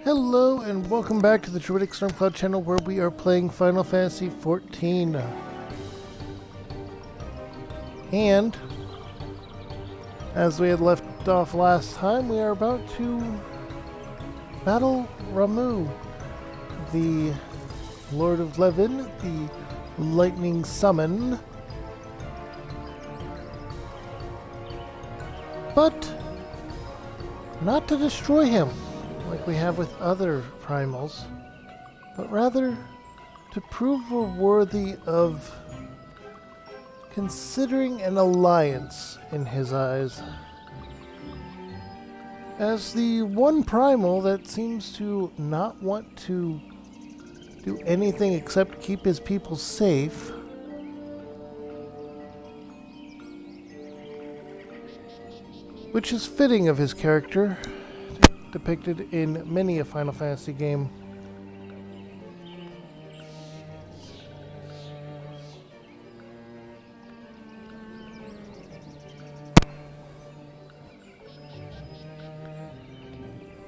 Hello and welcome back to the Druidic Stormcloud channel where we are playing Final Fantasy XIV. And, as we had left off last time, we are about to battle Ramuh, the Lord of Levin, the Lightning Summon. But, not to destroy him like we have with other primals, but rather to prove we're worthy of considering an alliance in his eyes. As the one primal that seems to not want to do anything except keep his people safe, which is fitting of his character, depicted in many a Final Fantasy game.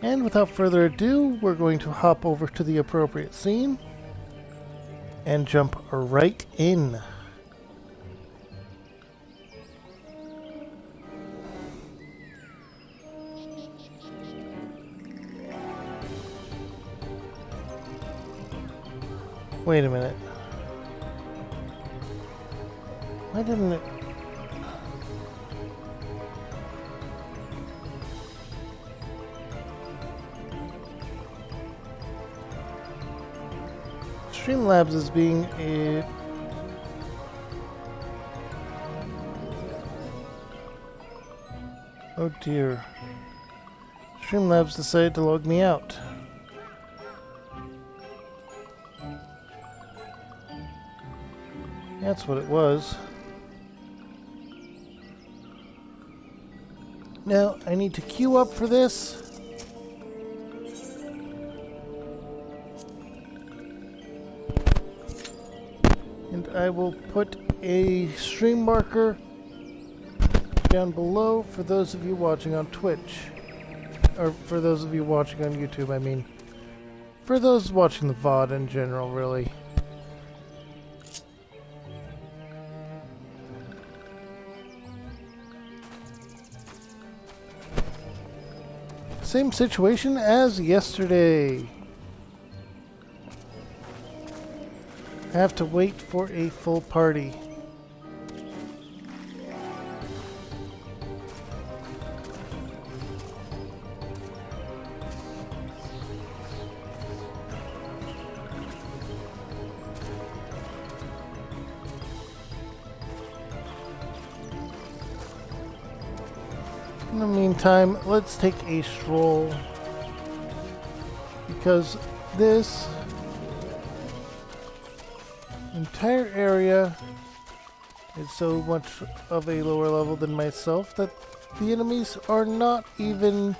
And without further ado, we're going to hop over to the appropriate scene and jump right in. Wait a minute. Why didn't it... Streamlabs is being a... Oh dear. Streamlabs decided to log me out. That's what it was. Now, I need to queue up for this. And I will put a stream marker down below for those of you watching on Twitch. Or for those of you watching on YouTube, I mean. For those watching the VOD in general, really. Same situation as yesterday. I have to wait for a full party. In the meantime, let's take a stroll, because this entire area is so much of a lower level than myself that the enemies are not even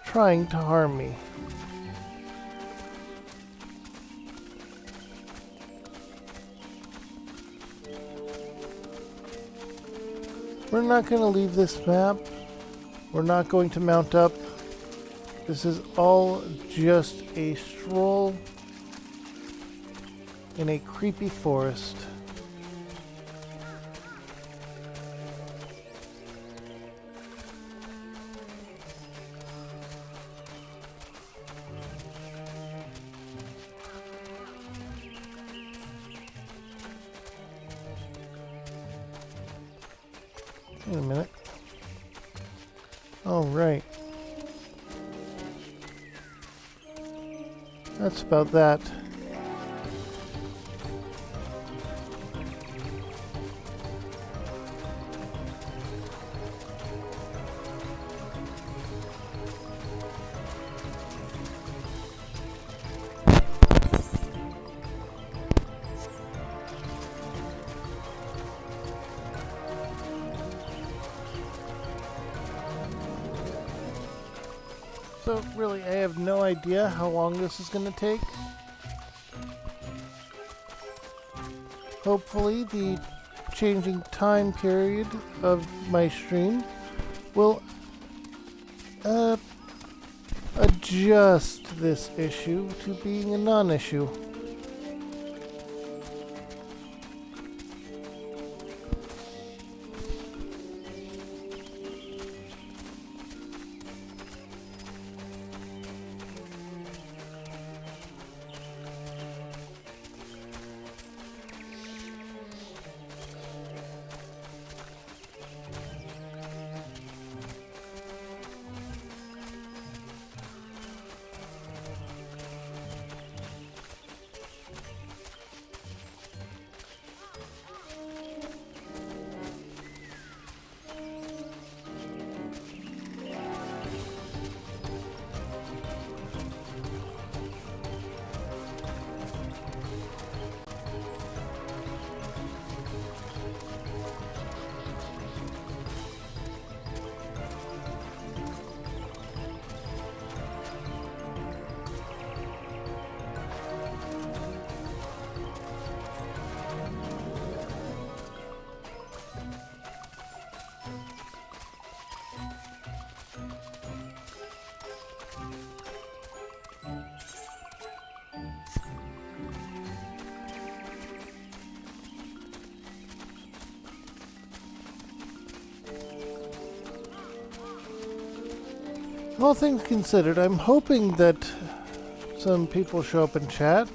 trying to harm me. We're not going to leave this map. We're not going to mount up. This is all just a stroll in a creepy forest. Wait a minute. All right. That's about that. So really, I have no idea how long this is going to take. Hopefully the changing time period of my stream will adjust this issue to being a non-issue. All things considered, I'm hoping that some people show up in chat.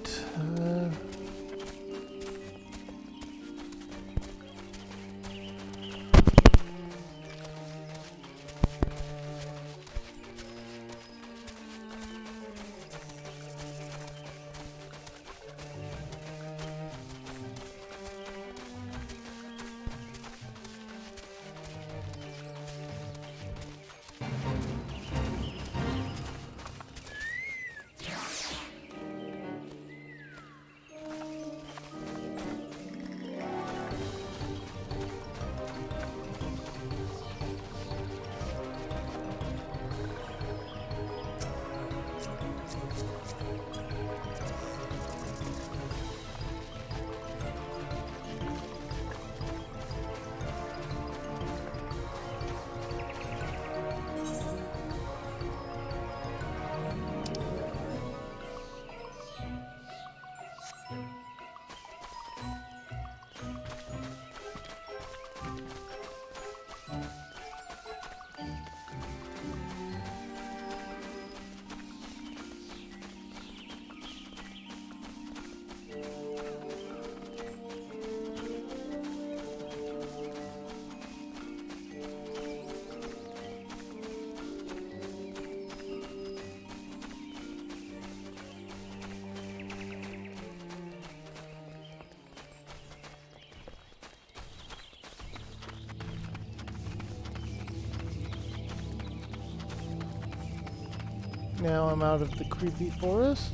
Now I'm out of the creepy forest.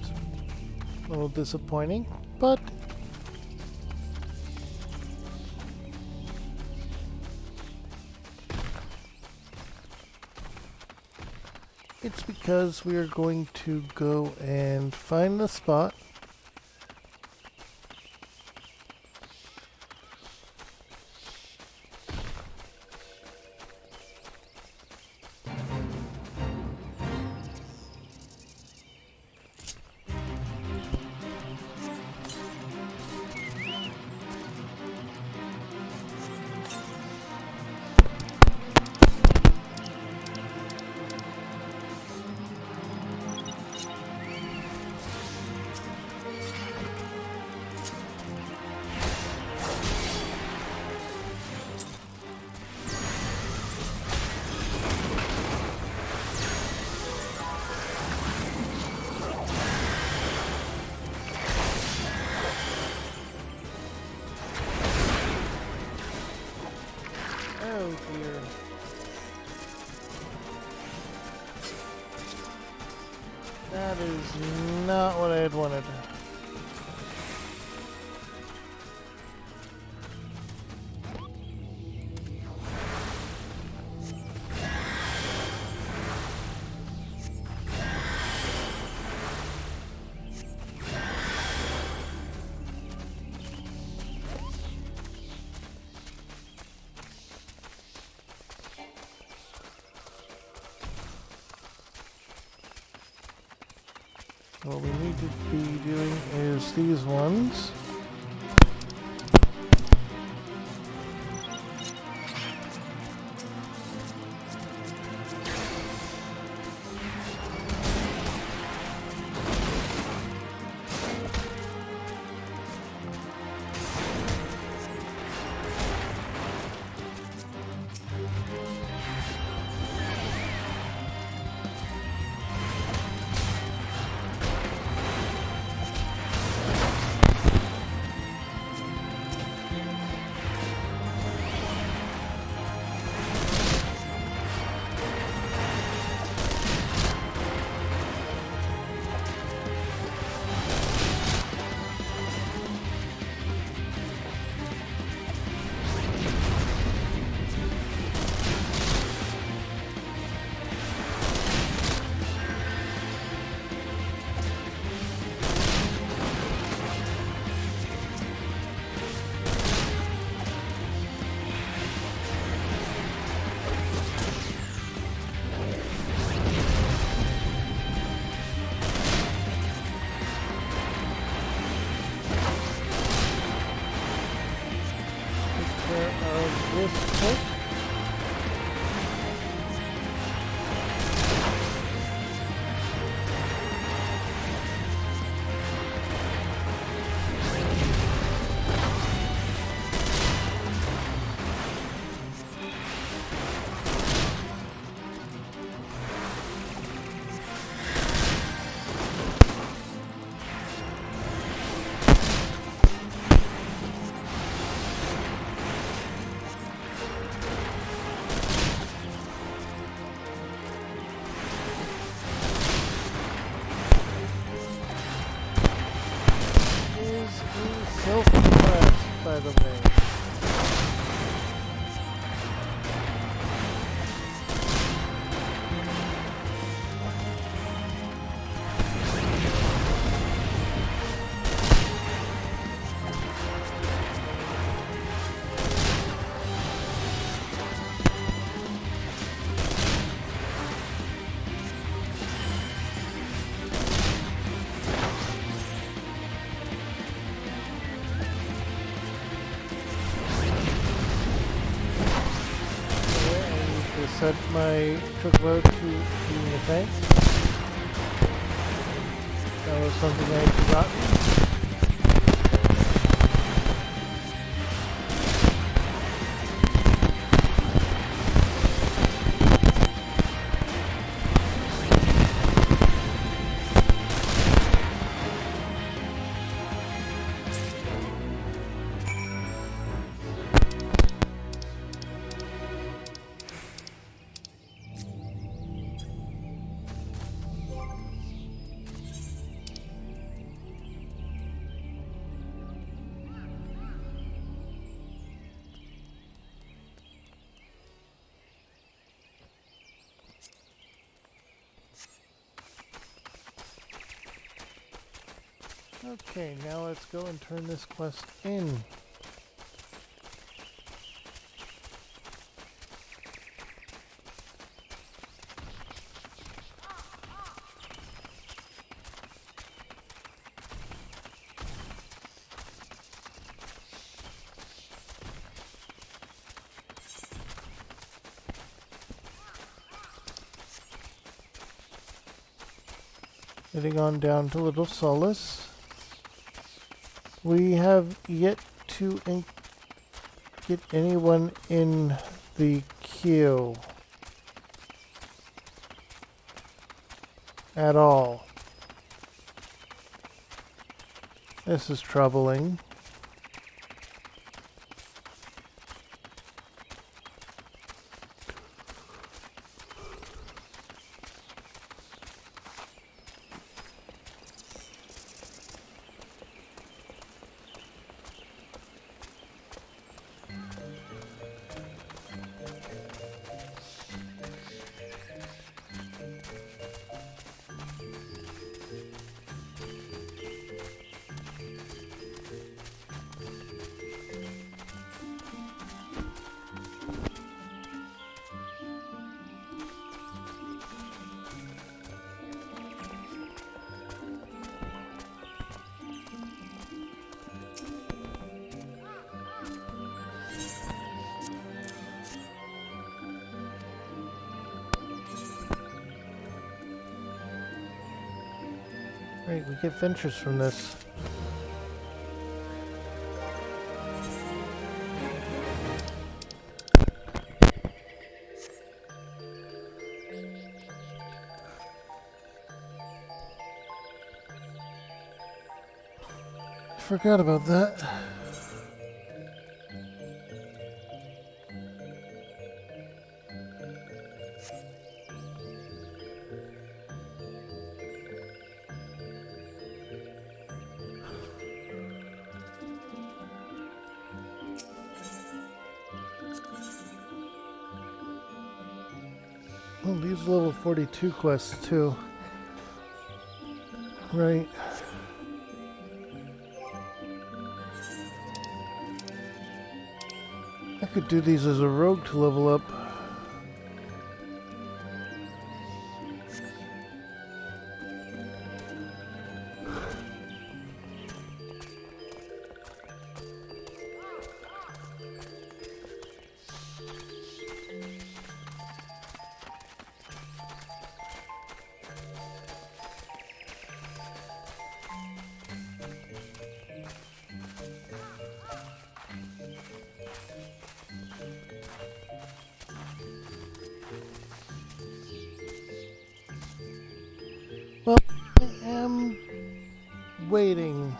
A little disappointing, but it's because we are going to go and find the spot. Oh dear. That is not what I had wanted. what we need to be doing is these ones. This hook. Self-compressed, by the way. Set my truck load to being a tank. That was something I had forgotten. Okay, now let's go and turn this quest in. Heading on down to Little Solace. We have yet to get anyone in the queue at all. This is troubling. Right, we get ventures from this. Forgot about that. Oh, these level 42 quests too. Right. I could do these as a rogue to level up. Well, I am waiting.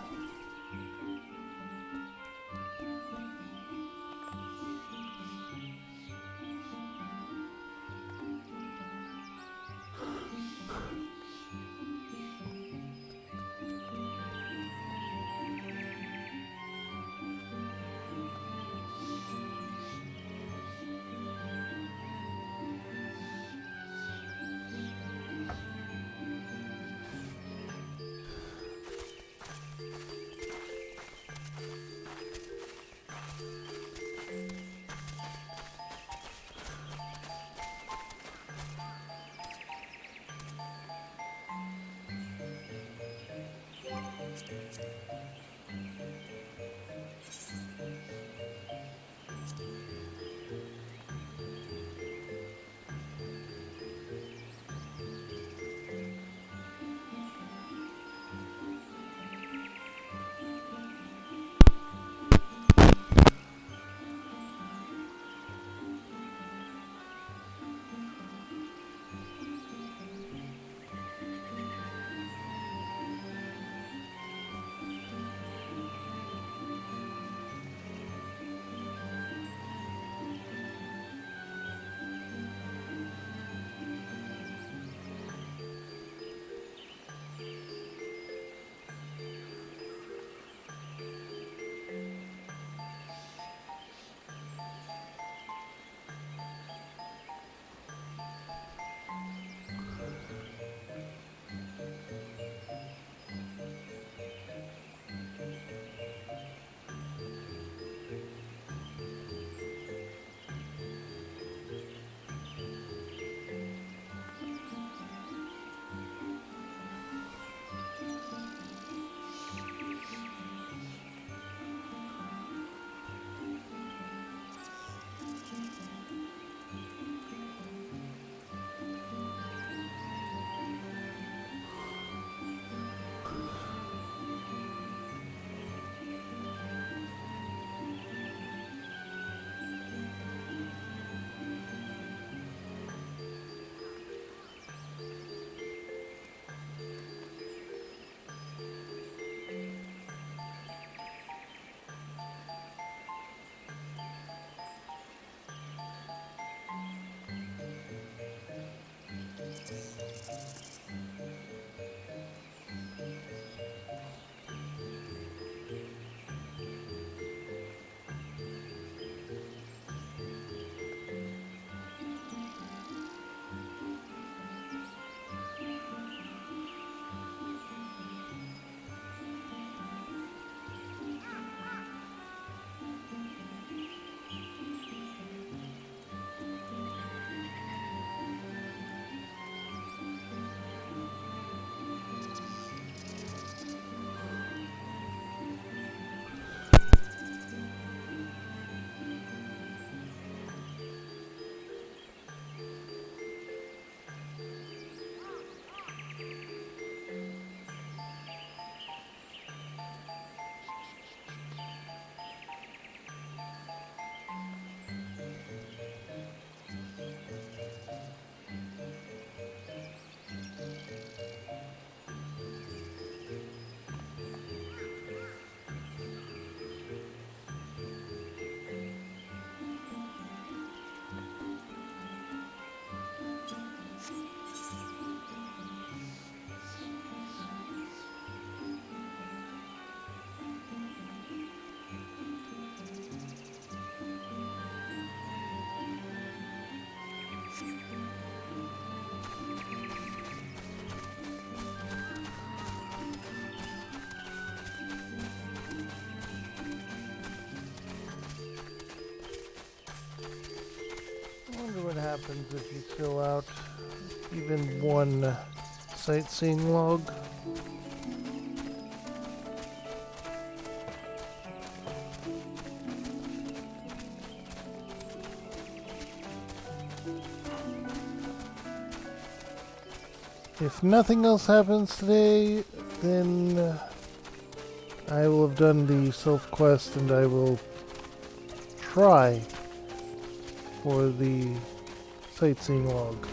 I wonder what happens if you fill out even one sightseeing log. If nothing else happens today, then I will have done the self quest and I will try for the sightseeing log.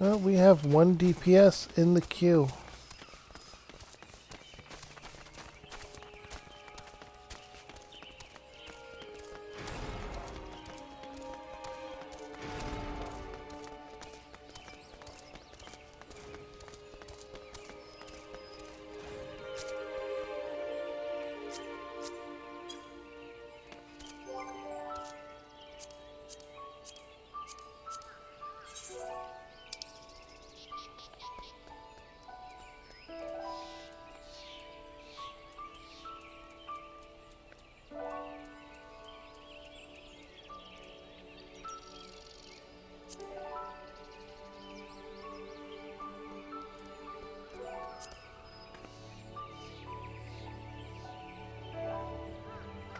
Well, we have one DPS in the queue.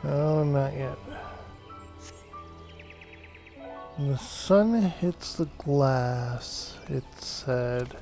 Oh, not yet. When the sun hits the glass, it said.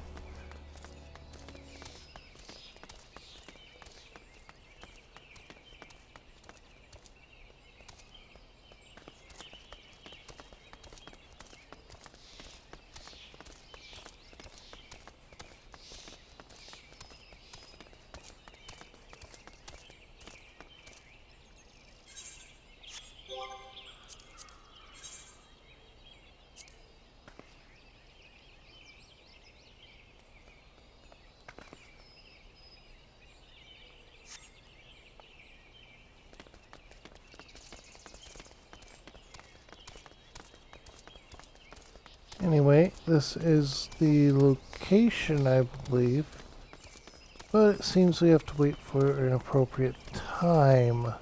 Anyway, this is the location, I believe. But it seems we have to wait for an appropriate time.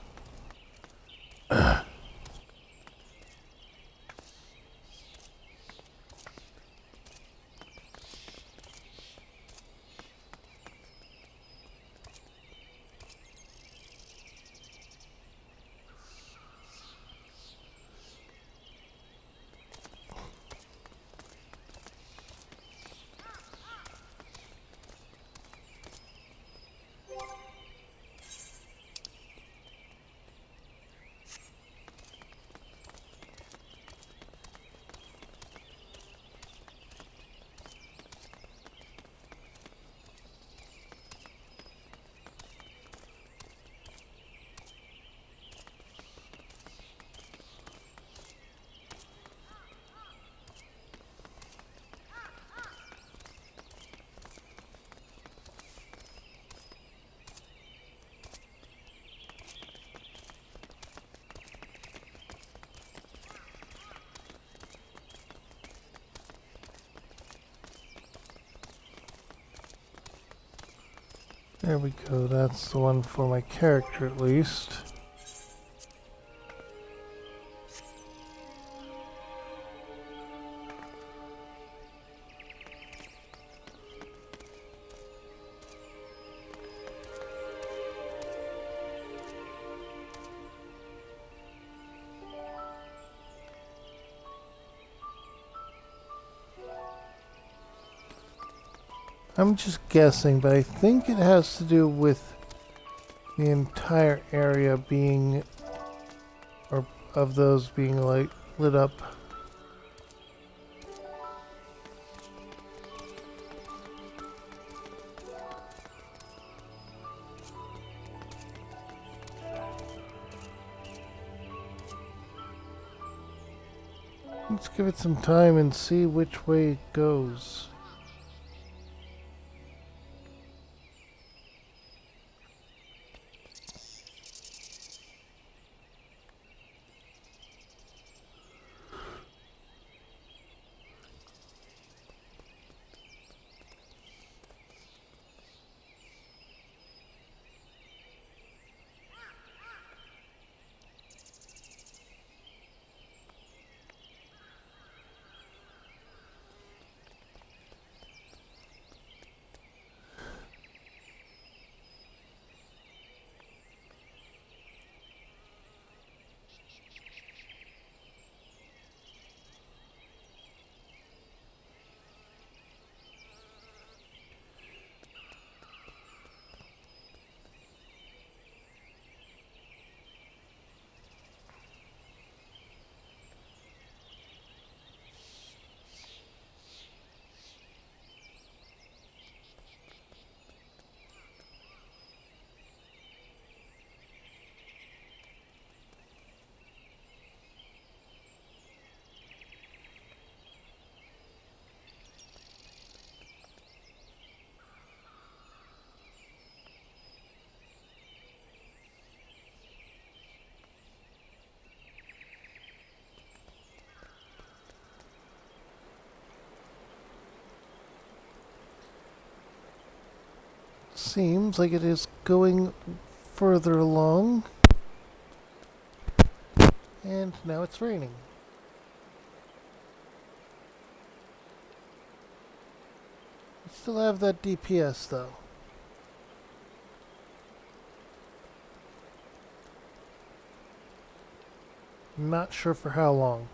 There we go, that's the one for my character at least. I'm just guessing, but I think it has to do with the entire area being, or of those being like lit up. Let's give it some time and see which way it goes. Seems like it is going further along. And now it's raining. We still have that DPS though. Not sure for how long.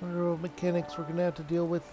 Railroad mechanics we're gonna have to deal with.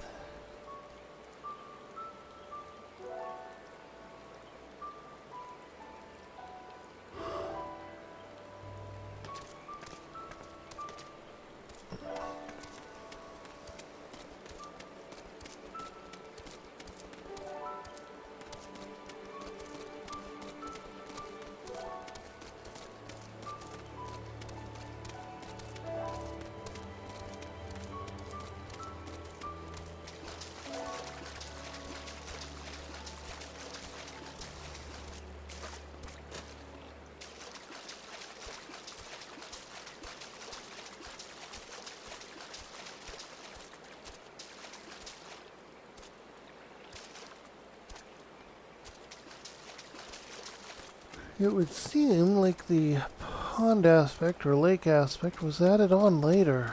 It would seem like the pond aspect or lake aspect was added on later.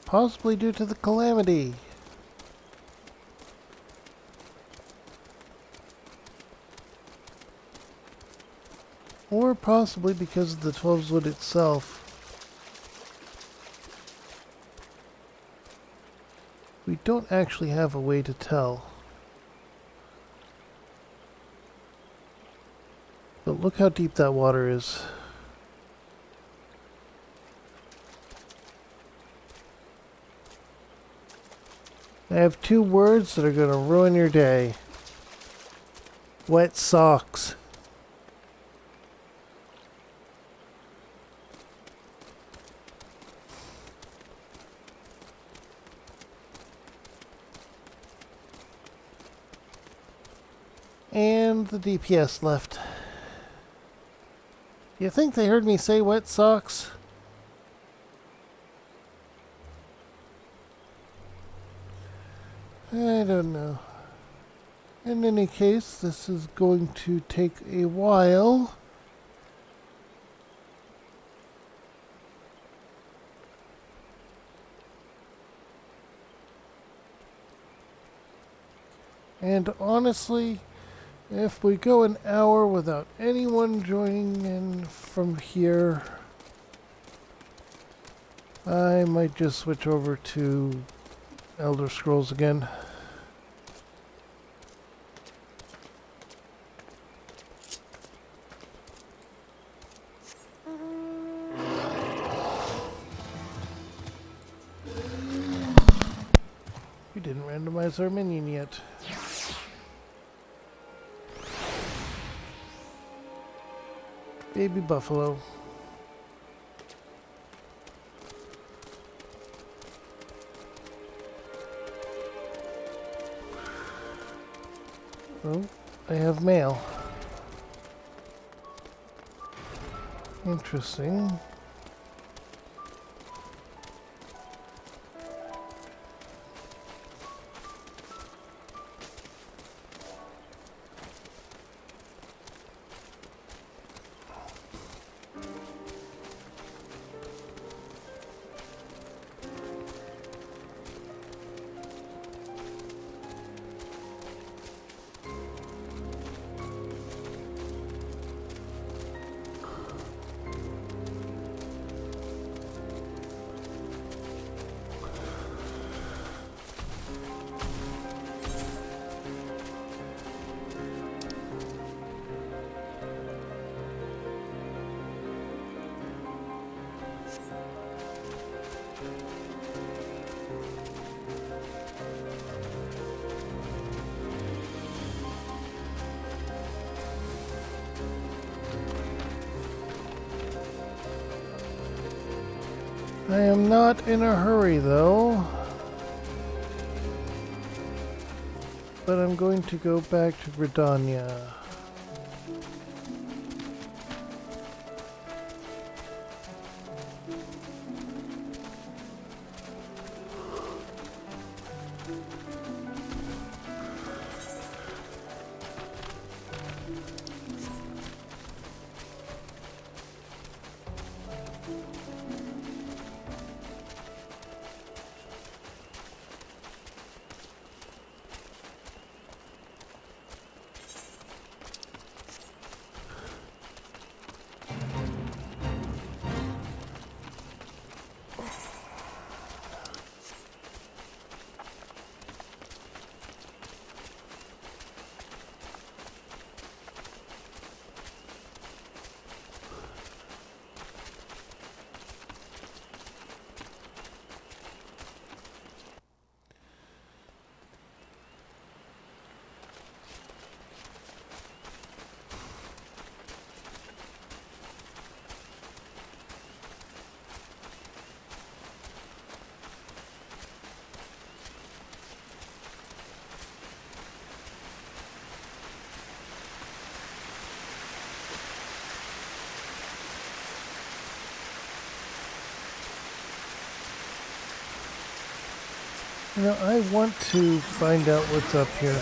Possibly due to the calamity. Or possibly because of the 12's itself. We don't actually have a way to tell. But look how deep that water is. I have two words that are going to ruin your day. Wet socks. And the DPS left. You think they heard me say wet socks? I don't know. In any case, this is going to take a while. And honestly, if we go an hour without anyone joining in from here, I might just switch over to Elder Scrolls again. We didn't randomize our minion yet. Baby buffalo. Oh, I have mail. Interesting. I am not in a hurry though, but I'm going to go back to Gridania. You know, I want to find out what's up here.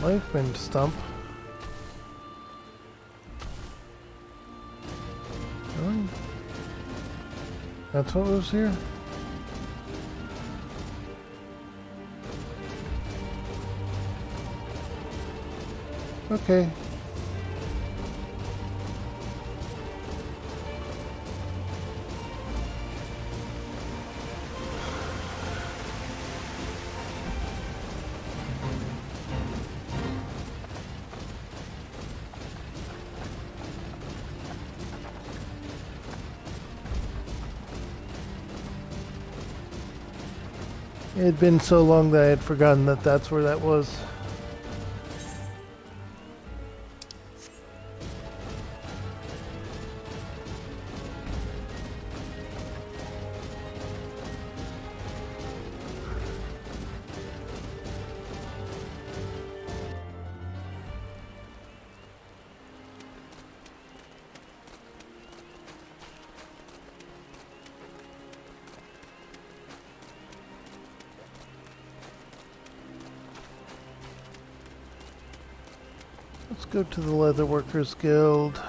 Lifebend stump. Really? That's what was here? Okay. It had been so long that I had forgotten that that's where that was. Let's go to the Leather Workers Guild.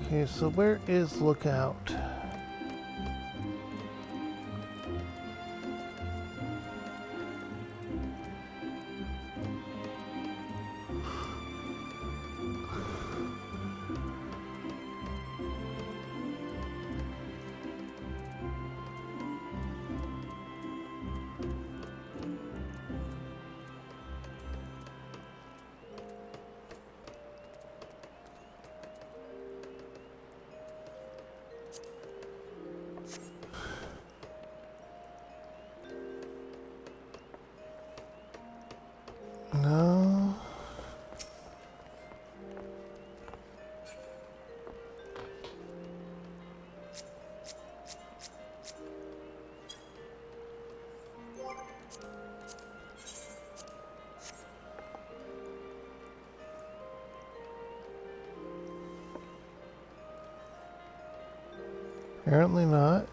Okay, so where is Lookout? No. Apparently not.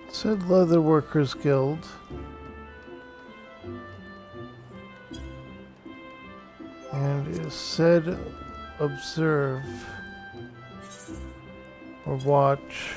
Said Leather Workers Guild. And it said observe or watch.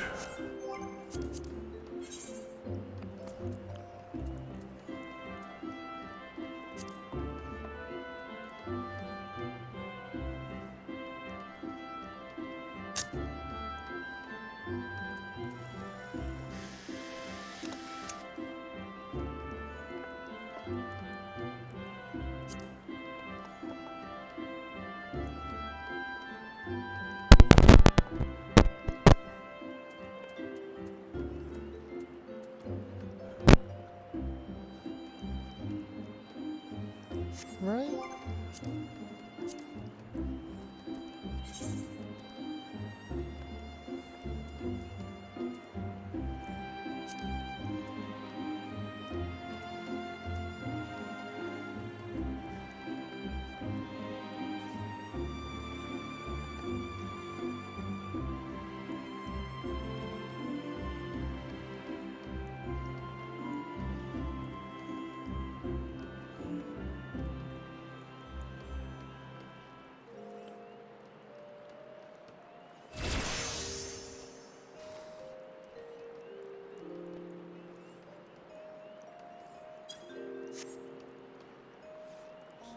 Right?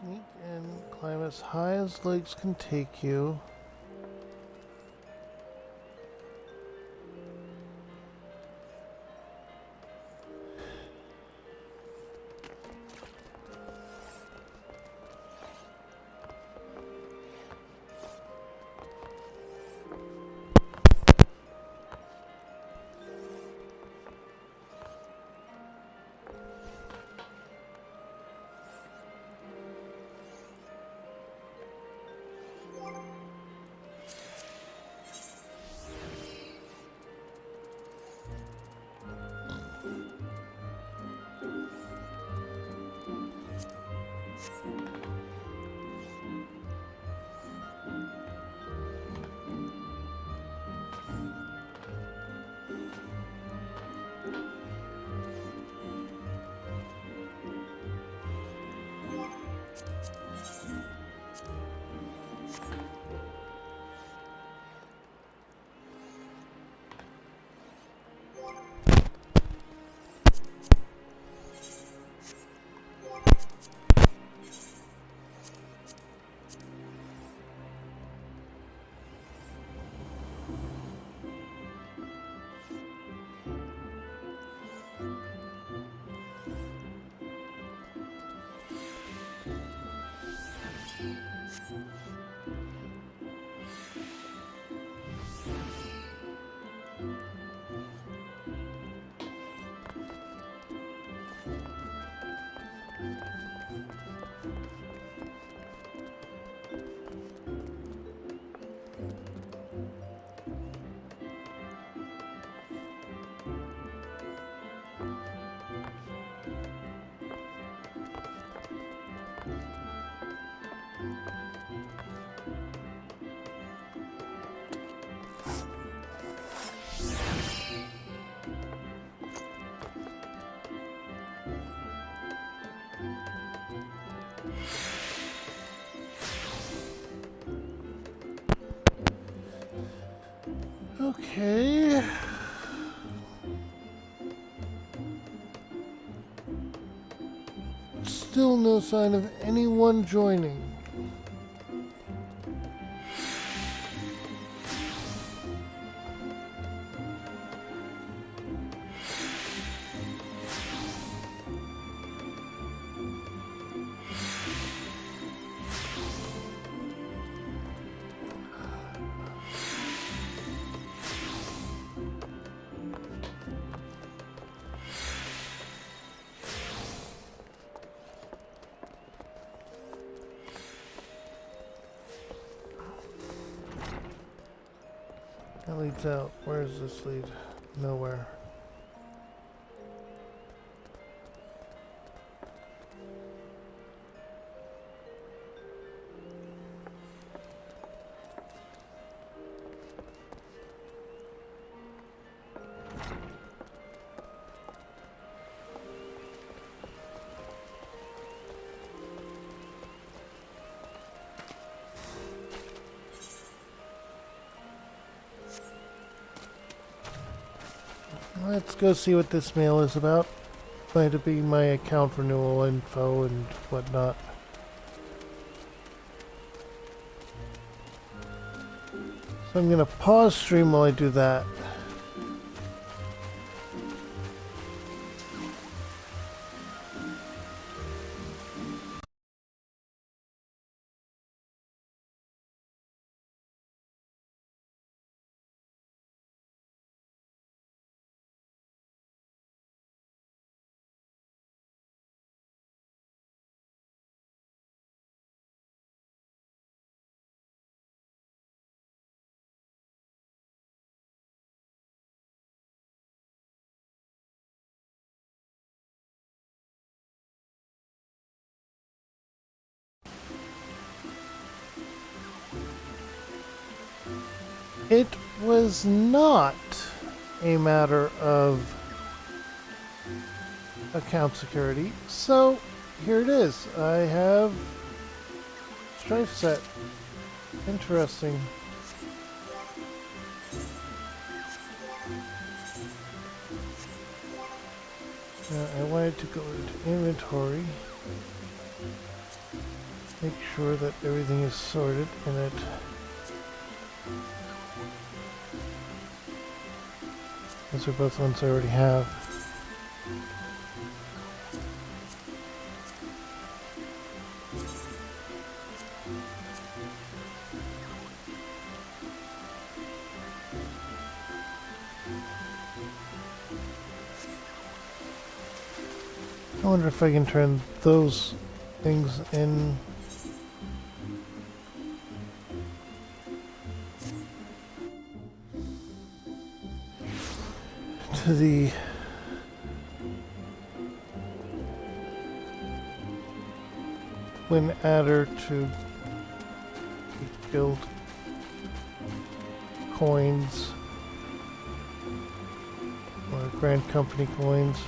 Sneak and Climb as high as legs can take you. Okay. Still no sign of anyone joining. That leads out. Where does this lead? Nowhere. Let's go see what this mail is about. Going to be my account renewal info and whatnot. So I'm going to pause stream while I do that. It was not a matter of account security, so here it is. I have Strife set. Interesting. Now I wanted to go into inventory. make sure that everything is sorted in it. Those are both ones I already have. I wonder if I can turn those things in. To the twin adder to build coins or Grand Company coins.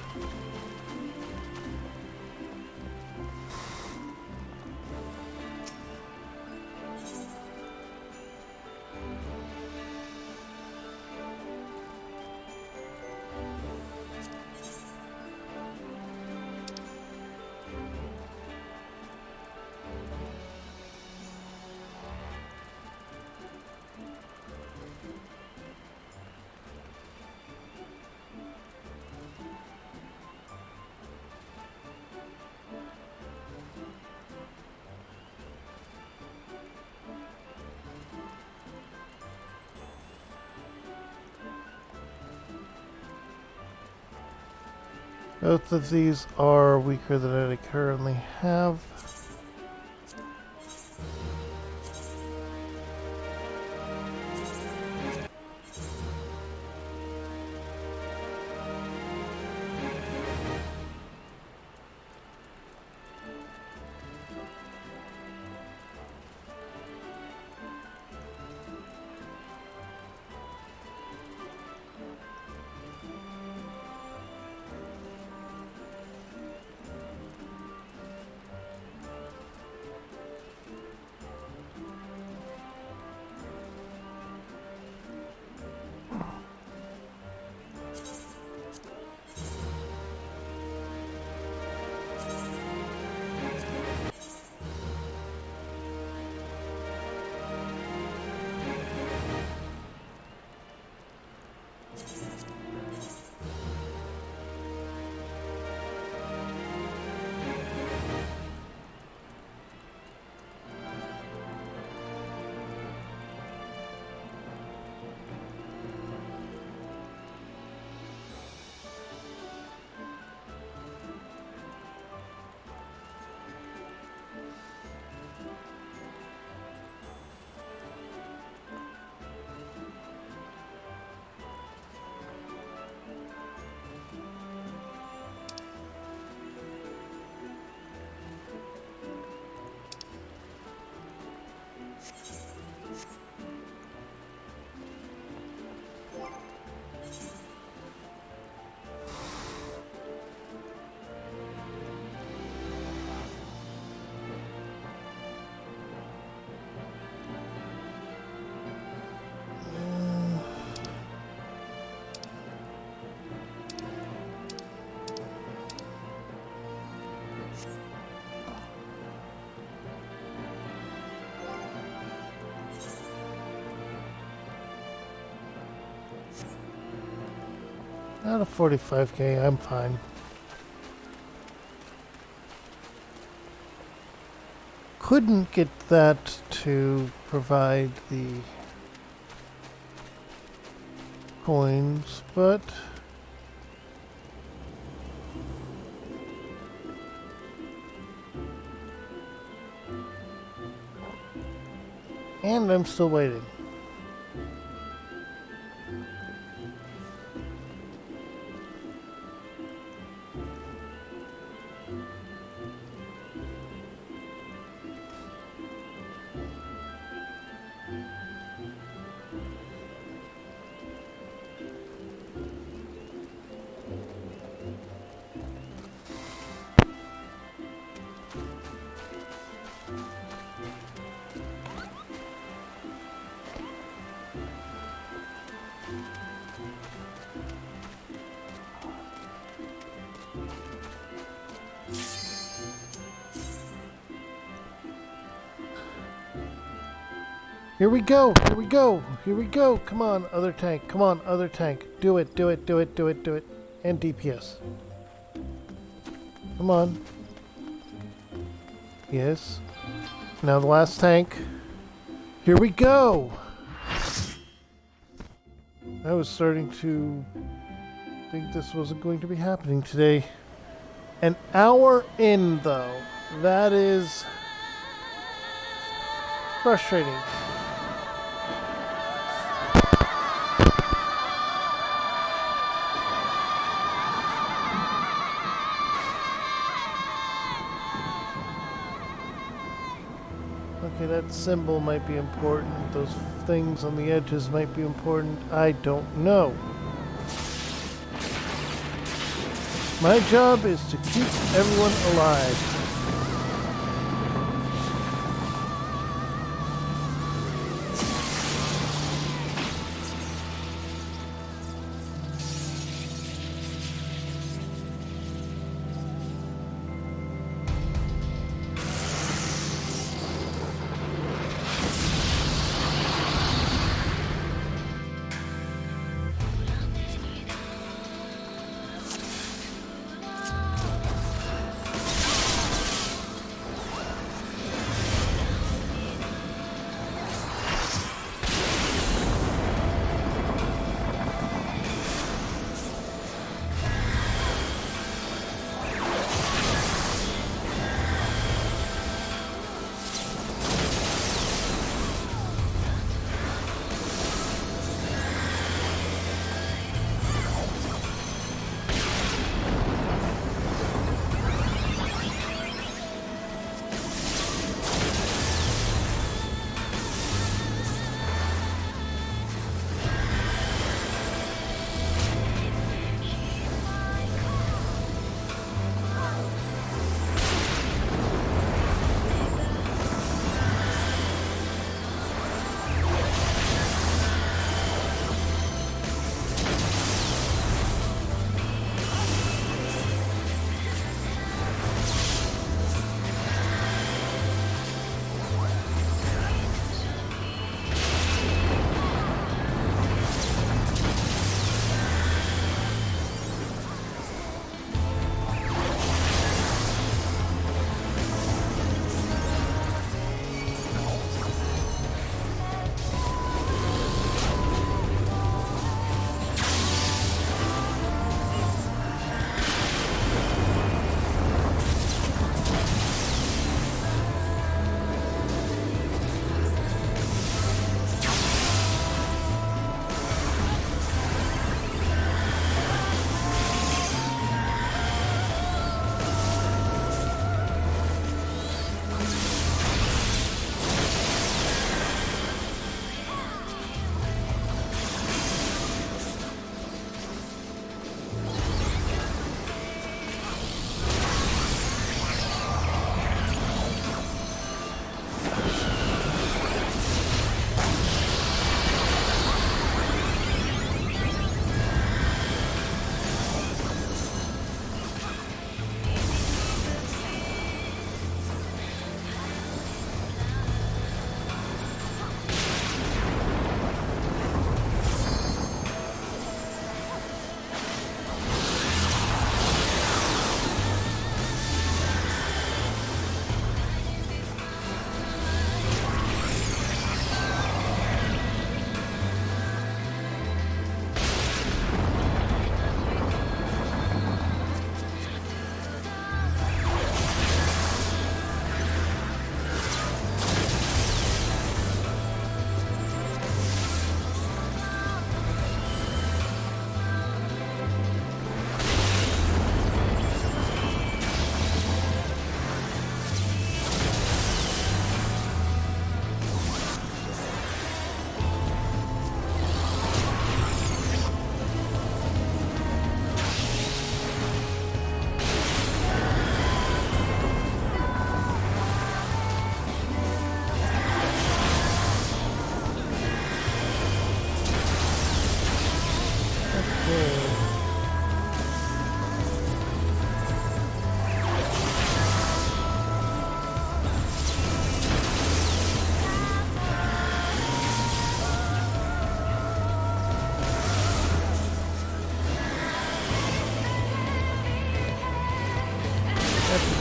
Both of these are weaker than I currently have. Out of 45k, I'm fine. Couldn't get that to provide the coins, but and I'm still waiting. Here we go. Here we go. Here we go. Come on, other tank. Come on, other tank. Do it. Do it. Do it. Do it. Do it. And DPS. Come on. Yes. Now the last tank. Here we go. I was starting to think this wasn't going to be happening today. An hour in, though. That is frustrating. Okay, that symbol might be important. Those things on the edges might be important. I don't know. My job is to keep everyone alive.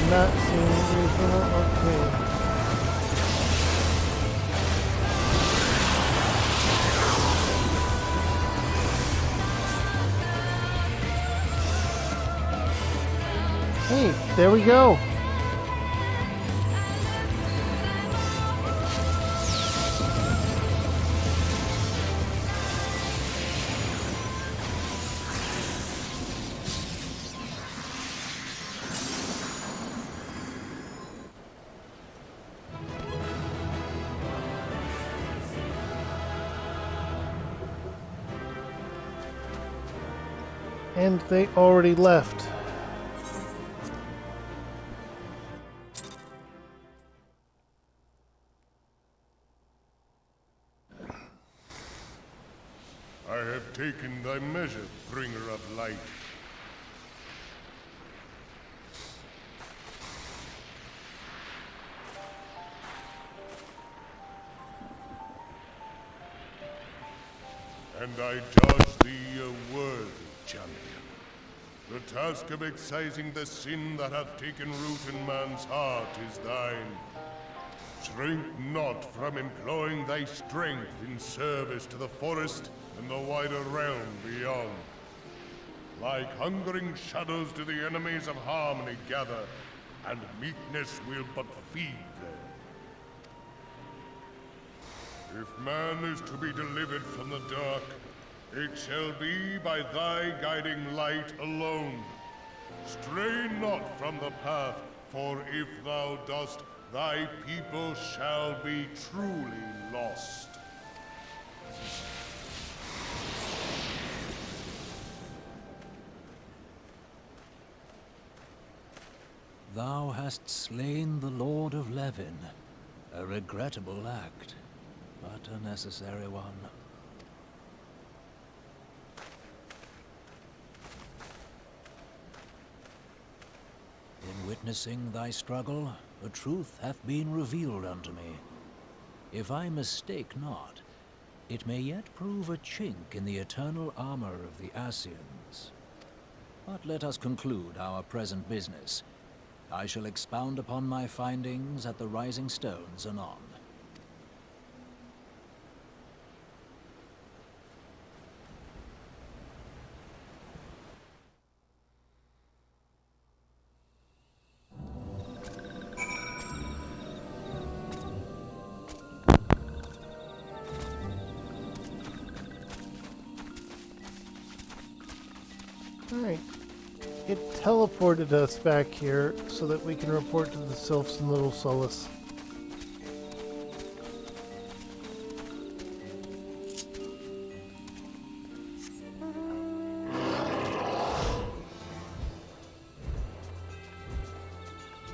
Not seem reasonable. Okay. Hey, there we go. And they already left. I have taken thy measure, bringer of light. And I judge thee a worthy champion. The task of excising the sin that hath taken root in man's heart is thine. Shrink not from employing thy strength in service to the forest and the wider realm beyond. Like hungering shadows do the enemies of harmony gather, and meekness will but feed them. If man is to be delivered from the dark, it shall be by thy guiding light alone. Stray not from the path, for if thou dost, thy people shall be truly lost. Thou hast slain the Lord of Levin. A regrettable act, but a necessary one. In witnessing thy struggle, a truth hath been revealed unto me. If I mistake not, it may yet prove a chink in the eternal armor of the Ascians. But let us conclude our present business. I shall expound upon my findings at the Rising Stones anon. Alright. It teleported us back here so that we can report to the Sylphs and Little Solace.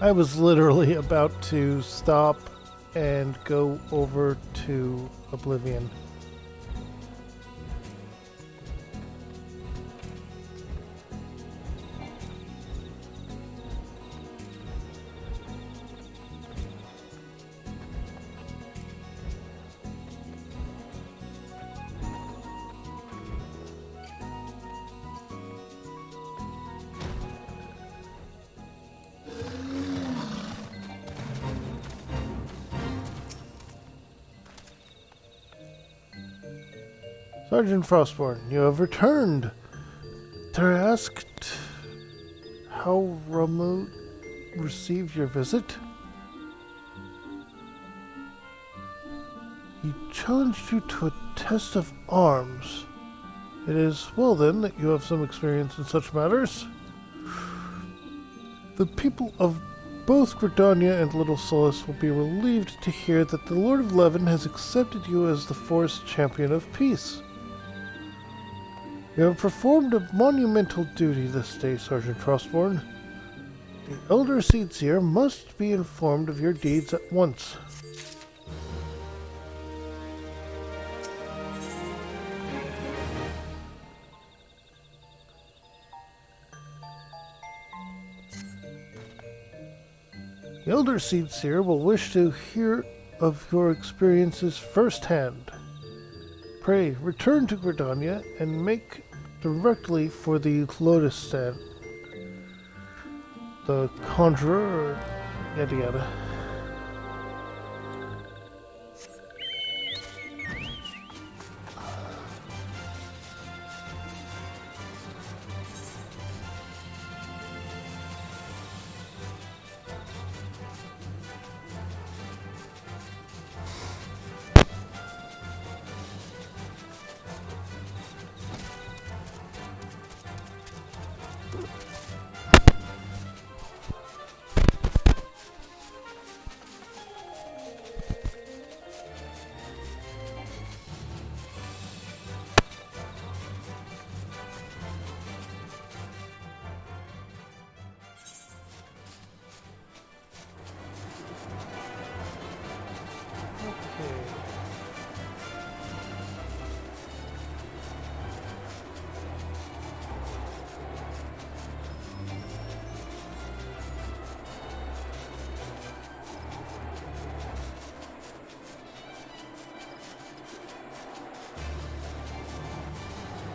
I was literally about to stop and go over to Oblivion. Sergeant Frostborn, you have returned. They're asked how Ramuh received your visit. He challenged you to a test of arms. It is well then that you have some experience in such matters. The people of both Gridania and Little Solace will be relieved to hear that the Lord of Levin has accepted you as the Forest Champion of Peace. You have performed a monumental duty this day, Sergeant Frostborn. The Elder Seedseer must be informed of your deeds at once. The Elder Seedseer will wish to hear of your experiences firsthand. Pray, return to Gridania and make directly for the Lotus Stand. the conjurer, or yada yada.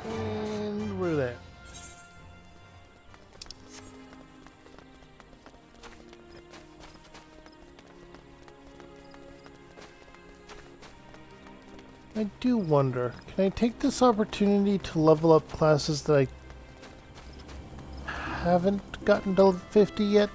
And we're there. I do wonder, can I take this opportunity to level up classes that I haven't gotten to level 50 yet?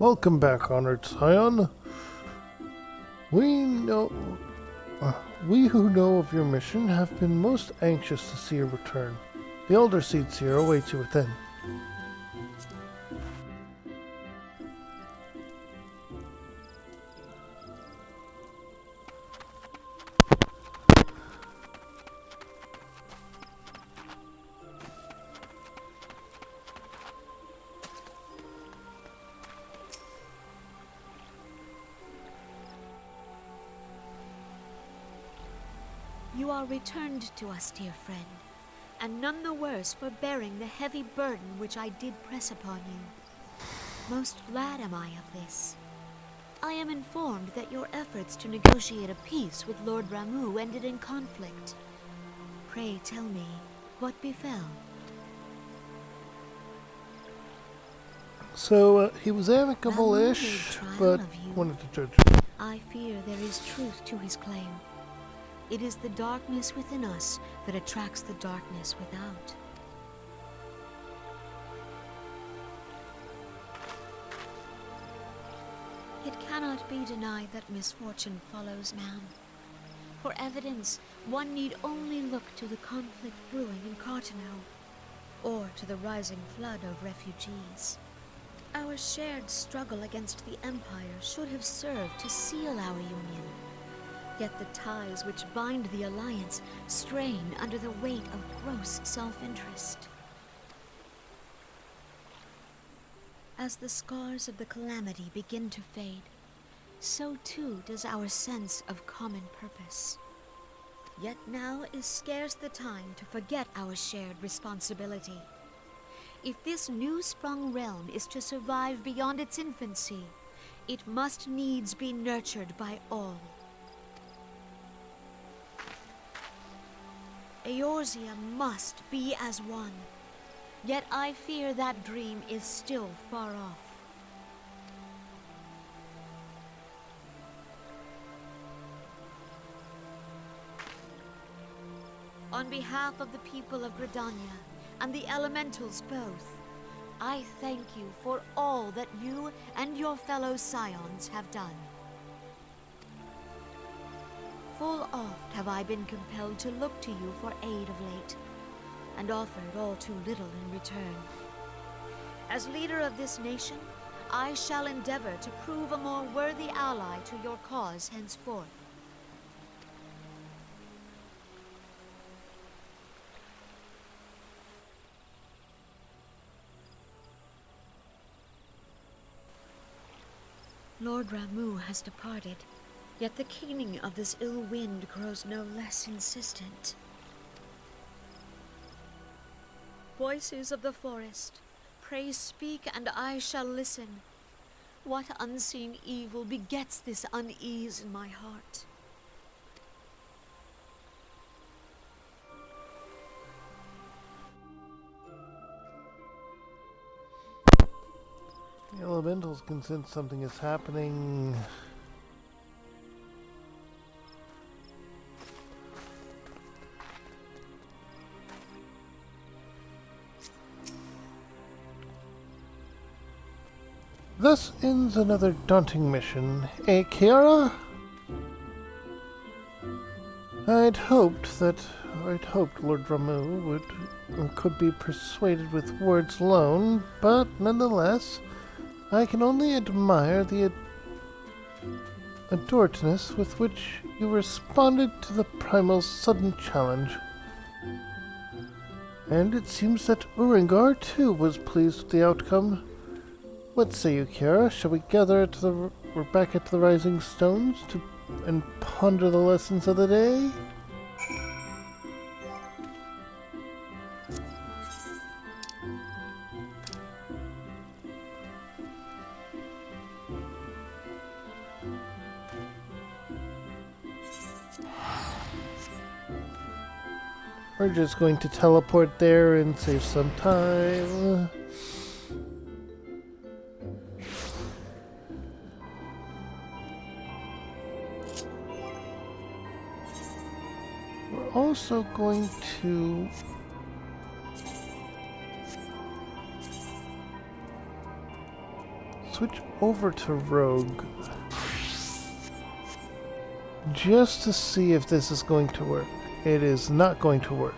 Welcome back, Honored Scion. We who know of your mission have been most anxious to see your return. The Elder Seats here await you within. You are returned to us, dear friend, and none the worse for bearing the heavy burden which I did press upon you. Most glad am I of this. I am informed that your efforts to negotiate a peace with Lord Ramuh ended in conflict. Pray tell me, what befell? So, he was amicable-ish, but wanted to judge me. I fear there is truth to his claim. It is the darkness within us that attracts the darkness without. It cannot be denied that misfortune follows man. For evidence, one need only look to the conflict brewing in Carteneau, or to the rising flood of refugees. Our shared struggle against the Empire should have served to seal our union. Yet the ties which bind the Alliance strain under the weight of gross self-interest. As the scars of the calamity begin to fade, so too does our sense of common purpose. Yet now is scarce the time to forget our shared responsibility. If this new-sprung realm is to survive beyond its infancy, it must needs be nurtured by all. Eorzea must be as one, yet I fear that dream is still far off. On behalf of the people of Gridania and the Elementals both, I thank you for all that you and your fellow Scions have done. Full oft have I been compelled to look to you for aid of late, and offered all too little in return. As leader of this nation, I shall endeavor to prove a more worthy ally to your cause henceforth. Lord Ramuh has departed, Yet the keening of this ill wind grows no less insistent. Voices of the forest, pray speak and I shall listen. What unseen evil begets this unease in my heart? The elementals can sense something is happening. Thus ends another daunting mission. Eh, Kiara? I'd hoped Lord Ramu could be persuaded with words alone, but nonetheless, I can only admire the adoredness with which you responded to the Primal's sudden challenge. And it seems that Uringar, too, was pleased with the outcome. What say you, Kiara? Shall we gather back at the Rising Stones and ponder the lessons of the day? We're just going to teleport there and save some time. We're also going to switch over to Rogue just to see if this is going to work. It is not going to work.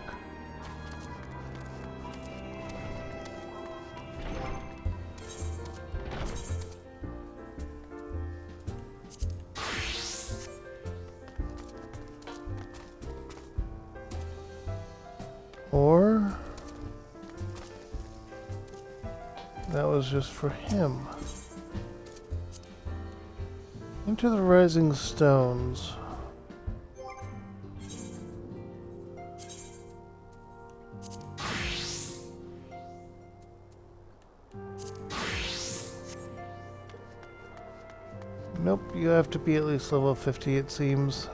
Or that was just for him. Into the Rising Stones. Nope, you have to be at least level 50, it seems.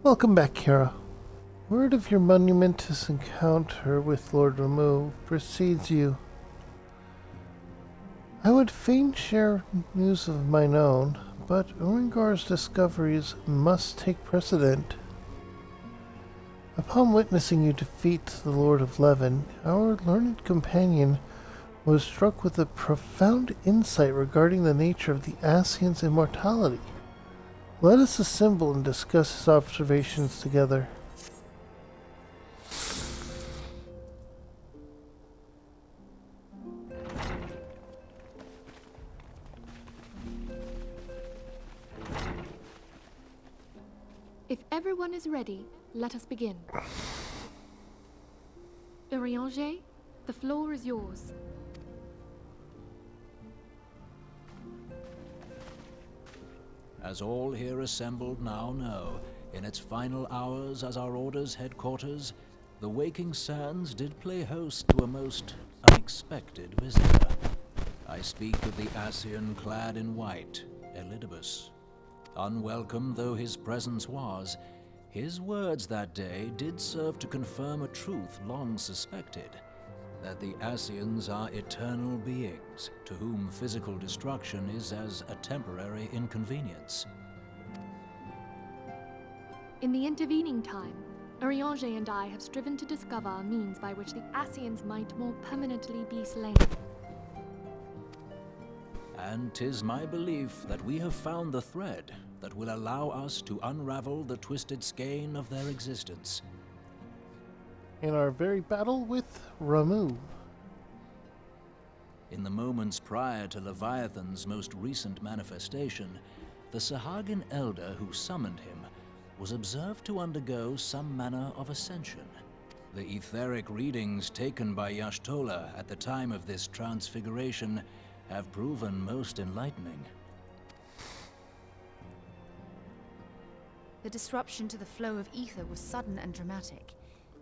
Welcome back, Kiara. Word of your monumentous encounter with Lord Ramu precedes you. I would fain share news of mine own, but Uringar's discoveries must take precedent. Upon witnessing you defeat the Lord of Levin, our learned companion was struck with a profound insight regarding the nature of the Ascian's immortality. Let us assemble and discuss his observations together. If everyone is ready, let us begin. Urianger, the floor is yours. As all here assembled now know, in its final hours as our Order's headquarters, the Waking Sands did play host to a most unexpected visitor. I speak of the Ascian clad in white, Elidibus. Unwelcome though his presence was, his words that day did serve to confirm a truth long suspected, that the Ascians are eternal beings, to whom physical destruction is as a temporary inconvenience. In the intervening time, Urianger and I have striven to discover a means by which the Ascians might more permanently be slain. And 'tis my belief that we have found the thread that will allow us to unravel the twisted skein of their existence. In our very battle with Ramu. In the moments prior to Leviathan's most recent manifestation, the Sahagin elder who summoned him was observed to undergo some manner of ascension. The etheric readings taken by Y'ashtola at the time of this transfiguration have proven most enlightening. The disruption to the flow of ether was sudden and dramatic.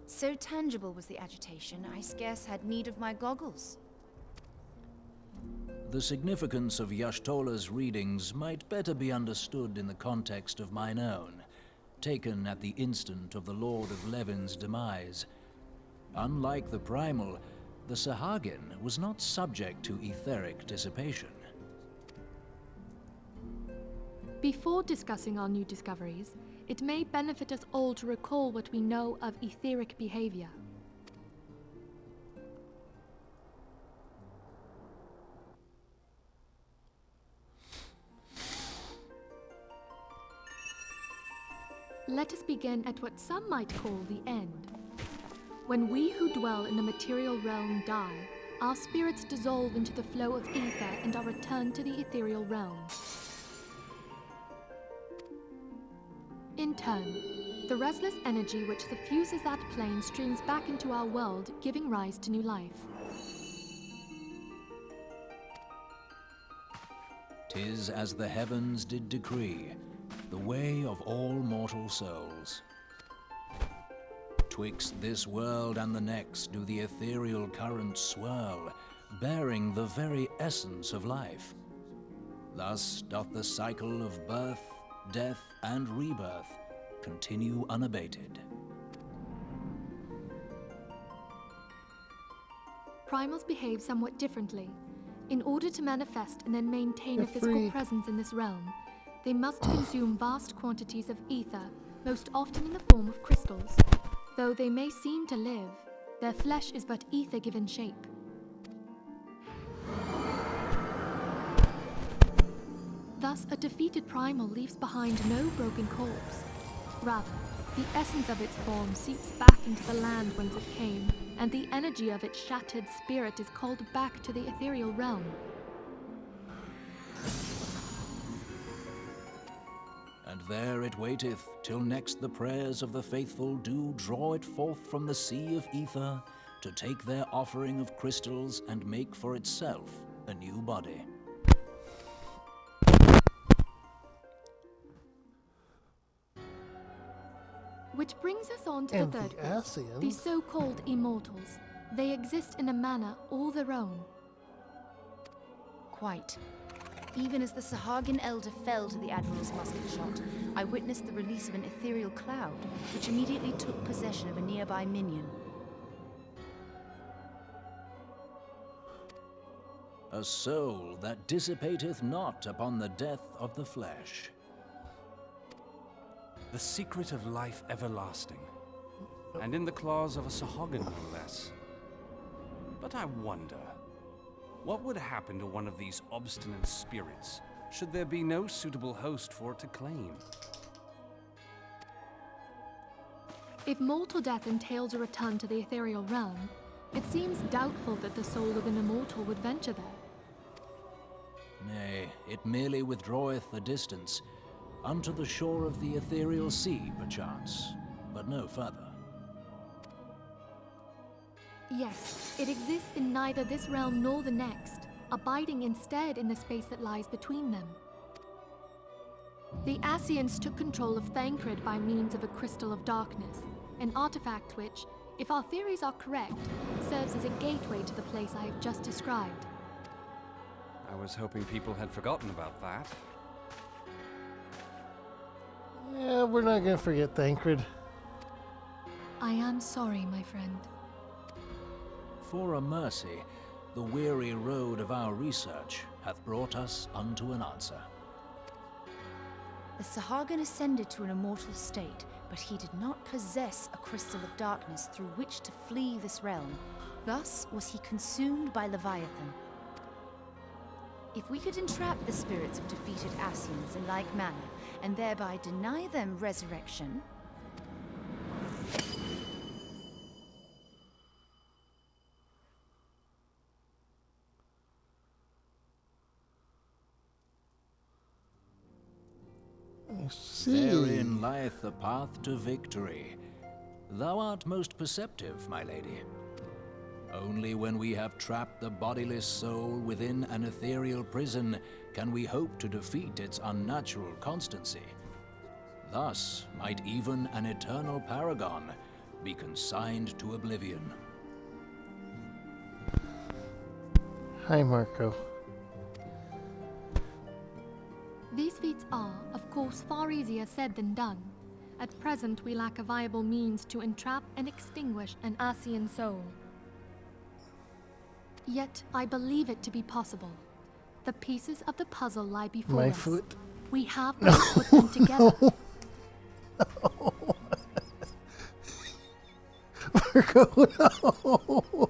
So tangible was the agitation, I scarce had need of my goggles. The significance of Y'ashtola's readings might better be understood in the context of mine own, taken at the instant of the Lord of Levin's demise. Unlike the Primal, the Sahagin was not subject to etheric dissipation. Before discussing our new discoveries, it may benefit us all to recall what we know of etheric behavior. Let us begin at what some might call the end. When we who dwell in the material realm die, our spirits dissolve into the flow of ether and are returned to the ethereal realm. In turn, the restless energy which suffuses that plane streams back into our world, giving rise to new life. 'Tis as the heavens did decree, the way of all mortal souls. Twixt this world and the next do the ethereal currents swirl, bearing the very essence of life. Thus doth the cycle of birth, death, and rebirth continue unabated. Primals behave somewhat differently. In order to manifest and then maintain a They're physical free. presence in this realm, they must consume vast quantities of ether, most often in the form of crystals. Though they may seem to live, their flesh is but ether given shape. Thus, a defeated primal leaves behind no broken corpse. Rather, the essence of its form seeps back into the land whence it came, and the energy of its shattered spirit is called back to the ethereal realm. And there it waiteth, till next the prayers of the faithful do draw it forth from the sea of ether, to take their offering of crystals and make for itself a new body. Which brings us on to And the the third group, the Ascians. so-called immortals. They exist in a manner all their own. Quite. Even as the Sahagin elder fell to the Admiral's musket shot, I witnessed the release of an ethereal cloud, which immediately took possession of a nearby minion. A soul that dissipateth not upon the death of the flesh. The secret of life everlasting, and in the claws of a Sahagin, no less. But I wonder, what would happen to one of these obstinate spirits, should there be no suitable host for it to claim? If mortal death entails a return to the ethereal realm, it seems doubtful that the soul of an immortal would venture there. Nay, it merely withdraweth a distance, unto the shore of the ethereal sea, perchance, but no further. Yes, it exists in neither this realm nor the next, abiding instead in the space that lies between them. The Ascians took control of Thancred by means of a crystal of darkness, an artifact which, if our theories are correct, serves as a gateway to the place I have just described. I was hoping people had forgotten about that. Yeah, we're not gonna forget Thancred. I am sorry, my friend. For a mercy, the weary road of our research hath brought us unto an answer. The Sahagin ascended to an immortal state, but he did not possess a crystal of darkness through which to flee this realm. Thus was he consumed by Leviathan. If we could entrap the spirits of defeated Ascians in like manner, and thereby deny them resurrection, I see. Therein lieth the path to victory. Thou art most perceptive, my lady. Only when we have trapped the bodiless soul within an ethereal prison can we hope to defeat its unnatural constancy. Thus might even an eternal paragon be consigned to oblivion. Hi, Marco. These feats are, of course, far easier said than done. At present, we lack a viable means to entrap and extinguish an Ascian soul. Yet, I believe it to be possible. The pieces of the puzzle lie before My us. foot. We have but to put them together. Marco, no.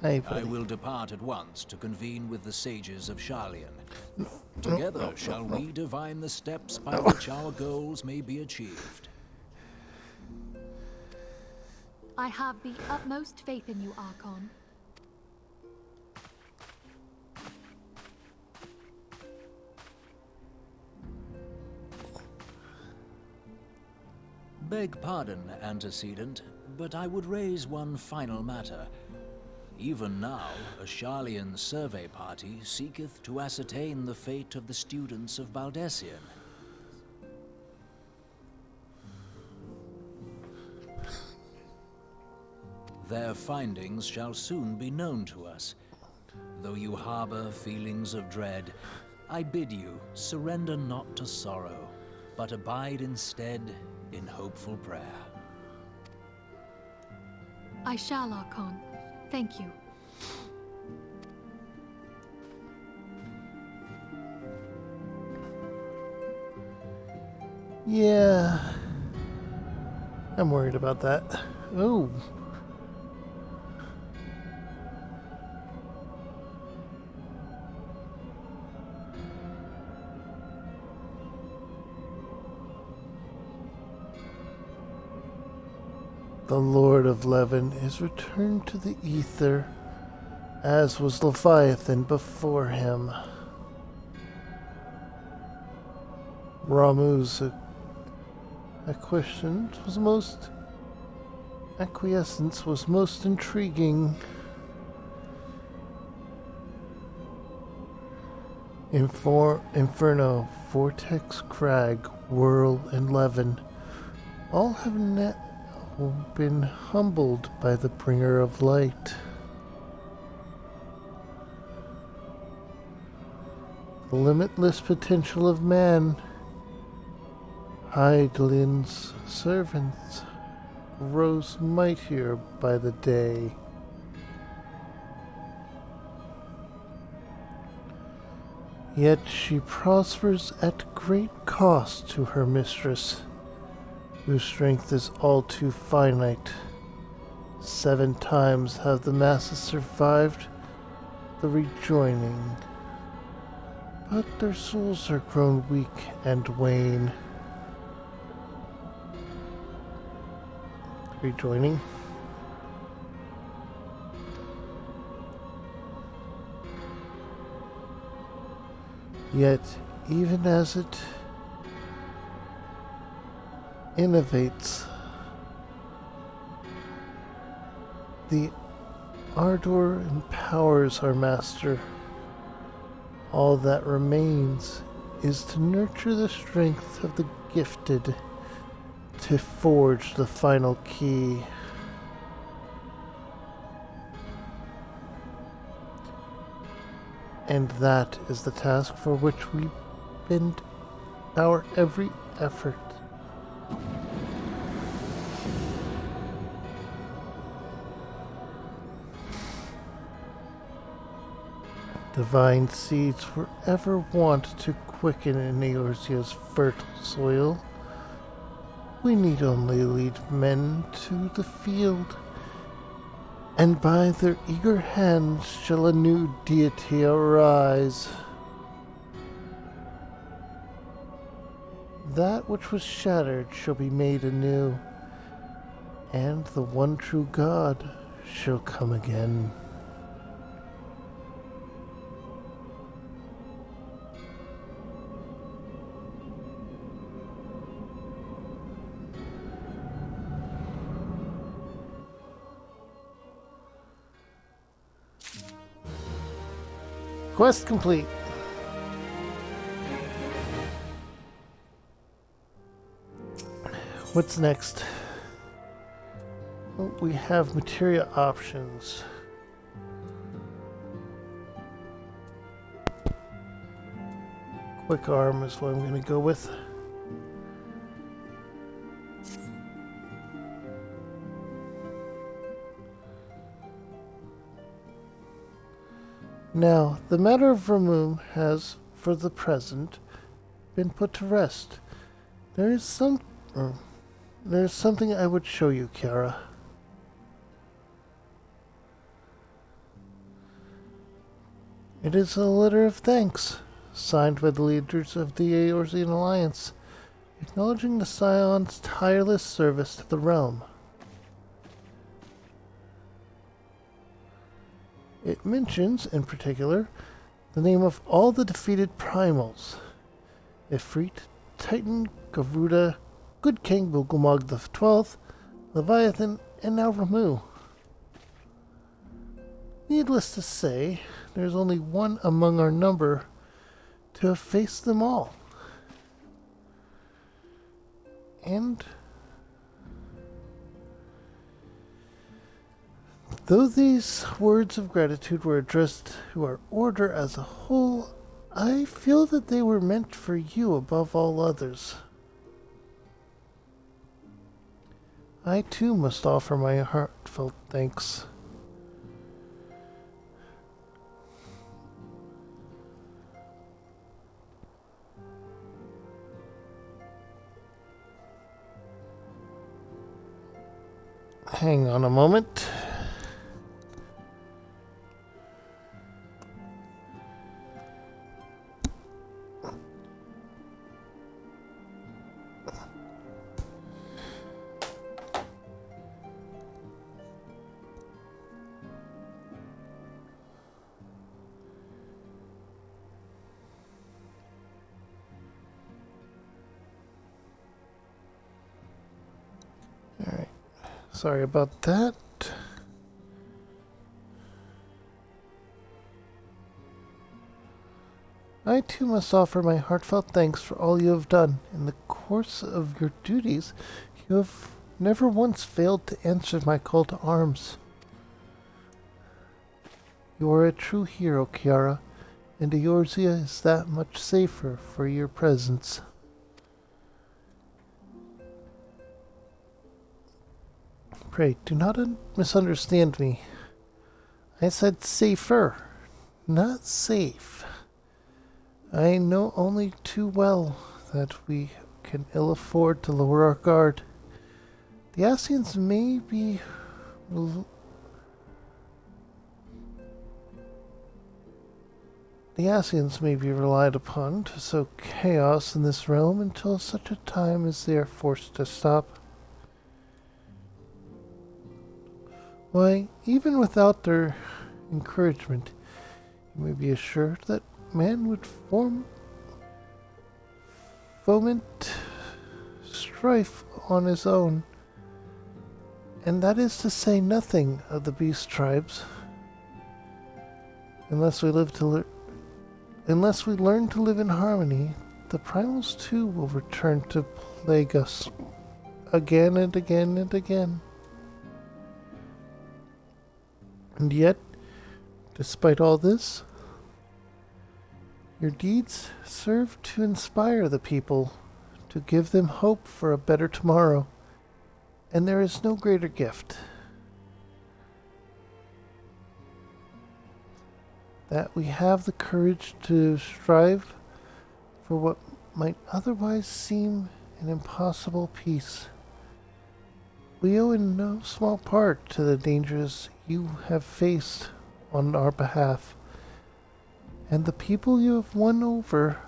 Hey, buddy. I will depart at once to convene with the sages of Sharlayan. Together shall we divine the steps by which our goals may be achieved. I have the utmost faith in you, Archon. Beg pardon, antecedent, but I would raise one final matter. Even now, a Sharlayan survey party seeketh to ascertain the fate of the students of Baldessian. Their findings shall soon be known to us. Though you harbor feelings of dread, I bid you surrender not to sorrow, but abide instead in hopeful prayer. I shall, Archon. Thank you. Yeah. I'm worried about that. Oh. The Lord of Levin is returned to the ether, as was Leviathan before him. Ramuh's acquiescence was most intriguing. Inferno, Vortex, Crag, Whirl, and Levin all have been humbled by the bringer of light. The limitless potential of man, Hydaelyn's servants, grows mightier by the day. Yet she prospers at great cost to her mistress, whose strength is all too finite. 7 times have the masses survived the rejoining, but their souls are grown weak and wane. Rejoining? Yet, even as it innovates, the ardor empowers our master. All that remains is to nurture the strength of the gifted to forge the final key. And that is the task for which we bend our every effort. Divine seeds were ever wont to quicken in Eorzea's fertile soil. We need only lead men to the field, and by their eager hands shall a new deity arise. That which was shattered shall be made anew, and the one true God she'll come again. Quest complete. What's next? Well, we have materia options. Quick arm is what I'm going to go with. Now, the matter of Ramuh has, for the present, been put to rest. There is something I would show you, Kiara. It is a letter of thanks, signed by the leaders of the Eorzean Alliance, acknowledging the Scion's tireless service to the realm. It mentions, in particular, the name of all the defeated primals: Ifrit, Titan, Garuda, Good King Bulgumog XII, Leviathan, and now Ramuh. Needless to say, there's only one among our number to have faced them all. And though these words of gratitude were addressed to our order as a whole, I feel that they were meant for you above all others. I too must offer my heartfelt thanks. Hang on a moment. Alright, sorry about that. I too must offer my heartfelt thanks for all you have done. In the course of your duties, you have never once failed to answer my call to arms. You are a true hero, Kiara, and Eorzea is that much safer for your presence. Pray, do not misunderstand me. I said safer, not safe. I know only too well that we can ill afford to lower our guard. The Ascians may be relied upon to sow chaos in this realm until such a time as they are forced to stop. Why, even without their encouragement, you may be assured that man would foment strife on his own, and that is to say nothing of the beast tribes. Unless we learn to live in harmony, the primals too will return to plague us again and again and again. And yet, despite all this, your deeds serve to inspire the people, to give them hope for a better tomorrow, and there is no greater gift. That we have the courage to strive for what might otherwise seem an impossible peace. We owe in no small part to the dangers you have faced on our behalf, and the people you have won over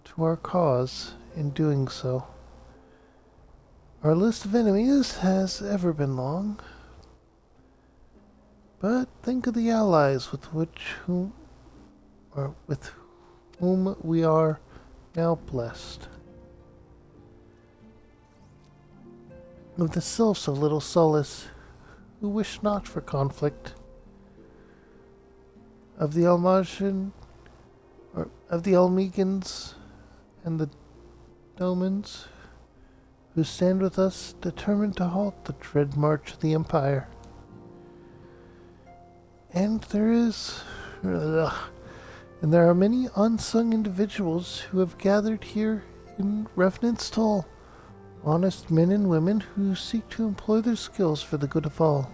to our cause in doing so. Our list of enemies has ever been long, But think of the allies with whom we are now blessed. Of the sylphs of Little Solace, who wish not for conflict. Of the Almasian, or of the Almegans and the Domans, who stand with us, determined to halt the dread march of the Empire. And there are many unsung individuals who have gathered here in Revenant's Toll, honest men and women who seek to employ their skills for the good of all.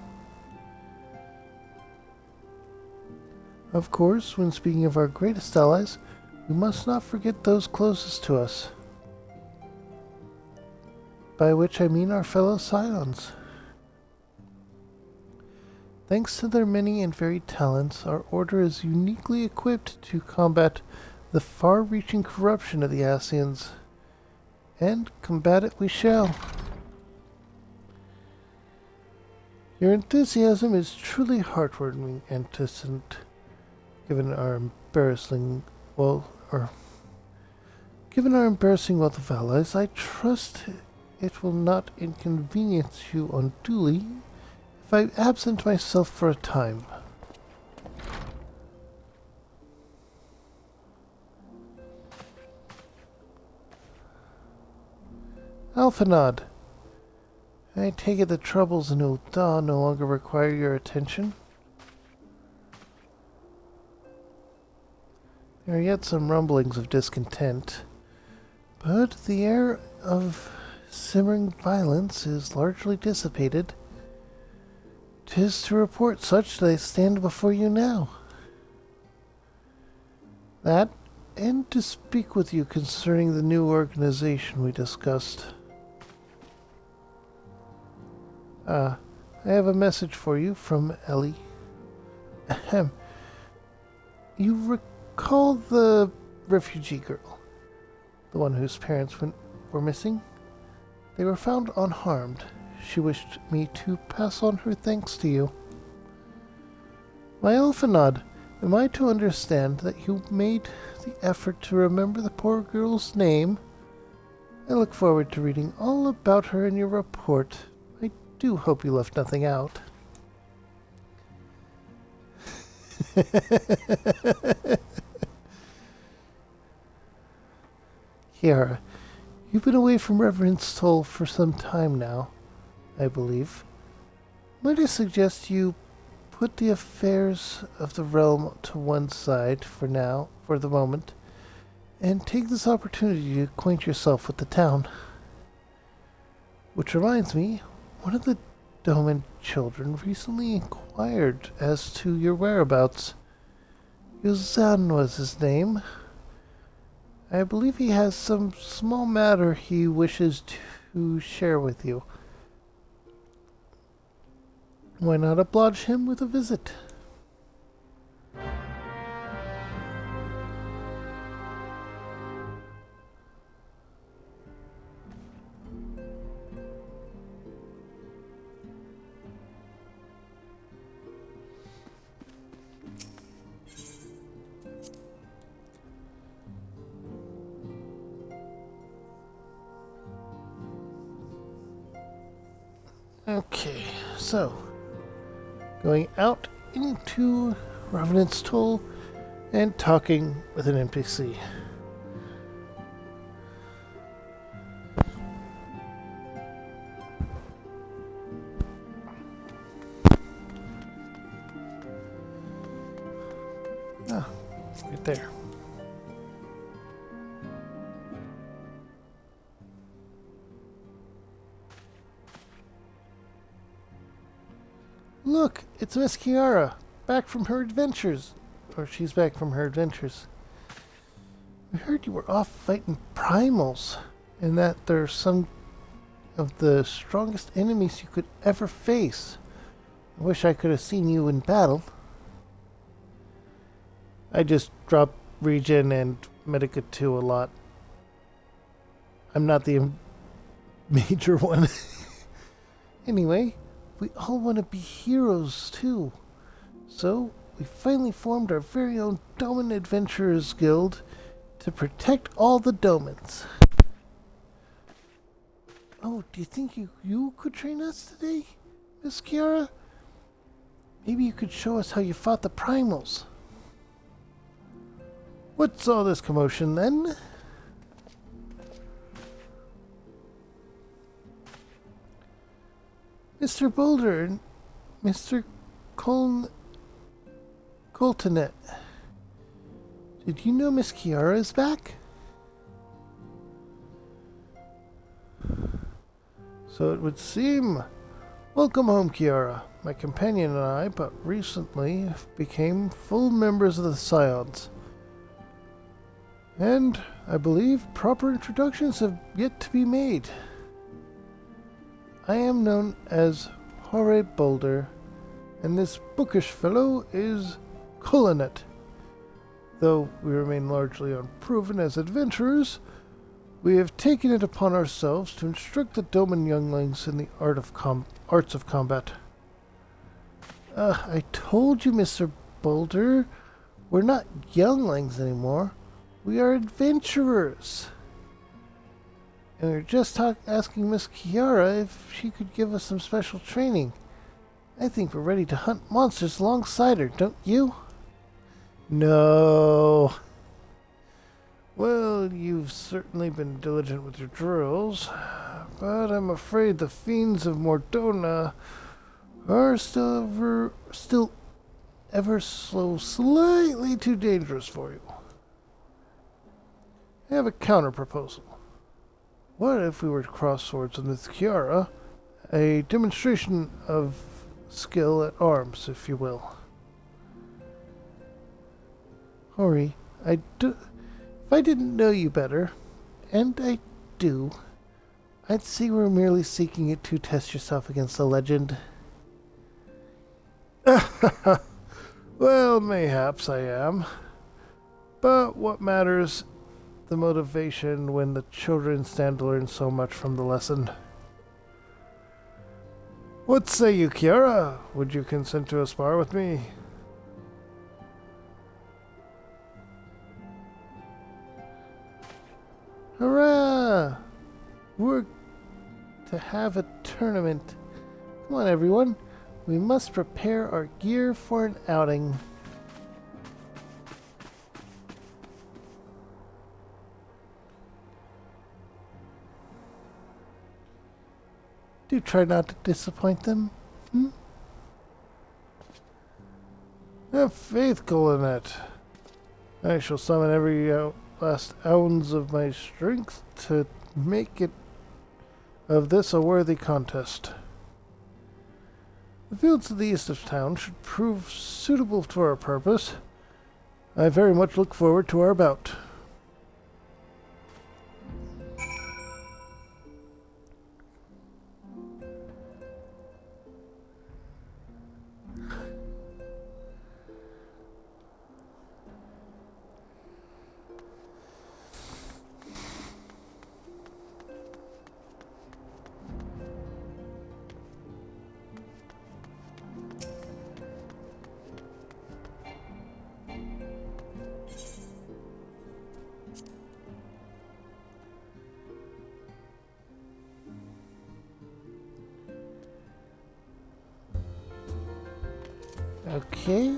Of course, when speaking of our greatest allies, we must not forget those closest to us, by which I mean our fellow Scions. Thanks to their many and varied talents, our order is uniquely equipped to combat the far-reaching corruption of the Ascians, and combat it we shall. Your enthusiasm is truly heartwarming, Antecedent, given our embarrassing wealth of allies. I trust it will not inconvenience you unduly if I absent myself for a time. Alphanod, I take it the troubles in Ul'dah no longer require your attention. There are yet some rumblings of discontent, but the air of simmering violence is largely dissipated. 'Tis to report such that I stand before you now. That, and to speak with you concerning the new organization we discussed. I have a message for you from Ellie. Ahem. You recall the refugee girl? The one whose parents were missing? They were found unharmed. She wished me to pass on her thanks to you. My Alphanod, am I to understand that you made the effort to remember the poor girl's name? I look forward to reading all about her in your report. I do hope you left nothing out. Kiara, you've been away from Revenant's Toll for some time now, I believe. Might I suggest you put the affairs of the realm to one side for the moment, and take this opportunity to acquaint yourself with the town. Which reminds me, one of the Doman children recently inquired as to your whereabouts. Yuzan was his name. I believe he has some small matter he wishes to share with you. Why not oblige him with a visit? Okay, so going out into Revenant's Toll and talking with an NPC. Ah, right there. Look, it's Miss Kiara, back from her adventures. Or she's back from her adventures. We heard you were off fighting primals, and that they're some of the strongest enemies you could ever face. I wish I could have seen you in battle. I just drop regen and Medica 2 a lot. I'm not the major one. Anyway, we all want to be heroes, too. So, we finally formed our very own Doman Adventurers Guild to protect all the Domans. Oh, do you think you could train us today, Miss Kiara? Maybe you could show us how you fought the Primals. What's all this commotion then? Mr. Boulder and Mr. Coltonet. Did you know Miss Kiara is back? So it would seem. Welcome home, Kiara. My companion and I, but recently, became full members of the Scions. And I believe proper introductions have yet to be made. I am known as Hore Boulder, and this bookish fellow is Colonet. Though we remain largely unproven as adventurers, we have taken it upon ourselves to instruct the Doman younglings in the arts of combat. I told you, Mr. Boulder, we're not younglings anymore. We are adventurers. And we were just asking Miss Kiara if she could give us some special training. I think we're ready to hunt monsters alongside her, don't you? No. Well, you've certainly been diligent with your drills, but I'm afraid the fiends of Mordona are still ever so slightly too dangerous for you. I have a counter proposal. What if we were to cross swords with Miss Kiara? A demonstration of skill at arms, if you will. Hori, if I didn't know you better, and I do, I'd say we're merely seeking it to test yourself against a legend. Well, mayhaps I am. But what matters the motivation when the children stand to learn so much from the lesson? What say you, Kiara? Would you consent to a spar with me? Hurrah! We're to have a tournament. Come on, everyone. We must prepare our gear for an outing. Do try not to disappoint them. Have faith, Colonet. I shall summon every last ounce of my strength to make it of this a worthy contest. The fields to the east of town should prove suitable to our purpose. I very much look forward to our bout. Okay.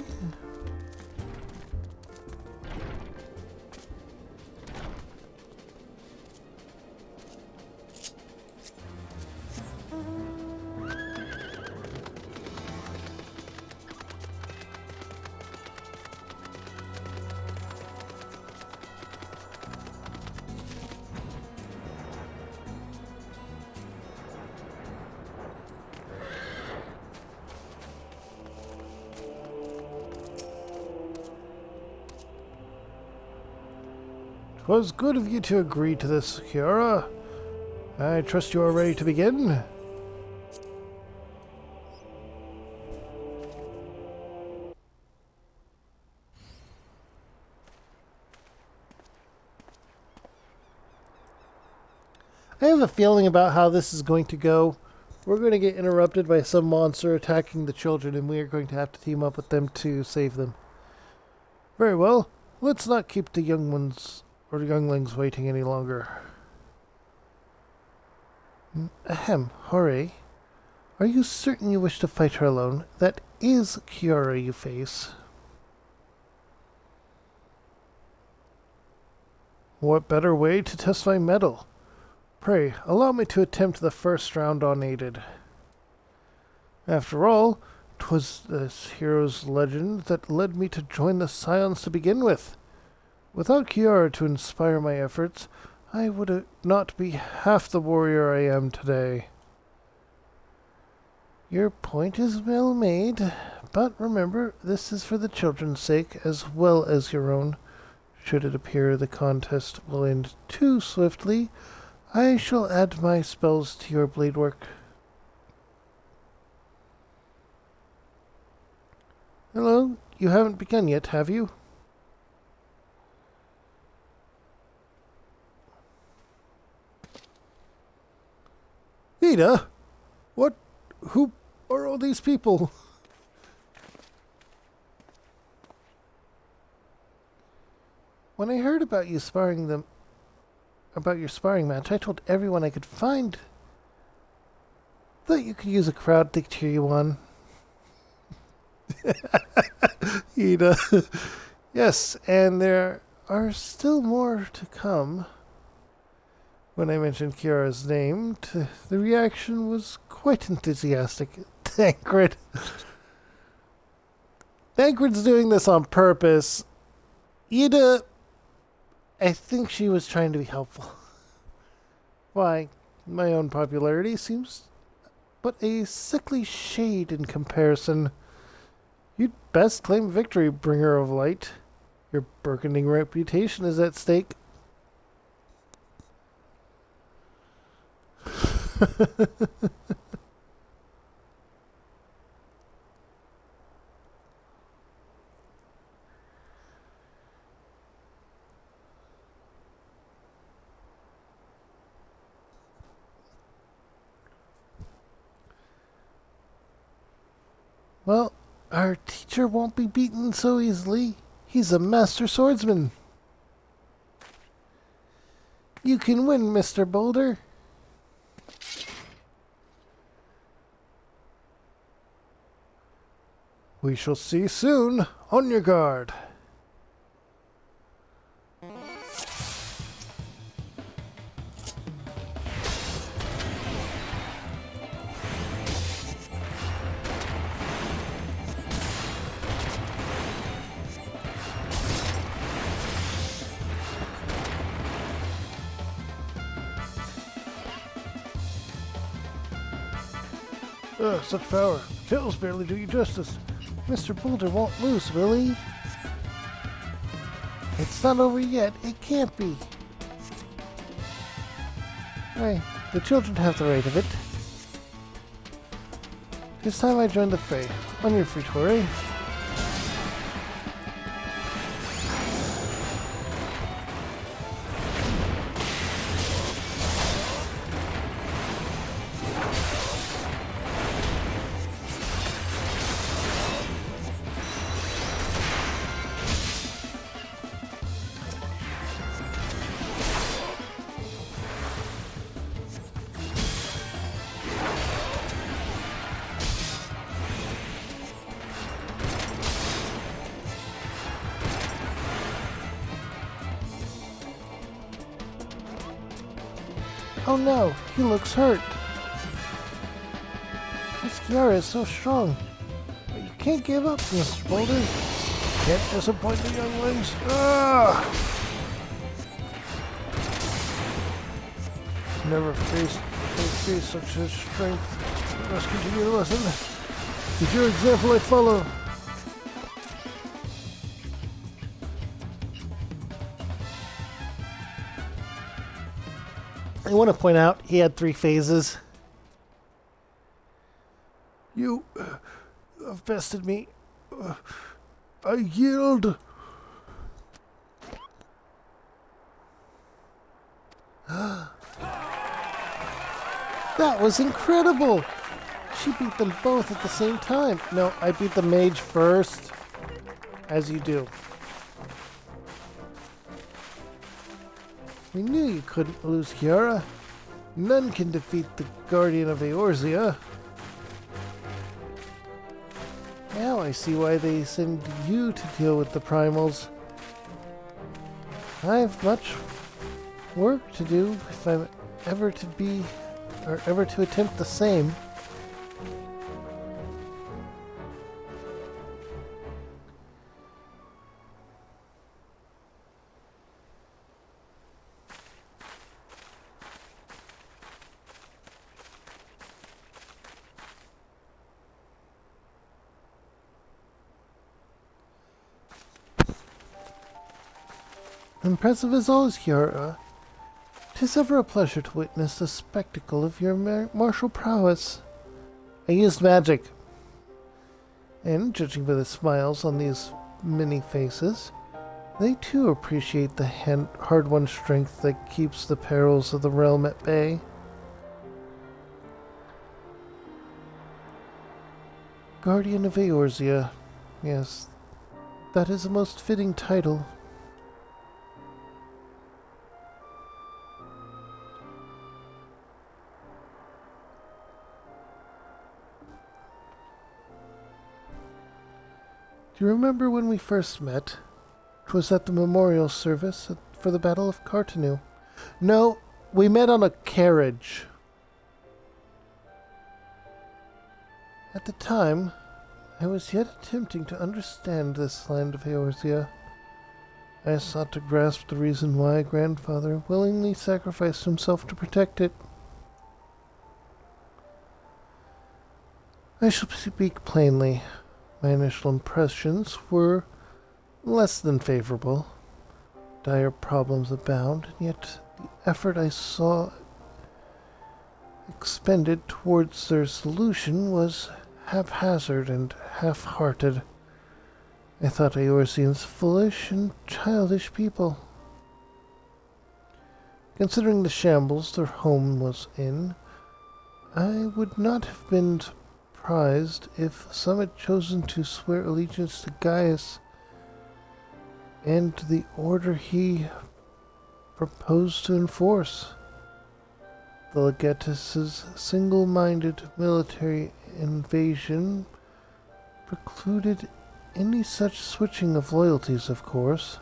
Twas good of you to agree to this, Kiara. I trust you are ready to begin. I have a feeling about how this is going to go. we're going to get interrupted by some monster attacking the children, and we are going to have to team up with them to save them. Very well. Let's not keep the young ones or younglings waiting any longer. Ahem, Hori. Are you certain you wish to fight her alone? That is Kiara you face. What better way to test my mettle? Pray, allow me to attempt the first round unaided. After all, 'twas this hero's legend that led me to join the Scions to begin with. Without Kiara to inspire my efforts, I would not be half the warrior I am today. Your point is well made, but remember, this is for the children's sake as well as your own. Should it appear the contest will end too swiftly, I shall add my spells to your blade work. Hello, you haven't begun yet, have you? Vida? What? Who are all these people? When I heard about you about your sparring match, I told everyone I could find that you could use a crowd to cheer you on. Ida. Yes, and there are still more to come. When I mentioned Kiara's name, the reaction was quite enthusiastic. Thancred. Thancred's doing this on purpose. Ida, I think she was trying to be helpful. Why, my own popularity seems but a sickly shade in comparison. You'd best claim victory, bringer of light. Your burgeoning reputation is at stake. Well, our teacher won't be beaten so easily. He's a master swordsman. You can win, Mr. Boulder. We shall see soon. On your guard. Such power. Tails barely do you justice. Mr. Boulder won't lose, will he? It's not over yet. It can't be. Hey, the children have the right of it. It's time I joined the fray. On your free Tori. Oh no, he looks hurt. This Kiara is so strong. But you can't give up, Mr. Boulder. Can't disappoint the younglings. Ah! Never faced such a strength. I must continue the lesson. With your example I follow. I want to point out he had 3 phases. You have bested me. I yield. That was incredible. She beat them both at the same time. No, I beat the mage first. As you do. We knew you couldn't lose, Kiara. None can defeat the Guardian of Eorzea. Now I see why they send you to deal with the primals. I have much work to do if I'm ever to attempt the same. Impressive as always, Kiara. 'Tis ever a pleasure to witness the spectacle of your martial prowess. I used magic. And, judging by the smiles on these many faces, they too appreciate the hard-won strength that keeps the perils of the realm at bay. Guardian of Eorzea. Yes, that is a most fitting title. Do you remember when we first met? 'Twas at the memorial service for the Battle of Cartanu. No, we met on a carriage. At the time, I was yet attempting to understand this land of Eorzea. I sought to grasp the reason why grandfather willingly sacrificed himself to protect it. I shall speak plainly. My initial impressions were less than favorable. Dire problems abound, and yet the effort I saw expended towards their solution was haphazard and half-hearted. I thought Eorzeans foolish and childish people. Considering the shambles their home was in, I would not have been surprised if some had chosen to swear allegiance to Gaius and to the order he proposed to enforce. The Legatus' single-minded military invasion precluded any such switching of loyalties, of course.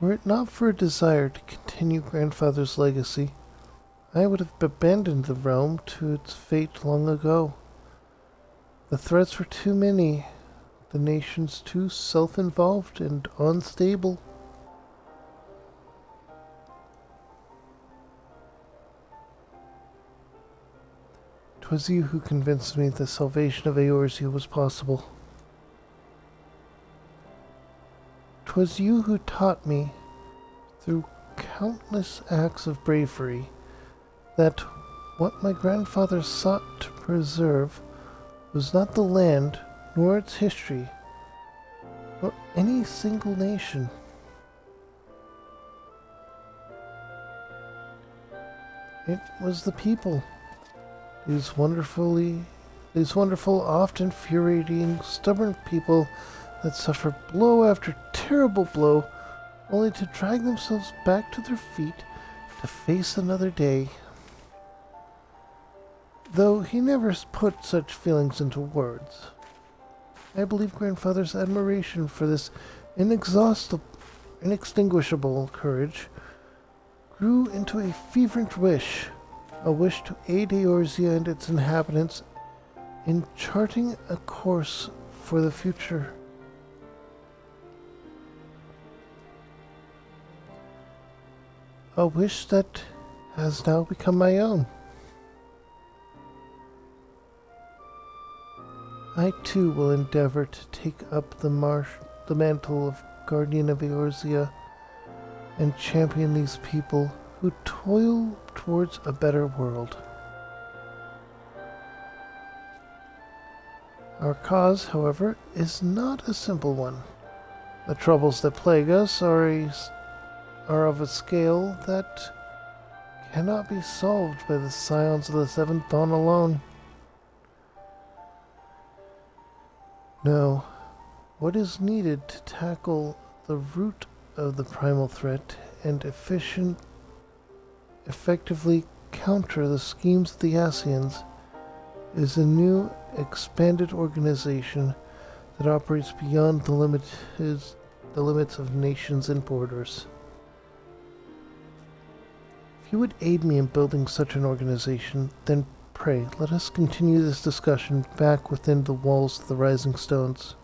Were it not for a desire to continue grandfather's legacy, I would have abandoned the realm to its fate long ago. The threats were too many, the nations too self-involved and unstable. 'Twas you who convinced me the salvation of Eorzea was possible. 'Twas you who taught me, through countless acts of bravery, that what my grandfather sought to preserve was not the land, nor its history, nor any single nation. It was the people, these wonderful, oft infuriating, stubborn people that suffer blow after terrible blow, only to drag themselves back to their feet to face another day. Though he never put such feelings into words, I believe grandfather's admiration for this inextinguishable courage grew into a fervent wish, a wish to aid Eorzea and its inhabitants in charting a course for the future. A wish that has now become my own. I too will endeavor to take up the mantle of Guardian of Eorzea and champion these people who toil towards a better world. Our cause, however, is not a simple one. The troubles that plague us are of a scale that cannot be solved by the Scions of the Seventh Dawn alone. No, what is needed to tackle the root of the primal threat and effectively counter the schemes of the Ascians is a new, expanded organization that operates beyond the limits of nations and borders. If you would aid me in building such an organization, then pray, let us continue this discussion back within the walls of the Rising Stones.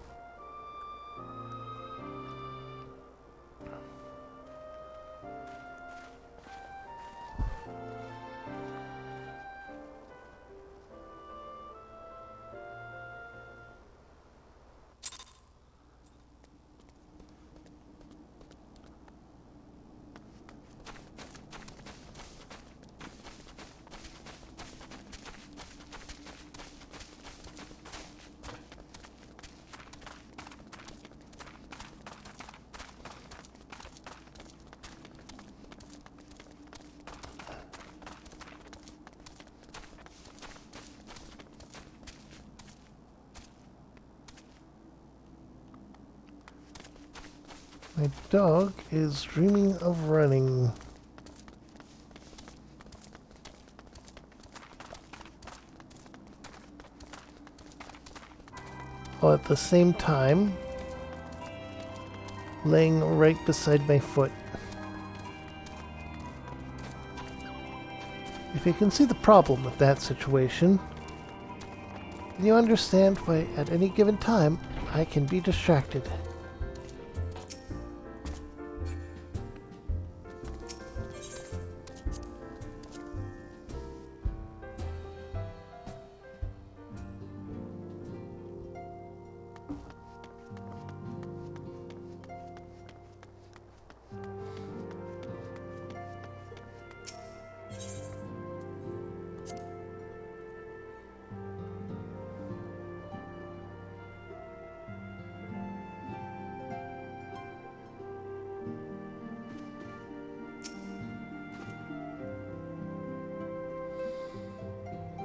My dog is dreaming of running. While at the same time, laying right beside my foot. If you can see the problem with that situation, then you understand why at any given time I can be distracted.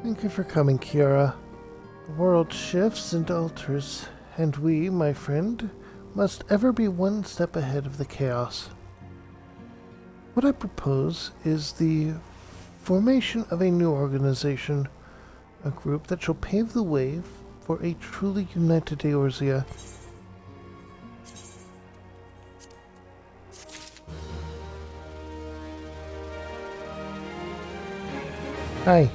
Thank you for coming, Kiara. The world shifts and alters, and we, my friend, must ever be one step ahead of the chaos. What I propose is the formation of a new organization, a group that shall pave the way for a truly united Eorzea. Hi.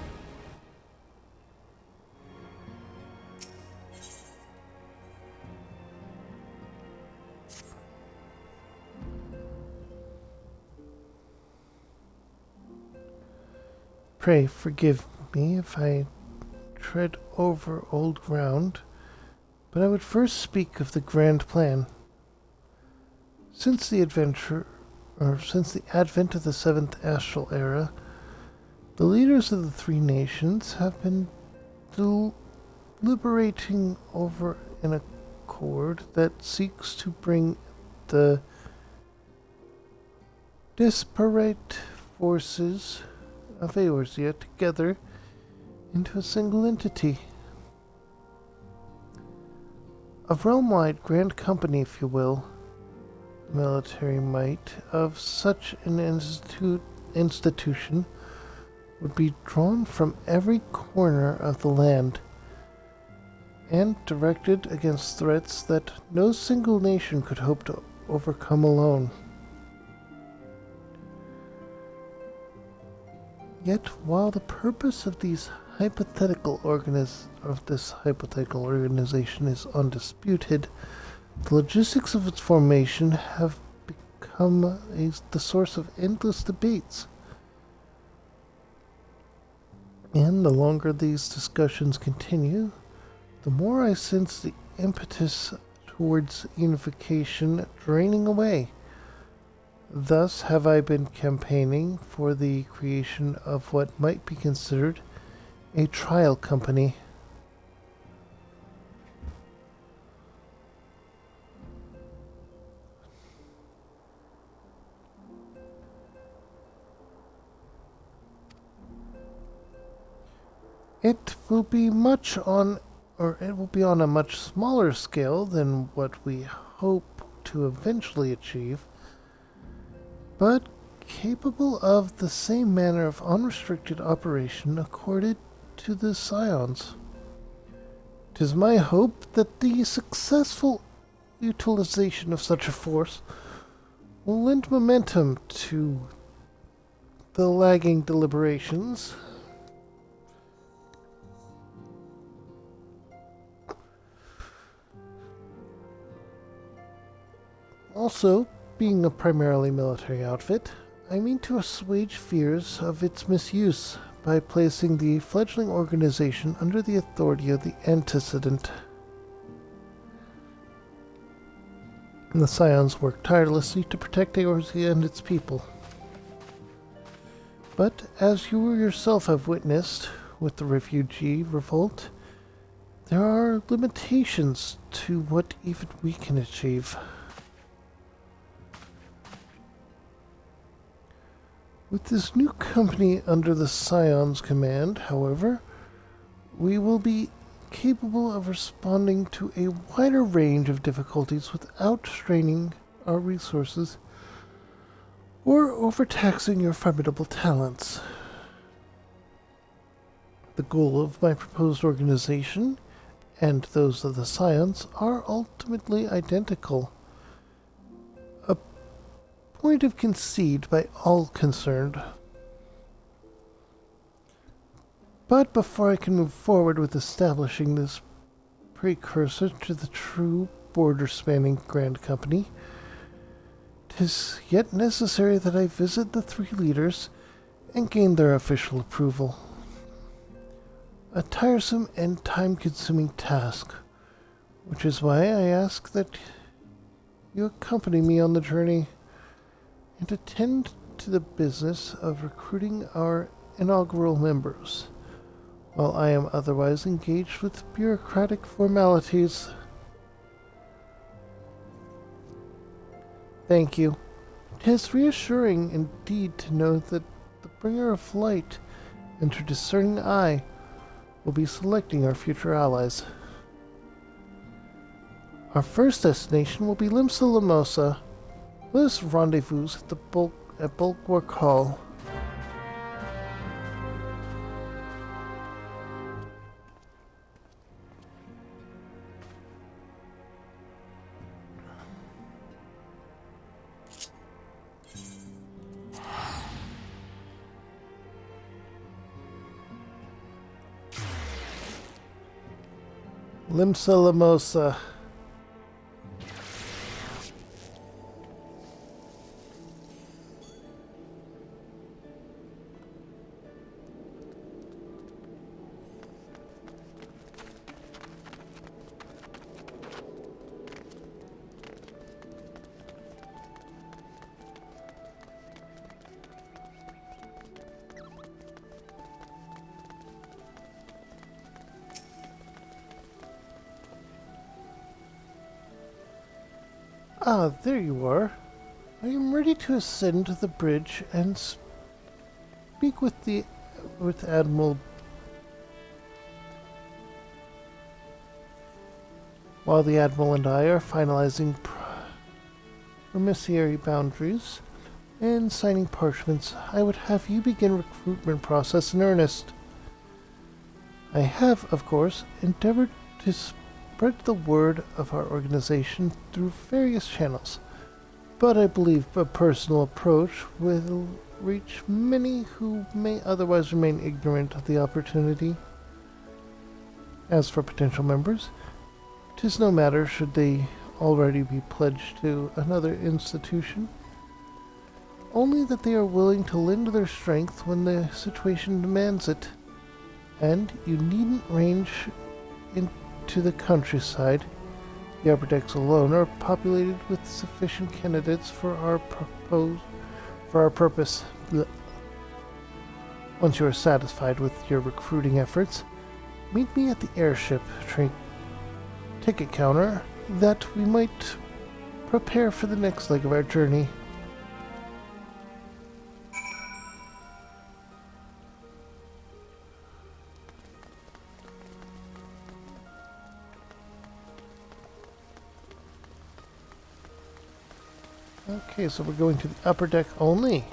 Pray forgive me if I tread over old ground, but I would first speak of the grand plan. Since the advent of the Seventh Astral Era, the leaders of the three nations have been deliberating over an accord that seeks to bring the disparate forces of Eorzea together into a single entity. A realm-wide grand company, if you will. The military might of such an institution would be drawn from every corner of the land and directed against threats that no single nation could hope to overcome alone. Yet, while the purpose of this hypothetical organization is undisputed, the logistics of its formation have become the source of endless debates. And the longer these discussions continue, the more I sense the impetus towards unification draining away. Thus have I been campaigning for the creation of what might be considered a trial company. It will be it will be on a much smaller scale than what we hope to eventually achieve, but capable of the same manner of unrestricted operation accorded to the Scions. 'Tis my hope that the successful utilization of such a force will lend momentum to the lagging deliberations. Also, being a primarily military outfit, I mean to assuage fears of its misuse by placing the fledgling organization under the authority of the Antecedent. The Scions work tirelessly to protect Eorzea and its people. But as you yourself have witnessed with the refugee revolt, there are limitations to what even we can achieve. With this new company under the Scion's command, however, we will be capable of responding to a wider range of difficulties without straining our resources or overtaxing your formidable talents. The goal of my proposed organization and those of the Scions are ultimately identical. A point of conceit by all concerned. But before I can move forward with establishing this precursor to the true border-spanning Grand Company, 'tis yet necessary that I visit the three leaders and gain their official approval. A tiresome and time-consuming task, which is why I ask that you accompany me on the journey and attend to the business of recruiting our inaugural members, while I am otherwise engaged with bureaucratic formalities. Thank you. 'Tis reassuring indeed to know that the bringer of light and her discerning eye will be selecting our future allies. Our first destination will be Limsa Lamosa. Let us rendezvous at Bulwark Hall. Limsa Lamosa. Ah, there you are. I am ready to ascend the bridge and speak with Admiral. While the Admiral and I are finalizing promissory boundaries and signing parchments, I would have you begin recruitment process in earnest. I have, of course, endeavored to spread the word of our organization through various channels, but I believe a personal approach will reach many who may otherwise remain ignorant of the opportunity. As for potential members, 'tis no matter should they already be pledged to another institution, only that they are willing to lend their strength when the situation demands it, and you needn't range into the countryside. The upper decks alone are populated with sufficient candidates for our purpose. Blech. Once you are satisfied with your recruiting efforts, meet me at the airship ticket counter, that we might prepare for the next leg of our journey. Okay, so we're going to the upper deck only.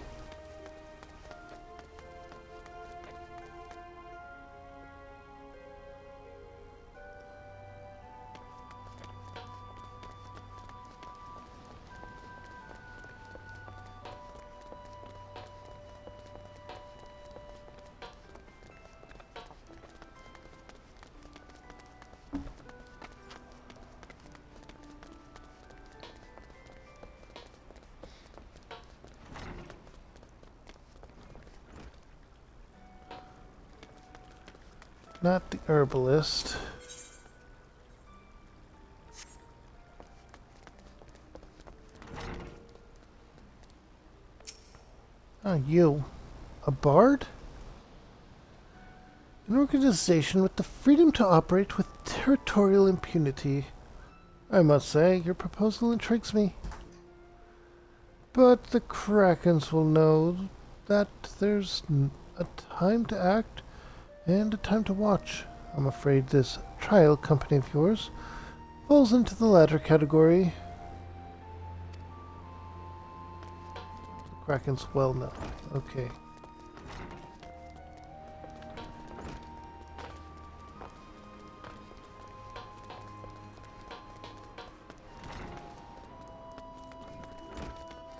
Not the herbalist. Ah, you. A bard? An organization with the freedom to operate with territorial impunity. I must say, your proposal intrigues me. But the Krakens will know that there's a time to act and a time to watch. I'm afraid this trial company of yours falls into the latter category. The Kraken's well known. Okay.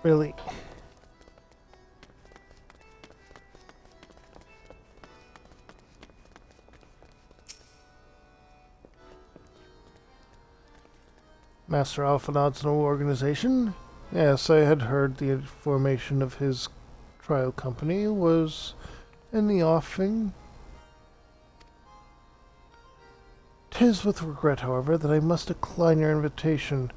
Really? Master Alphanod's no organization? Yes, I had heard the formation of his trial company was in the offing. 'Tis with regret, however, that I must decline your invitation.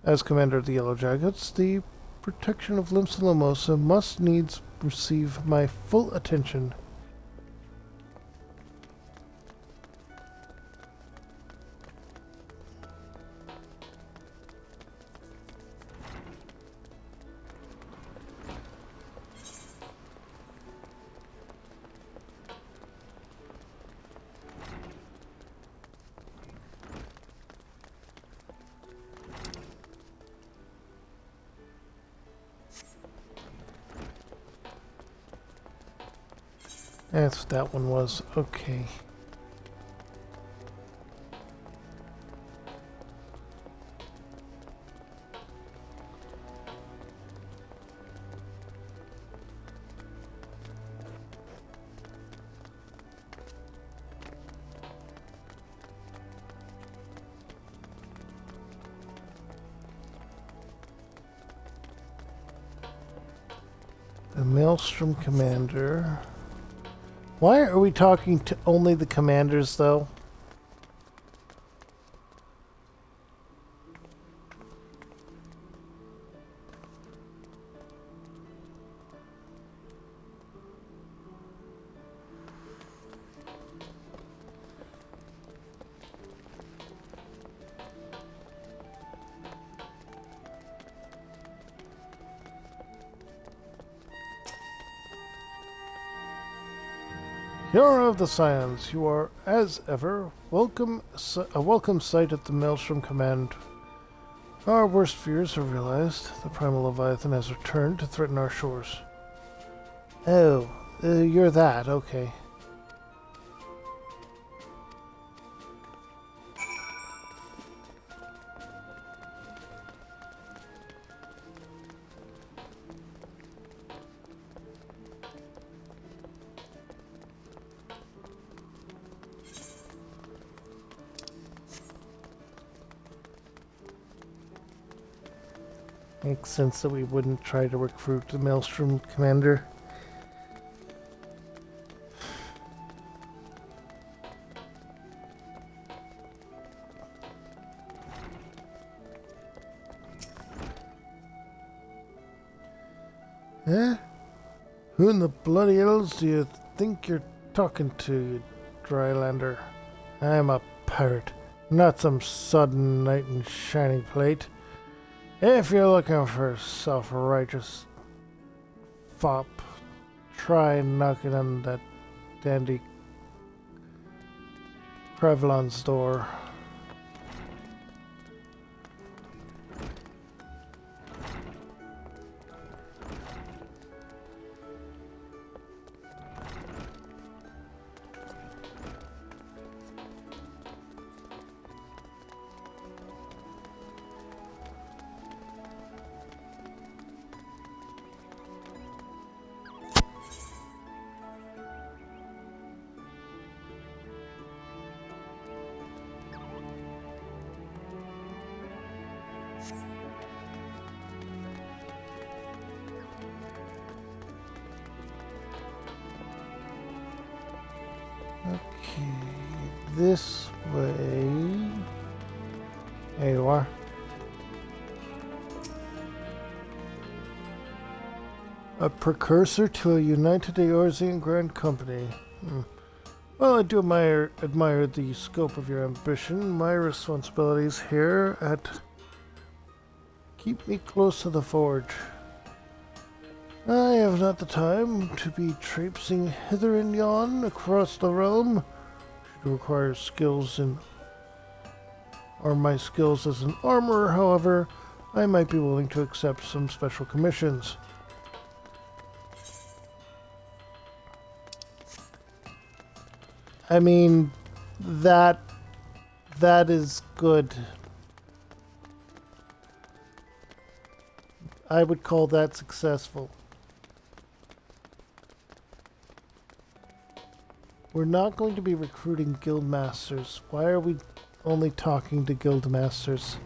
As commander of the Yellow Jackets, the protection of Limsa Lomosa must needs receive my full attention. That's what that one was. Okay. The Maelstrom Commander. Why are we talking to only the commanders, though? Hero of the Scions, you are, as ever, a welcome sight at the Maelstrom Command. Our worst fears are realized. The Primal Leviathan has returned to threaten our shores. Oh, you're that, okay. Makes sense that we wouldn't try to recruit the Maelstrom Commander. Eh? Who in the bloody hells do you think you're talking to, you drylander? I'm a pirate, not some sudden knight in shiny plate. If you're looking for self-righteous fop, try knocking on that dandy Krevlon's door. this way. There you are. A precursor to a united Eorzean Grand Company. Well, I do admire the scope of your ambition. My responsibilities here keep me close to the forge. I have not the time to be traipsing hither and yon across the realm. Should require skills or my skills as an armorer, however, I might be willing to accept some special commissions. I mean, that is good. I would call that successful. We're not going to be recruiting guild masters. Why are we only talking to guild masters?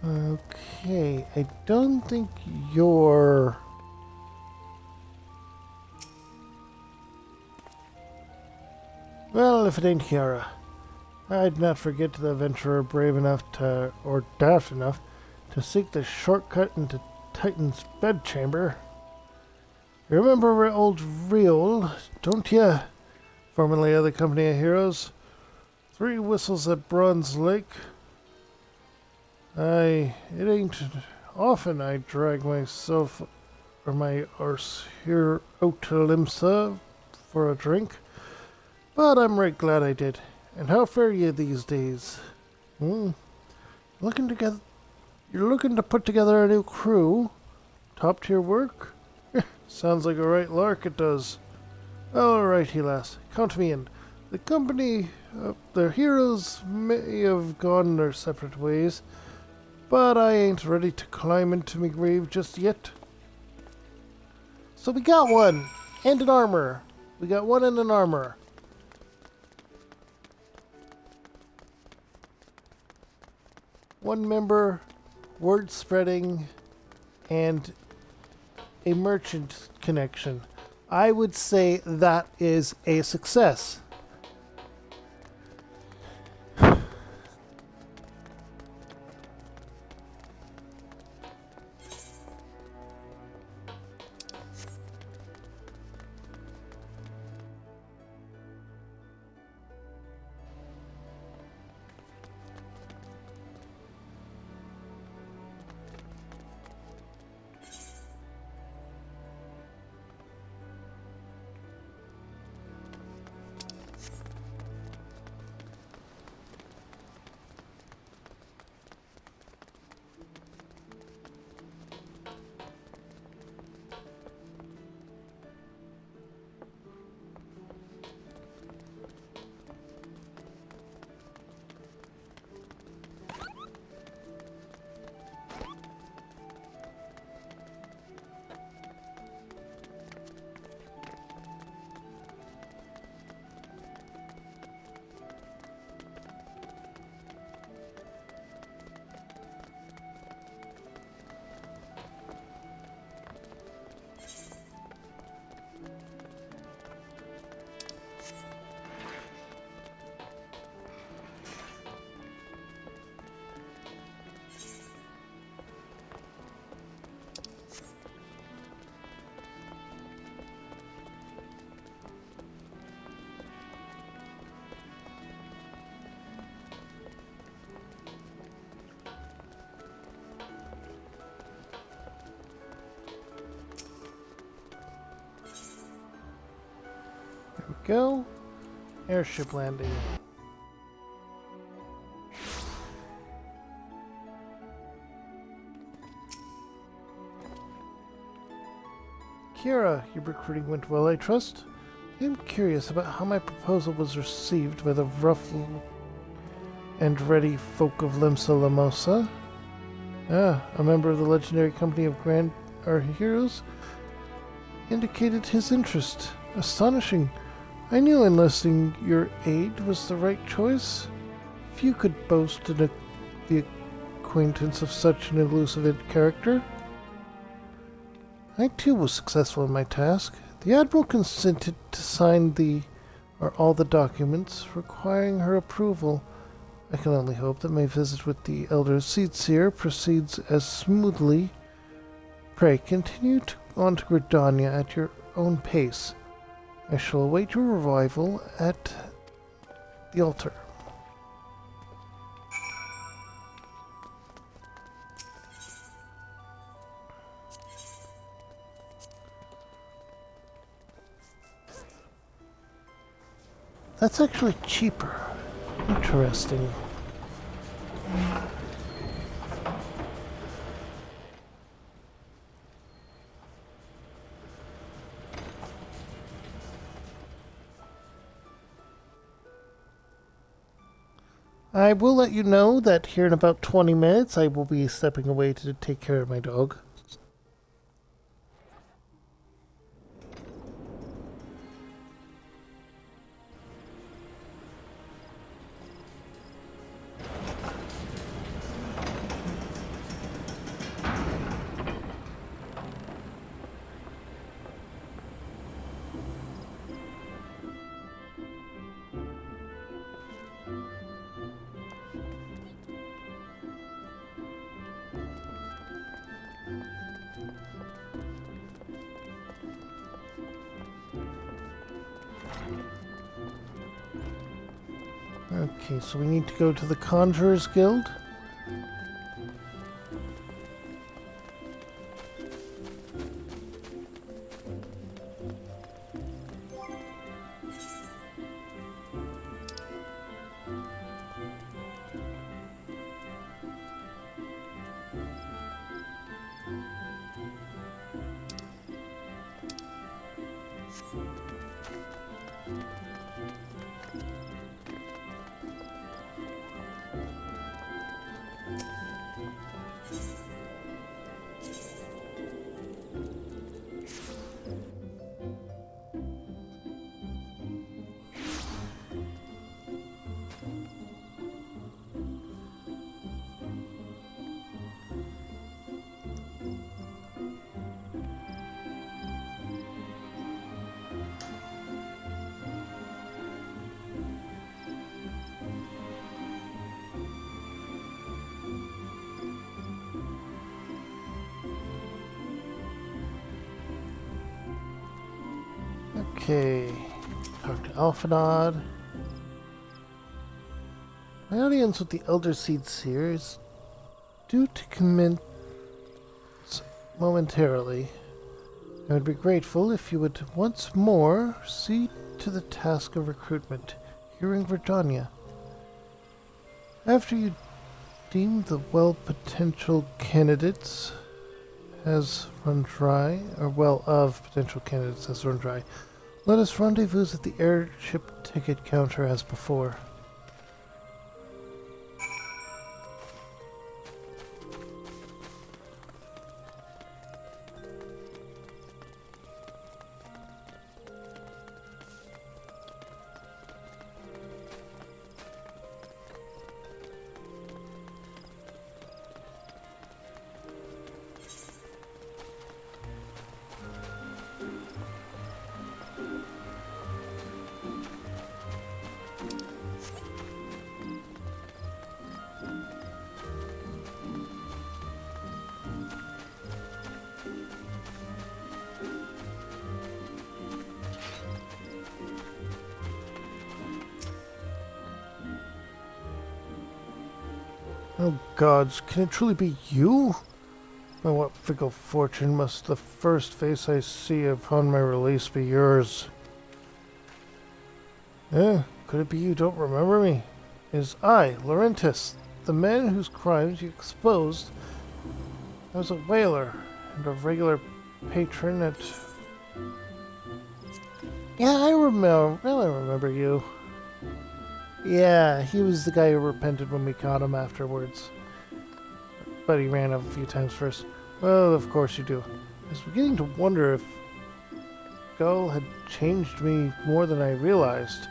Okay, I don't think you're... Well, if it ain't Kiara, I'd not forget the adventurer brave enough to, or daft enough, to seek the shortcut into Titan's bedchamber. You remember old Riol, don't you? Formerly of the Company of Heroes. 3 whistles at Bronze Lake. It ain't often I drag myself or my arse here out to Limsa for a drink, but I'm right glad I did. And how fare you these days? You're looking to put together a new crew? Top tier work? Sounds like a right lark, it does. All righty, lass, count me in. The company, the heroes may have gone their separate ways, but I ain't ready to climb into me grave just yet. So we got one, and an armor. We got one and an armor. One member, word spreading, and a merchant connection. I would say that is a success. Go. Airship landing. Kiara, your recruiting went well, I trust? I'm curious about how my proposal was received by the rough and ready folk of Limsa Lamosa. Ah, a member of the legendary company of Grand Heroes indicated his interest. Astonishing. I knew enlisting your aid was the right choice. Few could boast the acquaintance of such an elusive character. I too was successful in my task. The Admiral consented to sign all the documents requiring her approval. I can only hope that my visit with the Elder Seedseer proceeds as smoothly. Pray continue on to Gridania at your own pace. I shall await your arrival at the altar. That's actually cheaper. Interesting. I will let you know that here in about 20 minutes I will be stepping away to take care of my dog. Okay, so we need to go to the Conjurer's Guild. Okay, talk to Alphanod. My audience with the Elder Seedseer is due to commence momentarily. I would be grateful if you would once more see to the task of recruitment here in Gridania. After you deem the potential candidates has run dry, of potential candidates has run dry, let us rendezvous at the airship ticket counter as before. Oh gods, can it truly be you? By what fickle fortune must the first face I see upon my release be yours? Could it be you don't remember me? It is I, Laurentis, the man whose crimes you exposed. I was a whaler and a regular patron at Yeah, I remember you. Yeah, he was the guy who repented when we caught him afterwards. But he ran up a few times first. Well, of course you do. I was beginning to wonder if Gull had changed me more than I realized.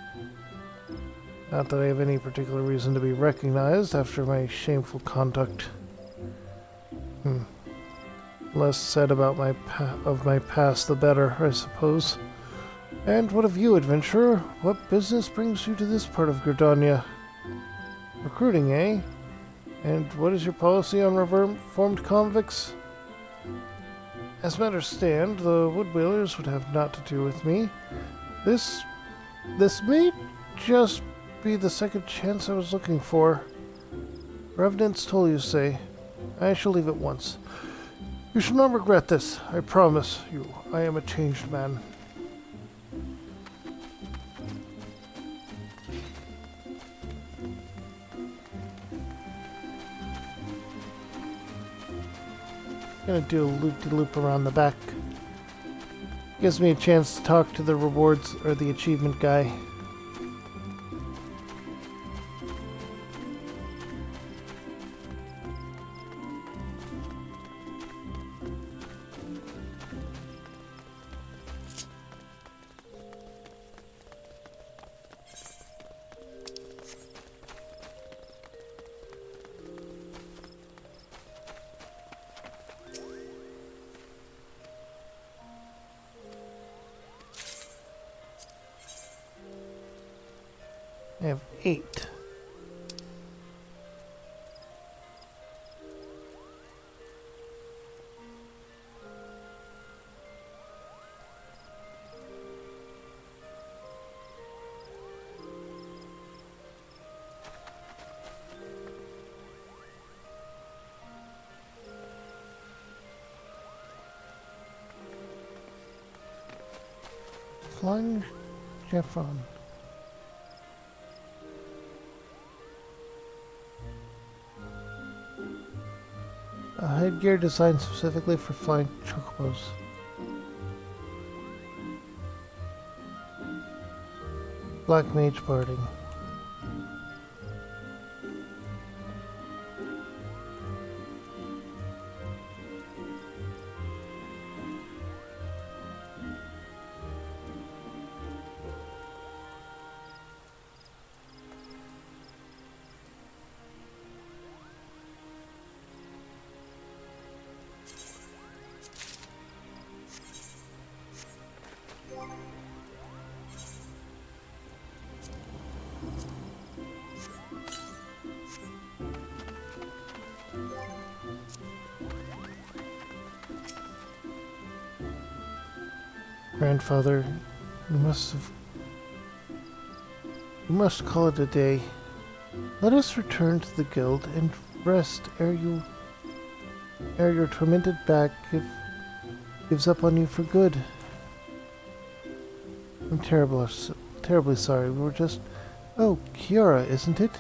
Not that I have any particular reason to be recognized after my shameful conduct. Less said about my past, the better, I suppose. And what of you, adventurer? What business brings you to this part of Gridania? Recruiting, eh? And what is your policy on reformed convicts? As matters stand, the Woodwheelers would have naught to do with me. This may just be the second chance I was looking for. Revenant's toll, you say. I shall leave at once. You shall not regret this, I promise you. I am a changed man. Gonna do a loop-de-loop around the back. Gives me a chance to talk to the rewards or the achievement guy. I have 8. Flying Chevron. A headgear designed specifically for flying chocobos. Black Mage Barding. Grandfather, you must call it a day. Let us return to the guild and rest ere your tormented back gives up on you for good. I'm terribly sorry. We were just... Oh, Kiara, isn't it?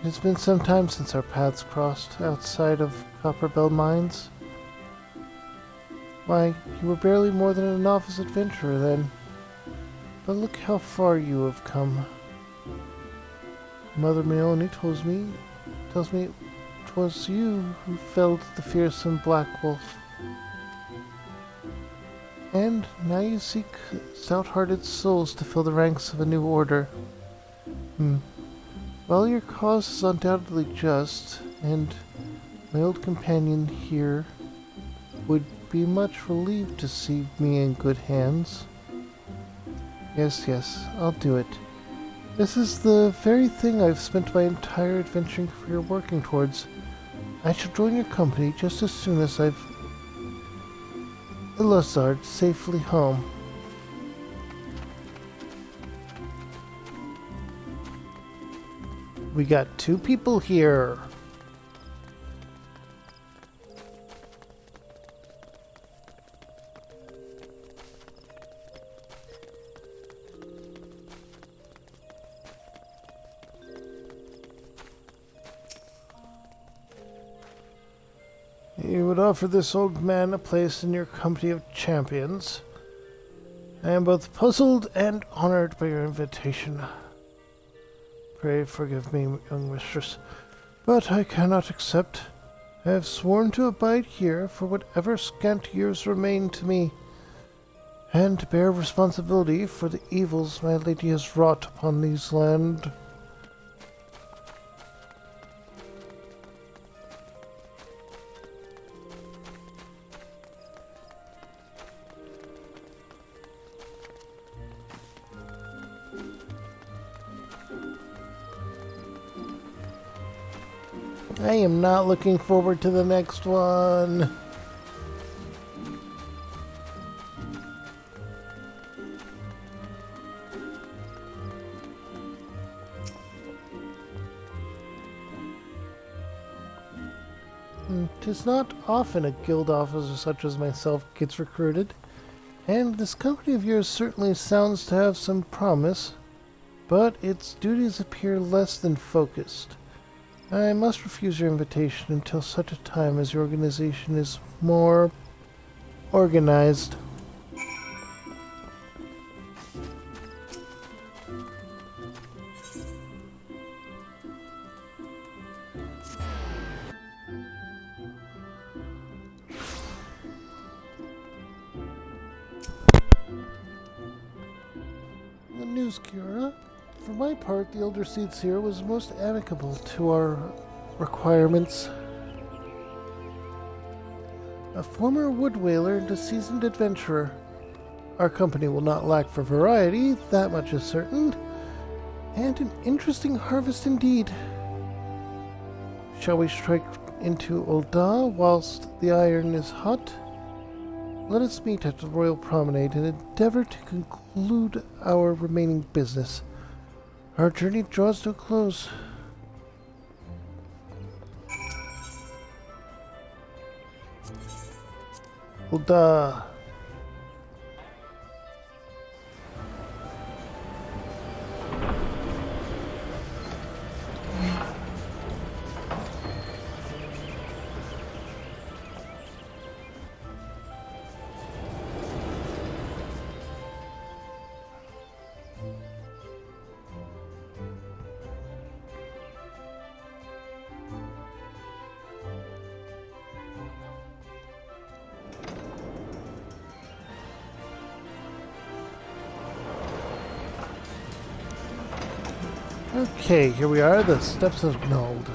It's been some time since our paths crossed outside of Copperbell Mines. Why, you were barely more than a novice adventurer then. But look how far you have come. Mother Meoni tells me it was you who felled the fearsome Black Wolf. And now you seek stout-hearted souls to fill the ranks of a new order. Well, your cause is undoubtedly just, and my old companion here would be much relieved to see me in good hands. Yes, I'll do it. This is the very thing I've spent my entire adventuring career working towards. I shall join your company just as soon as I've Ilazard safely home. We got 2 people here. You would offer this old man a place in your company of champions. I am both puzzled and honored by your invitation. Pray forgive me, young mistress, but I cannot accept. I have sworn to abide here for whatever scant years remain to me, and to bear responsibility for the evils my lady has wrought upon these land. I am not looking forward to the next one. Tis not often a guild officer such as myself gets recruited, and this company of yours certainly sounds to have some promise, but its duties appear less than focused. I must refuse your invitation until such a time as your organization is more organized. The news, Kira. For my part, the Elder Seer was most amicable to our requirements. A former wood whaler and a seasoned adventurer. Our company will not lack for variety, that much is certain. And an interesting harvest indeed. Shall we strike into Ul'dah whilst the iron is hot? Let us meet at the Royal Promenade and endeavor to conclude our remaining business. Our journey draws to a close. Ul'dah. Okay, here we are, the Steps of Gnold.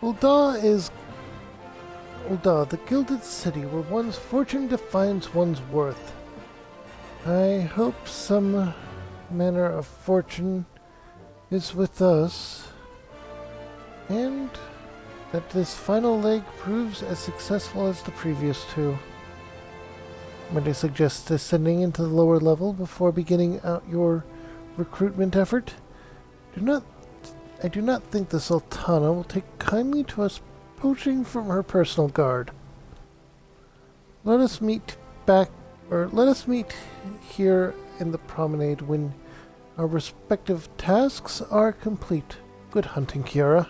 Ul'dah, the gilded city where one's fortune defines one's worth. I hope some manner of fortune is with us, and that this final leg proves as successful as the previous two. Might I suggest descending into the lower level before beginning out your recruitment effort? I do not think the Sultana will take kindly to us poaching from her personal guard. let us meet here in the promenade when our respective tasks are complete. Good hunting, Kiara.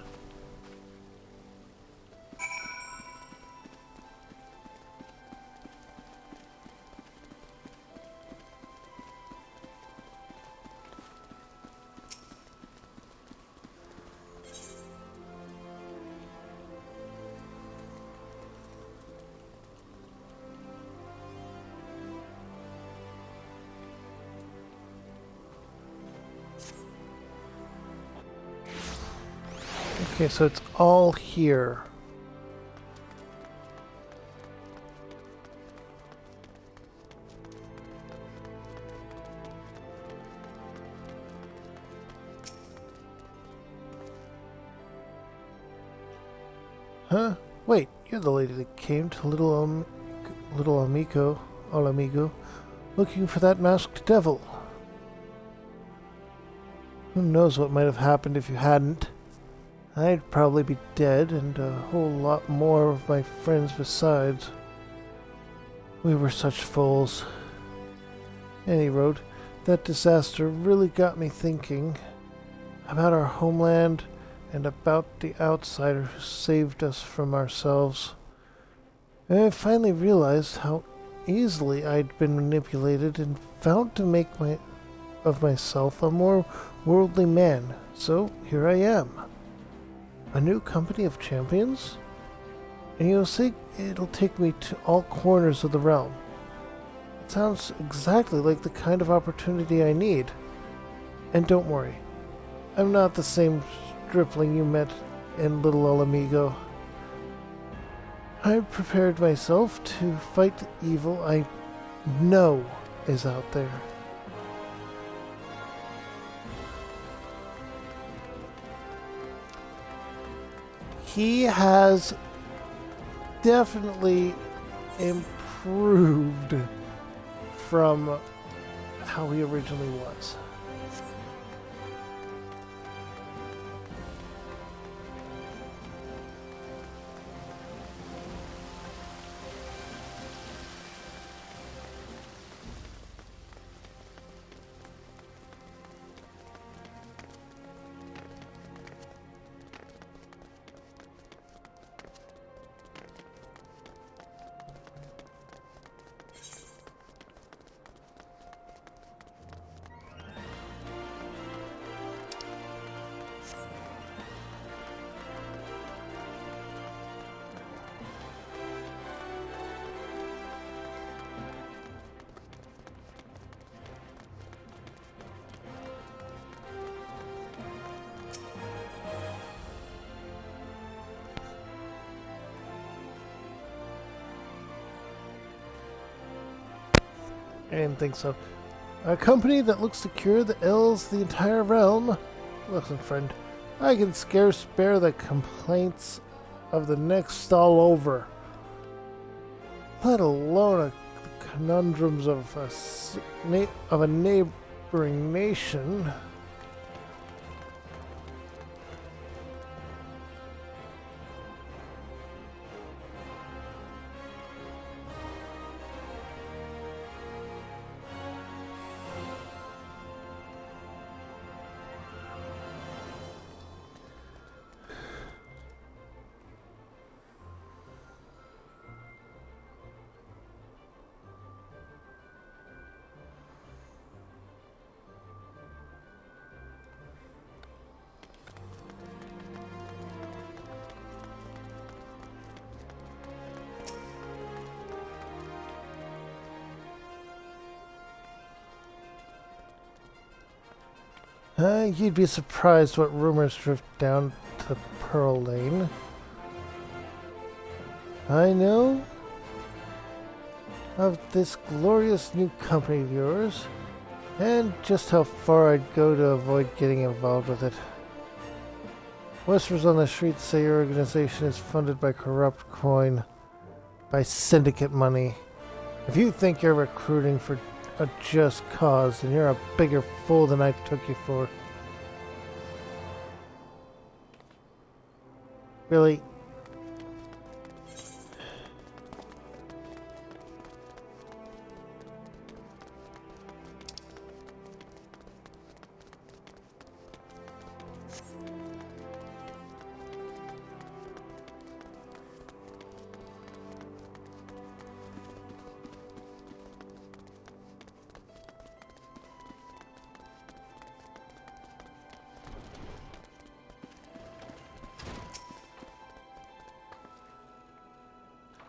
Okay, so it's all here. Huh? Wait, you're the lady that came to Little Amigo, looking for that masked devil. Who knows what might have happened if you hadn't? I'd probably be dead, and a whole lot more of my friends besides. We were such fools. Any road, that disaster really got me thinking about our homeland and about the outsider who saved us from ourselves. And I finally realized how easily I'd been manipulated and vowed to make of myself a more worldly man. So here I am. A new company of champions? And you'll see it'll take me to all corners of the realm. It sounds exactly like the kind of opportunity I need. And don't worry, I'm not the same stripling you met in Little El Amigo. I prepared myself to fight the evil I know is out there. He has definitely improved from how he originally was. I didn't think so. A company that looks to cure the ills of the entire realm? Listen, friend, I can scarce spare the complaints of the next all over, let alone the conundrums of a neighboring nation. You'd be surprised what rumors drift down to Pearl Lane. I know of this glorious new company of yours, and just how far I'd go to avoid getting involved with it. Whispers on the streets say your organization is funded by corrupt coin, by syndicate money. If you think you're recruiting for a just cause, then you're a bigger fool than I took you for.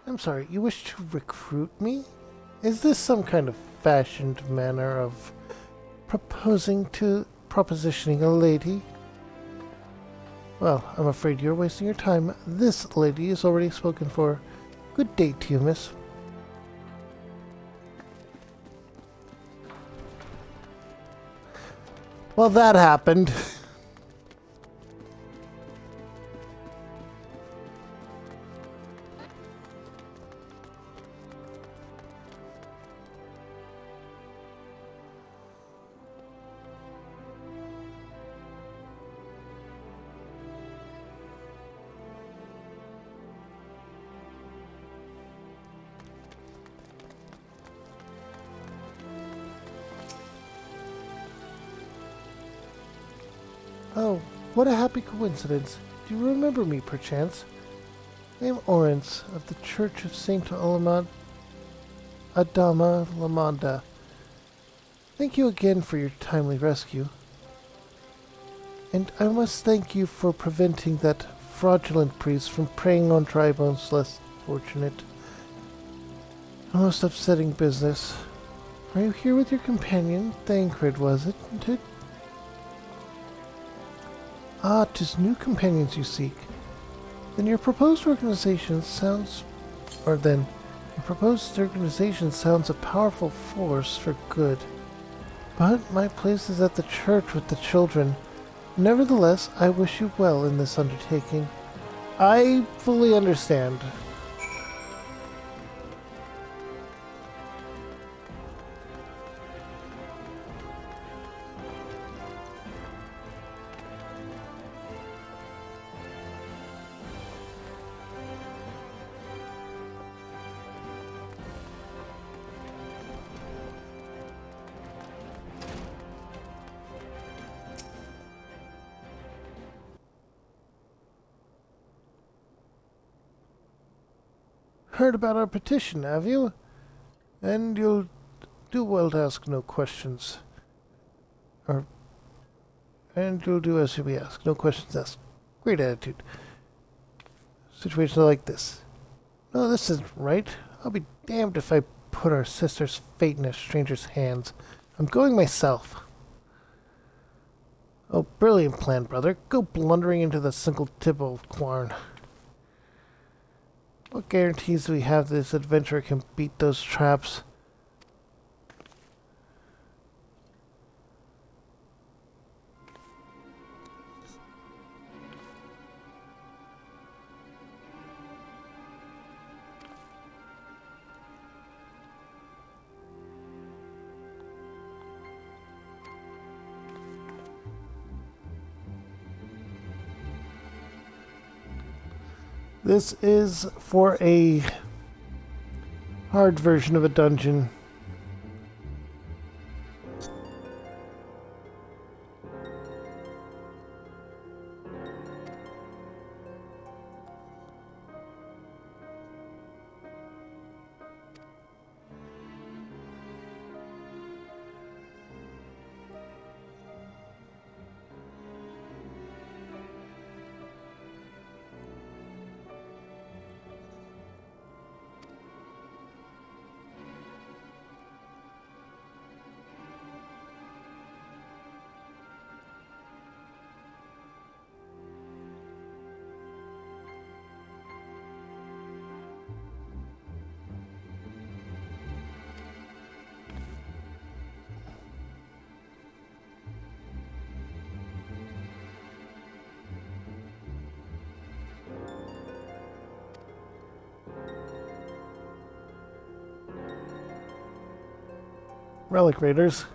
I'm sorry, you wish to recruit me? Is this some kind of fashioned manner of propositioning a lady? Well, I'm afraid you're wasting your time. This lady is already spoken for. Good day to you, miss. Well, that happened. Oh, what a happy coincidence. Do you remember me, perchance? I am Orens, of the Church of Saint Adama Lamanda. Thank you again for your timely rescue. And I must thank you for preventing that fraudulent priest from preying on Drybone's less fortunate. A most upsetting business. Are you here with your companion? Thancred, wasn't it? Ah, 'tis new companions you seek. Then your proposed organization sounds a powerful force for good. But my place is at the church with the children. Nevertheless, I wish you well in this undertaking. I fully understand. Heard about our petition, have you? And you'll do well to ask no questions. And you'll do as we ask. No questions asked. Great attitude. Situations like this. No, this isn't right. I'll be damned if I put our sister's fate in a stranger's hands. I'm going myself. Oh, brilliant plan, brother. Go blundering into the single tip of Quarn. What guarantees do we have this adventurer can beat those traps? This is for a hard version of a dungeon. Relic Raiders.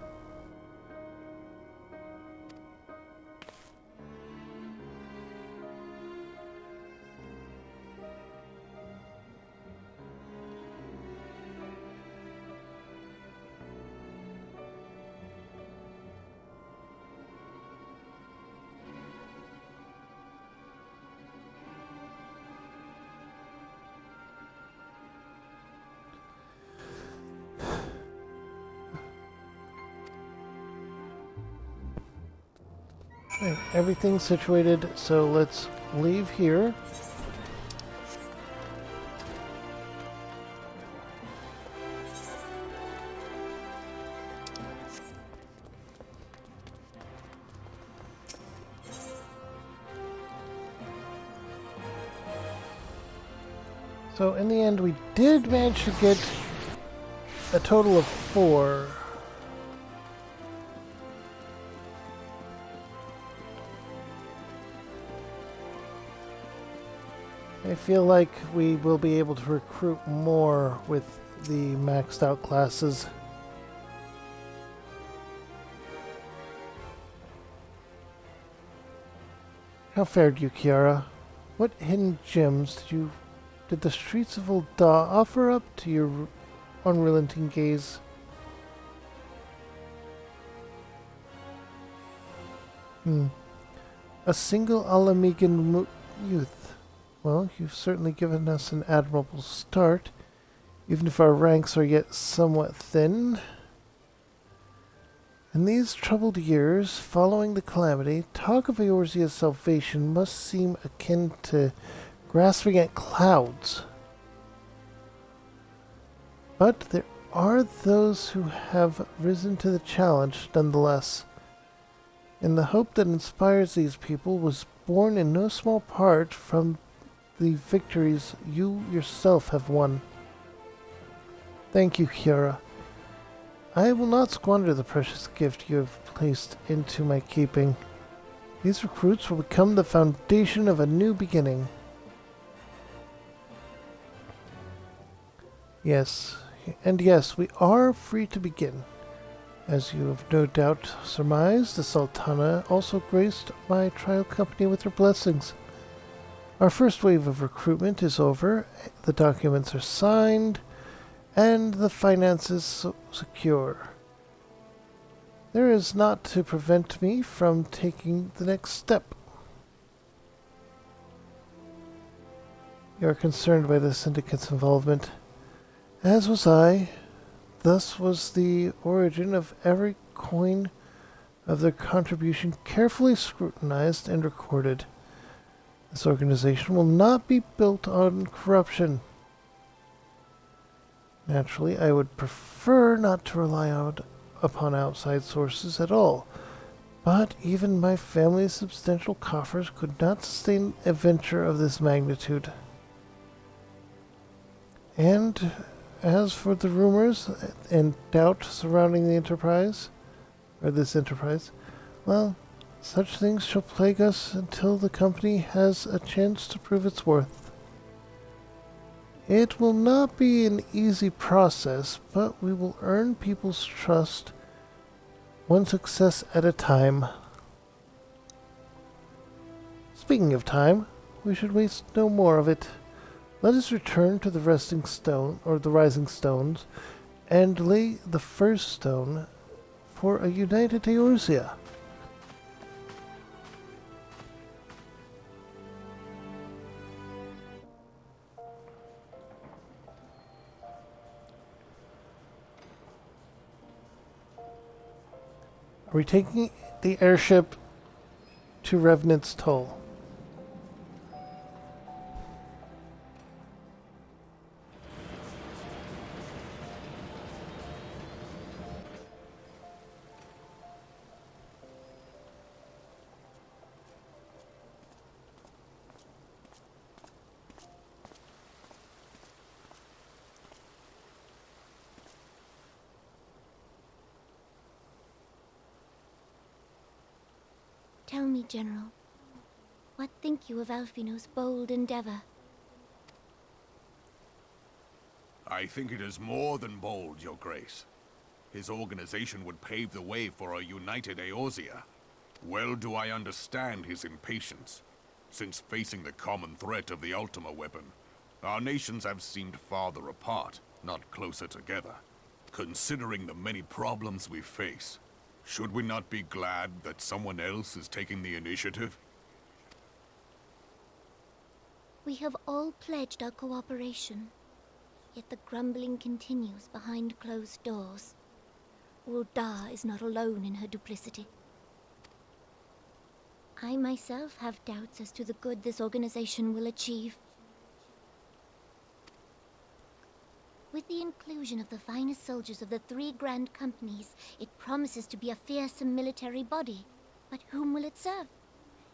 Right, everything's situated, so let's leave here. So in the end, we did manage to get a total of 4. I feel like we will be able to recruit more with the maxed out classes. How fared you, Kiara? What hidden gems did the streets of Ul'dah offer up to your unrelenting gaze? A single Alamegan youth. Well, you've certainly given us an admirable start, even if our ranks are yet somewhat thin. In these troubled years following the calamity, talk of Eorzea's salvation must seem akin to grasping at clouds. But there are those who have risen to the challenge nonetheless. And the hope that inspires these people was born in no small part from the victories you yourself have won. Thank you, Kiara. I will not squander the precious gift you have placed into my keeping. These recruits will become the foundation of a new beginning. Yes, and yes, we are free to begin. As you have no doubt surmised, the Sultana also graced my trial company with her blessings. Our first wave of recruitment is over, the documents are signed, and the finances secure. There is naught to prevent me from taking the next step. You are concerned by the Syndicate's involvement, as was I. Thus was the origin of every coin of their contribution carefully scrutinized and recorded. This organization will not be built on corruption. Naturally, I would prefer not to rely upon outside sources at all, but even my family's substantial coffers could not sustain a venture of this magnitude. And as for the rumors and doubt surrounding the enterprise, well, such things shall plague us until the company has a chance to prove its worth. It will not be an easy process, but we will earn people's trust one success at a time. Speaking of time, we should waste no more of it. Let us return to the resting stone, or the rising stones, and lay the first stone for a united Eorzea. Are we taking the airship to Revenant's Toll? Tell me, General, what think you of Alphino's bold endeavor? I think it is more than bold, Your Grace. His organization would pave the way for a united Eorzea. Well do I understand his impatience, since facing the common threat of the Ultima weapon, our nations have seemed farther apart, not closer together. Considering the many problems we face, should we not be glad that someone else is taking the initiative? We have all pledged our cooperation, yet the grumbling continues behind closed doors. Ul'dah is not alone in her duplicity. I myself have doubts as to the good this organization will achieve. With the inclusion of the finest soldiers of the 3 grand companies, it promises to be a fearsome military body. But whom will it serve?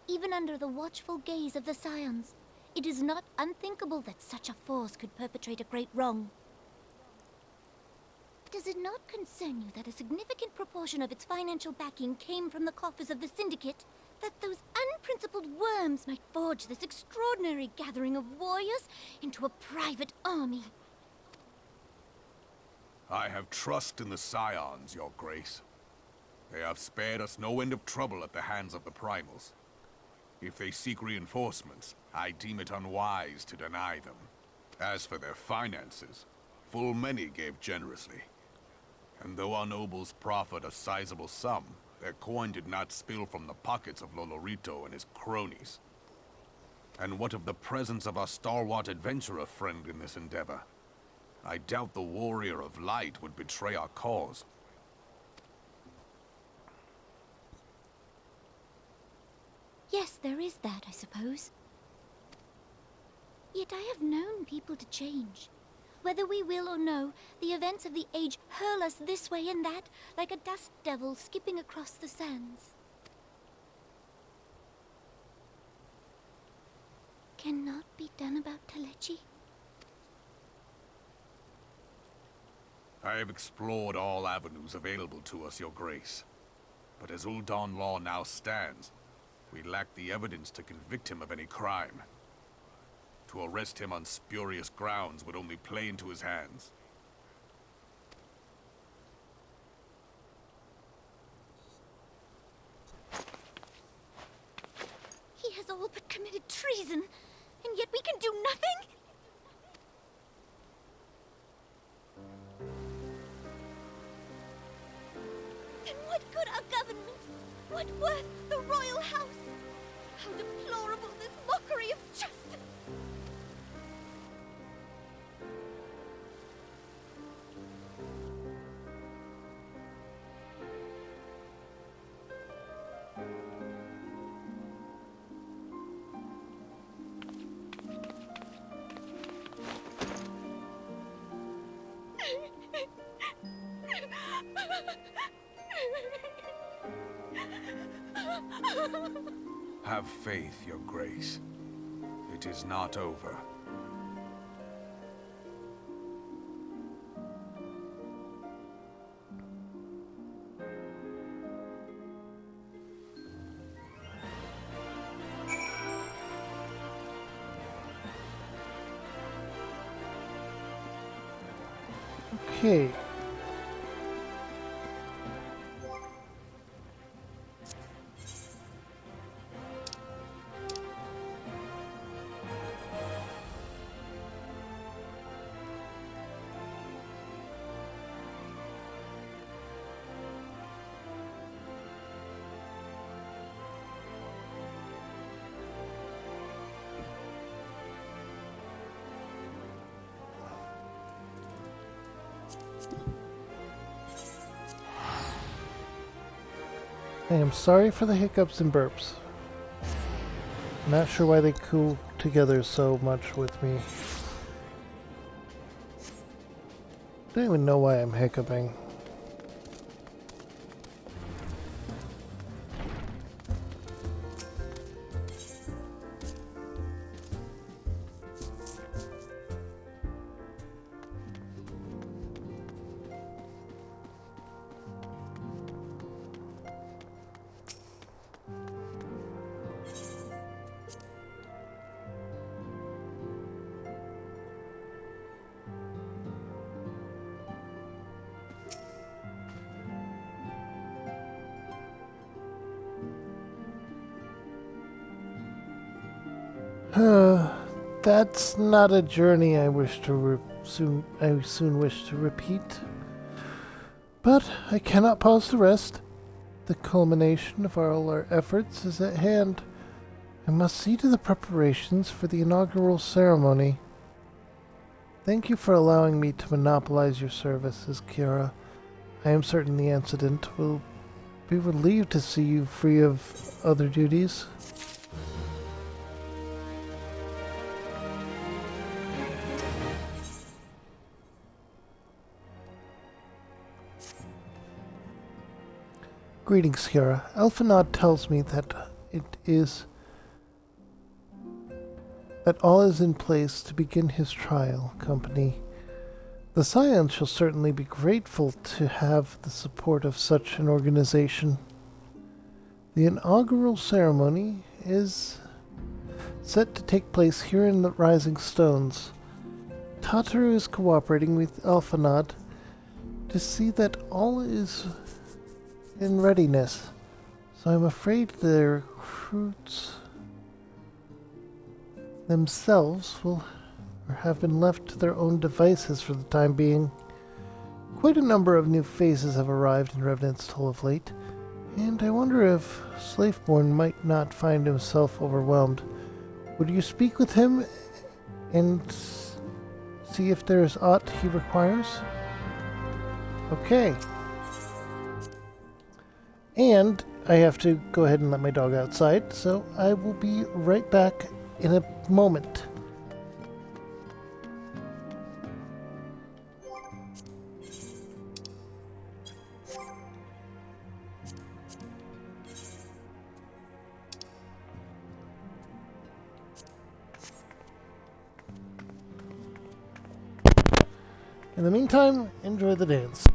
Even under the watchful gaze of the Scions, It is not unthinkable that such a force could perpetrate a great wrong. Does it not concern you that a significant proportion of its financial backing came from the coffers of the Syndicate? That those unprincipled worms might forge this extraordinary gathering of warriors into a private army? I have trust in the Scions, Your Grace. They have spared us no end of trouble at the hands of the Primals. If they seek reinforcements, I deem it unwise to deny them. As for their finances, full many gave generously. And though our nobles proffered a sizable sum, their coin did not spill from the pockets of Lolorito and his cronies. And what of the presence of our stalwart adventurer friend in this endeavor? I doubt the Warrior of Light would betray our cause. Yes, there is that, I suppose. Yet I have known people to change. Whether we will or no, the events of the age hurl us this way and that, like a dust devil skipping across the sands. Cannot be done about Telechi? I have explored all avenues available to us, Your Grace. But as Ul'Dan law now stands, we lack the evidence to convict him of any crime. To arrest him on spurious grounds would only play into his hands. He has all but committed treason, and yet we can do nothing? Then what good our government? What worth the royal house? How deplorable this mockery of justice! Have faith, Your Grace. It is not over. Okay. I am sorry for the hiccups and burps. Not sure why they go together so much with me. I don't even know why I'm hiccuping. That's not a journey I wish to soon wish to repeat. But I cannot pause to rest. The culmination of all our efforts is at hand. I must see to the preparations for the inaugural ceremony. Thank you for allowing me to monopolize your services, Kiara. I am certain the incident will be relieved to see you free of other duties. Greetings, Kiara. Elfinod tells me that that all is in place to begin his trial, company. The Scions shall certainly be grateful to have the support of such an organization. The inaugural ceremony is set to take place here in the Rising Stones. Tataru is cooperating with Alphanod to see that all is in readiness, so I'm afraid the recruits themselves will have been left to their own devices for the time being. Quite a number of new faces have arrived in Revenant's Toll of late, and I wonder if Slaveborn might not find himself overwhelmed. Would you speak with him and see if there is aught he requires? Okay. And I have to go ahead and let my dog outside, so I will be right back in a moment. In the meantime, enjoy the dance.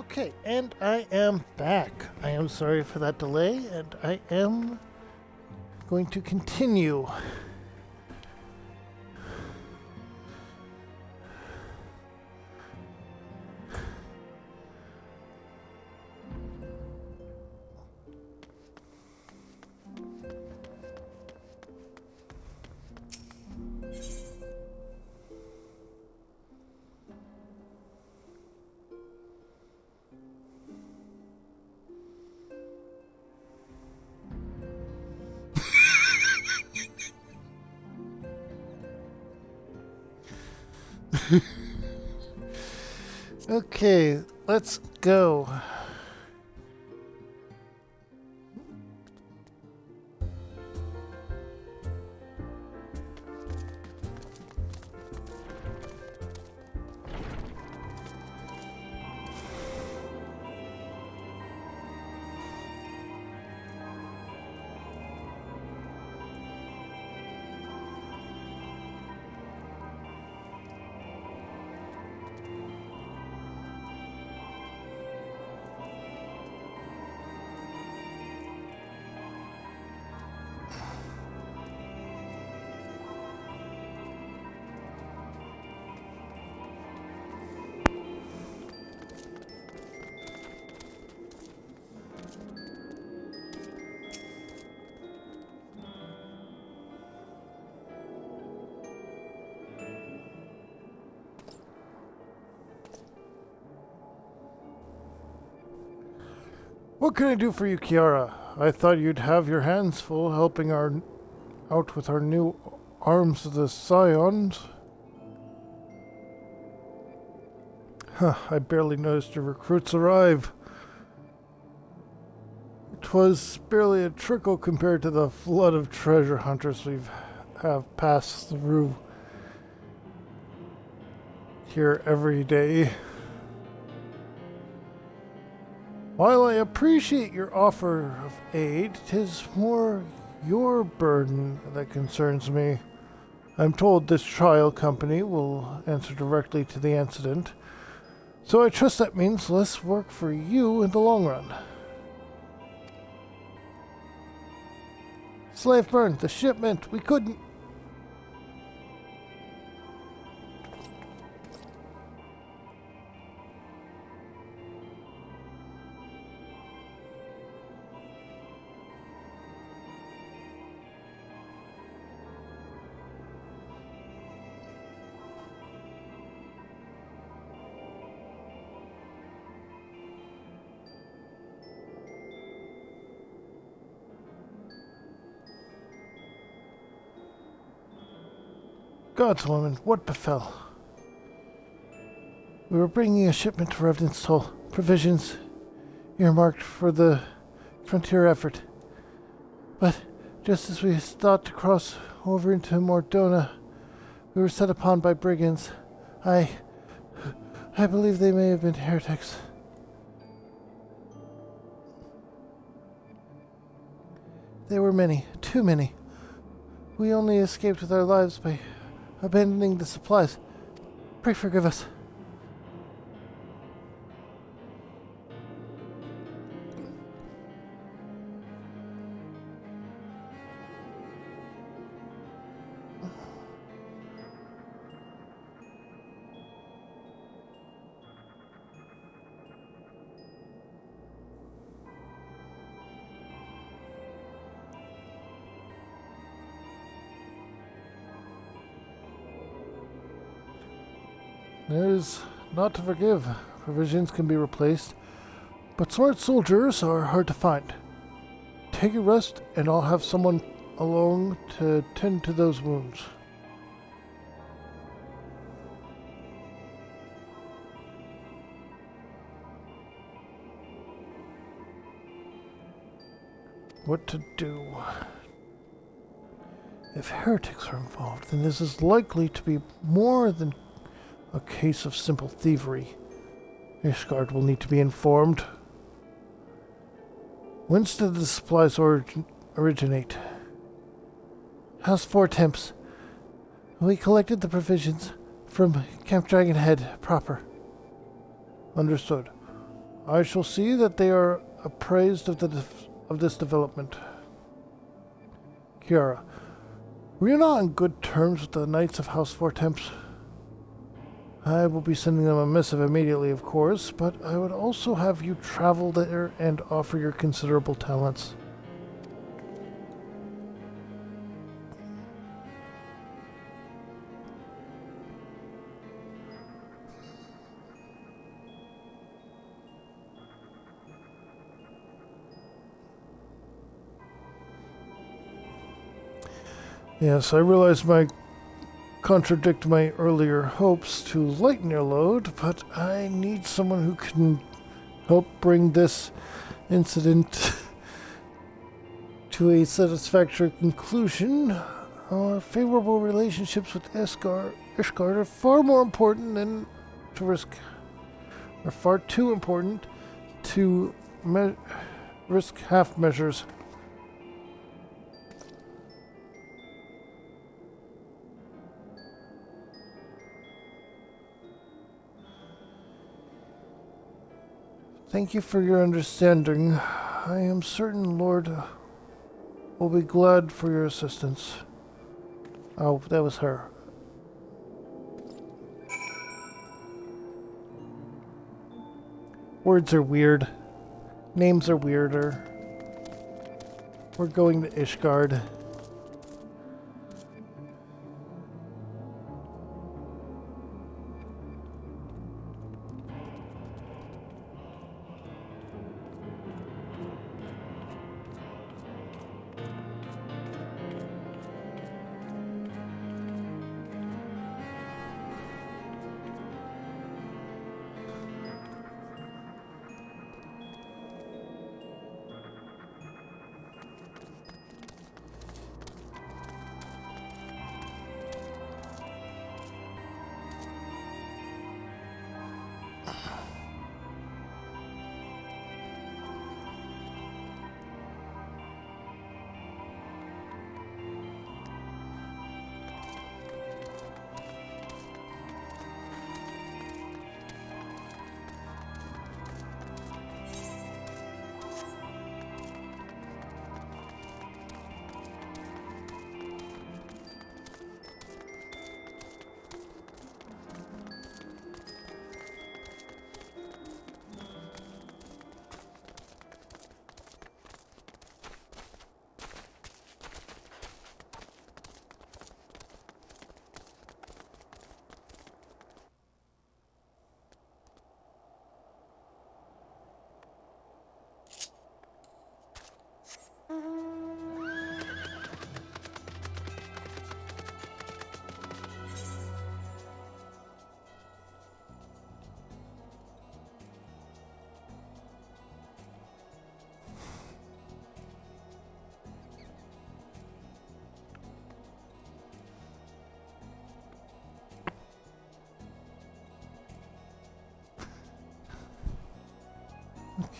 Okay, and I am back. I am sorry for that delay, and I am going to continue. Okay, let's go. What can I do for you, Kiara? I thought you'd have your hands full helping out with our new arms of the Scions. Huh, I barely noticed your recruits arrive. It was barely a trickle compared to the flood of treasure hunters have passed through here every day. While I appreciate your offer of aid, 'tis more your burden that concerns me. I'm told this trial company will answer directly to the incident, so I trust that means less work for you in the long run. Slave burn, the shipment, we couldn't... Gods, woman, what befell? We were bringing a shipment to Revenant's Toll, provisions earmarked for the frontier effort. But just as we thought to cross over into Mordona, we were set upon by brigands. I believe they may have been heretics. There were many, too many. We only escaped with our lives by abandoning the supplies. Pray forgive us. There's not to forgive. Provisions can be replaced, but smart soldiers are hard to find. Take a rest, and I'll have someone along to tend to those wounds. What to do? If heretics are involved, then this is likely to be more than a case of simple thievery. Ishgard will need to be informed. Whence did the supplies originate? House Four Temps. We collected the provisions from Camp Dragonhead proper. Understood. I shall see that they are appraised of this development. Kiara, were you not on good terms with the Knights of House Vortemps? I will be sending them a missive immediately, of course, but I would also have you travel there and offer your considerable talents. Yes, I realize my contradict my earlier hopes to lighten your load, but I need someone who can help bring this incident to a satisfactory conclusion. Our favorable relationships with Ishgard are far more important than to risk, are far too important to risk half measures. Thank you for your understanding. I am certain Lord will be glad for your assistance. Oh, that was her. Words are weird. Names are weirder. We're going to Ishgard.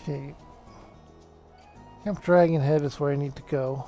Okay. Camp Dragonhead is where I need to go.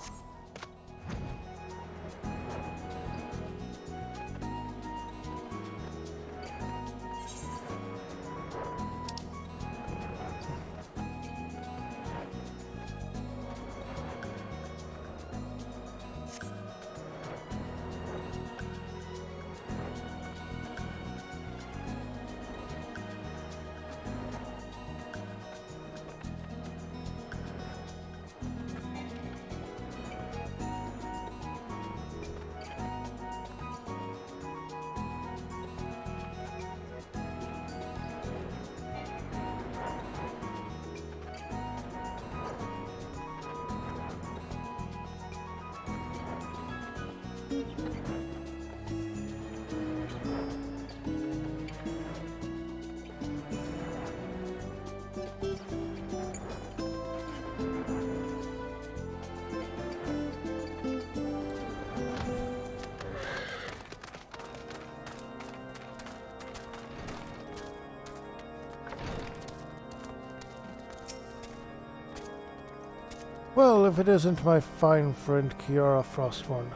Well, if it isn't my fine friend Kiara Frostmourne.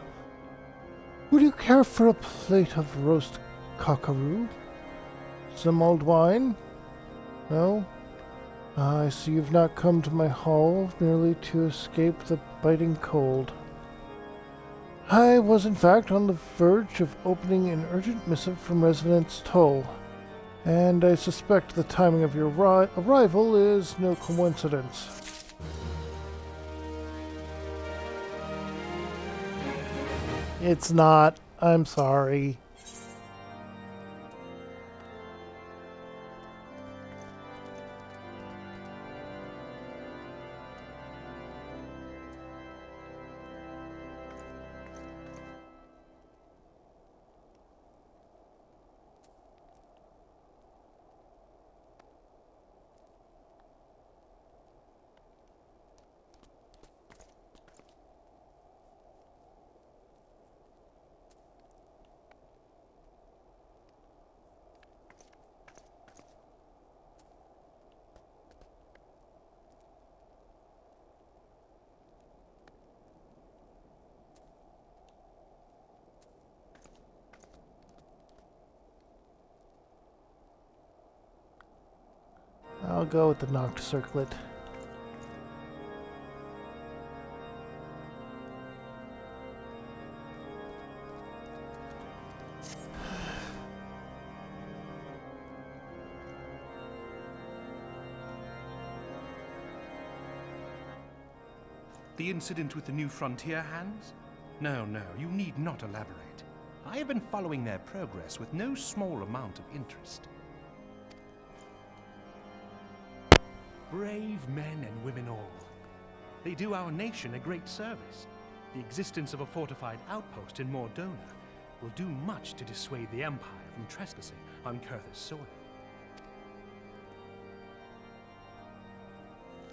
Would you care for a plate of roast cockeroo? Some old wine? No? I see you've not come to my hall merely to escape the biting cold. I was in fact on the verge of opening an urgent missive from Residence Toll, and I suspect the timing of your arrival is no coincidence. It's not. I'm sorry. I'll go with the knocked circlet. The incident with the new frontier hands? No, you need not elaborate. I have been following their progress with no small amount of interest. Brave men and women all. They do our nation a great service. The existence of a fortified outpost in Mordona will do much to dissuade the Empire from trespassing on Kurthus soil.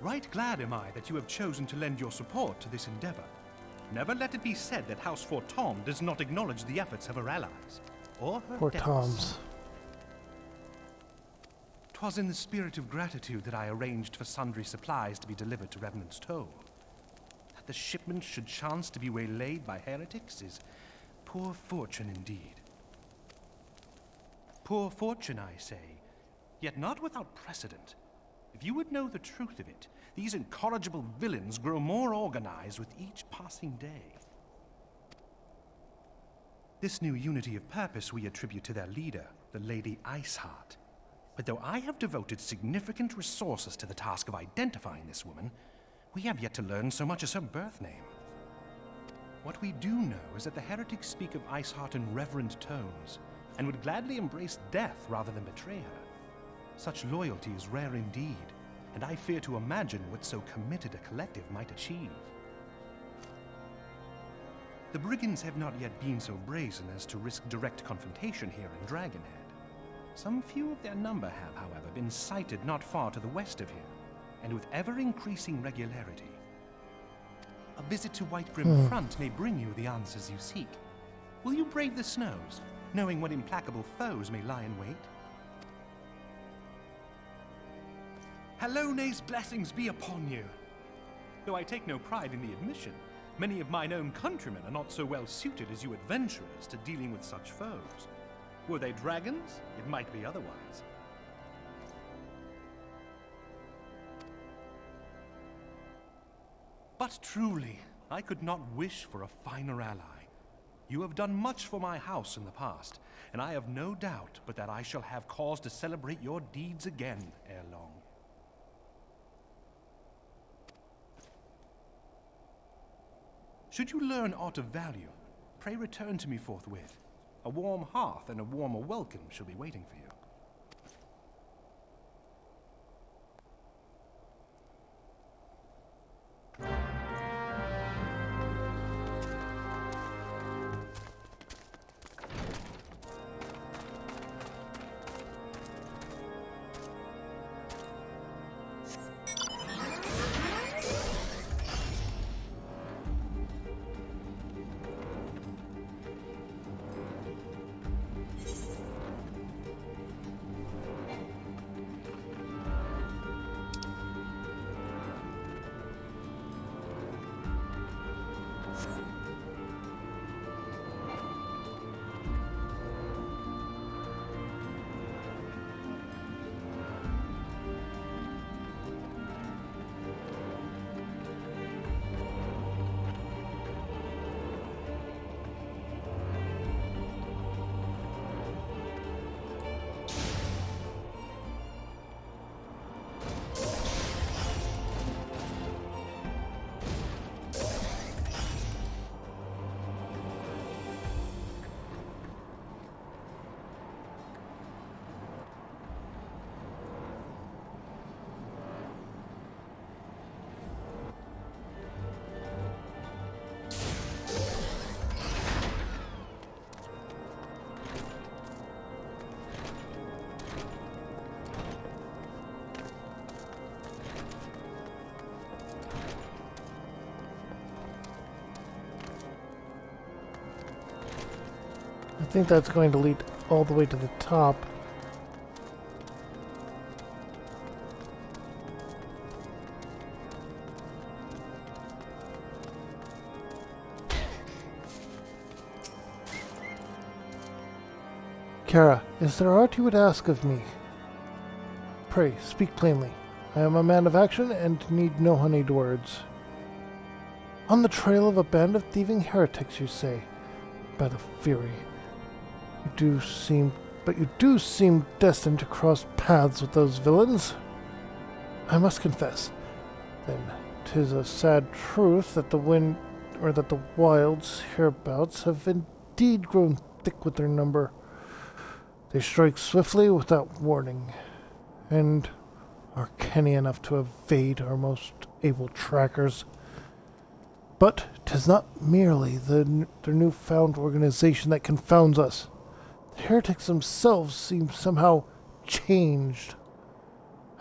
Right glad am I that you have chosen to lend your support to this endeavor. Never let it be said that House Fortom does not acknowledge the efforts of her allies, or her Poor debts. Toms. 'Twas in the spirit of gratitude that I arranged for sundry supplies to be delivered to Revenant's Toll. That the shipment should chance to be waylaid by heretics is poor fortune indeed. Poor fortune, I say, yet not without precedent. If you would know the truth of it, these incorrigible villains grow more organized with each passing day. This new unity of purpose we attribute to their leader, the Lady Iceheart. But though I have devoted significant resources to the task of identifying this woman, we have yet to learn so much as her birth name. What we do know is that the heretics speak of Iceheart in reverent tones, and would gladly embrace death rather than betray her. Such loyalty is rare indeed, and I fear to imagine what so committed a collective might achieve. The brigands have not yet been so brazen as to risk direct confrontation here in Dragonhead. Some few of their number have, however, been sighted not far to the west of here, and with ever-increasing regularity. A visit to Whitegrim Front may bring you the answers you seek. Will you brave the snows, knowing what implacable foes may lie in wait? Hallone's blessings be upon you! Though I take no pride in the admission, many of mine own countrymen are not so well suited as you adventurers to dealing with such foes. Were they dragons, it might be otherwise. But truly, I could not wish for a finer ally. You have done much for my house in the past, and I have no doubt but that I shall have cause to celebrate your deeds again ere long. Should you learn aught of value, pray return to me forthwith. A warm hearth and a warmer welcome shall be waiting for you. I think that's going to lead all the way to the top. Kara, is there aught you would ask of me? Pray, speak plainly. I am a man of action and need no honeyed words. On the trail of a band of thieving heretics, you say? By the Fury. You do seem destined to cross paths with those villains. I must confess, then, 'tis a sad truth that the wilds hereabouts have indeed grown thick with their number. They strike swiftly without warning, and are canny enough to evade our most able trackers. But 'tis not merely their newfound organization that confounds us. The heretics themselves seem somehow changed.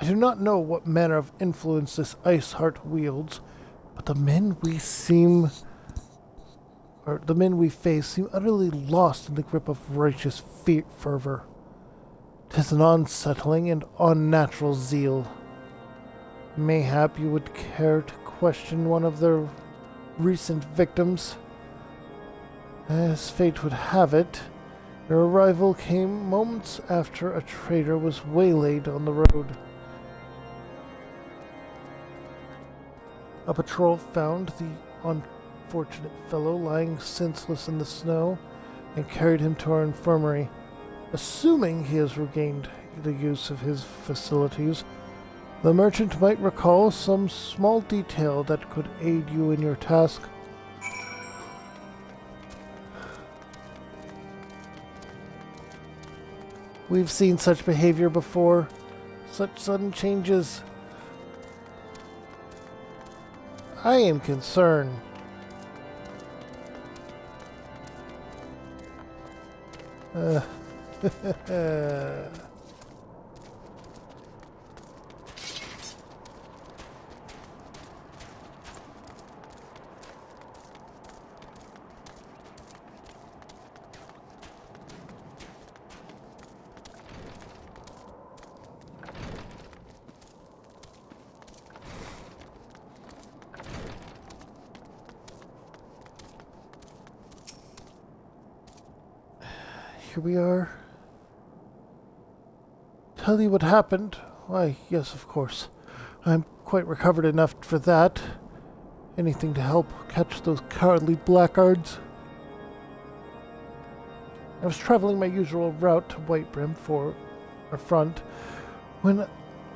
I do not know what manner of influence this Iceheart wields, but the men we face seem utterly lost in the grip of righteous fervor. 'Tis an unsettling and unnatural zeal. Mayhap you would care to question one of their recent victims. As fate would have it, their arrival came moments after a trader was waylaid on the road. A patrol found the unfortunate fellow lying senseless in the snow and carried him to our infirmary. Assuming he has regained the use of his facilities, the merchant might recall some small detail that could aid you in your task. We've seen such behavior before, such sudden changes. I am concerned. Here we are. Tell you what happened? Why, yes, of course. I'm quite recovered enough for that. Anything to help catch those cowardly blackguards. I was traveling my usual route to Whitebrim for our front when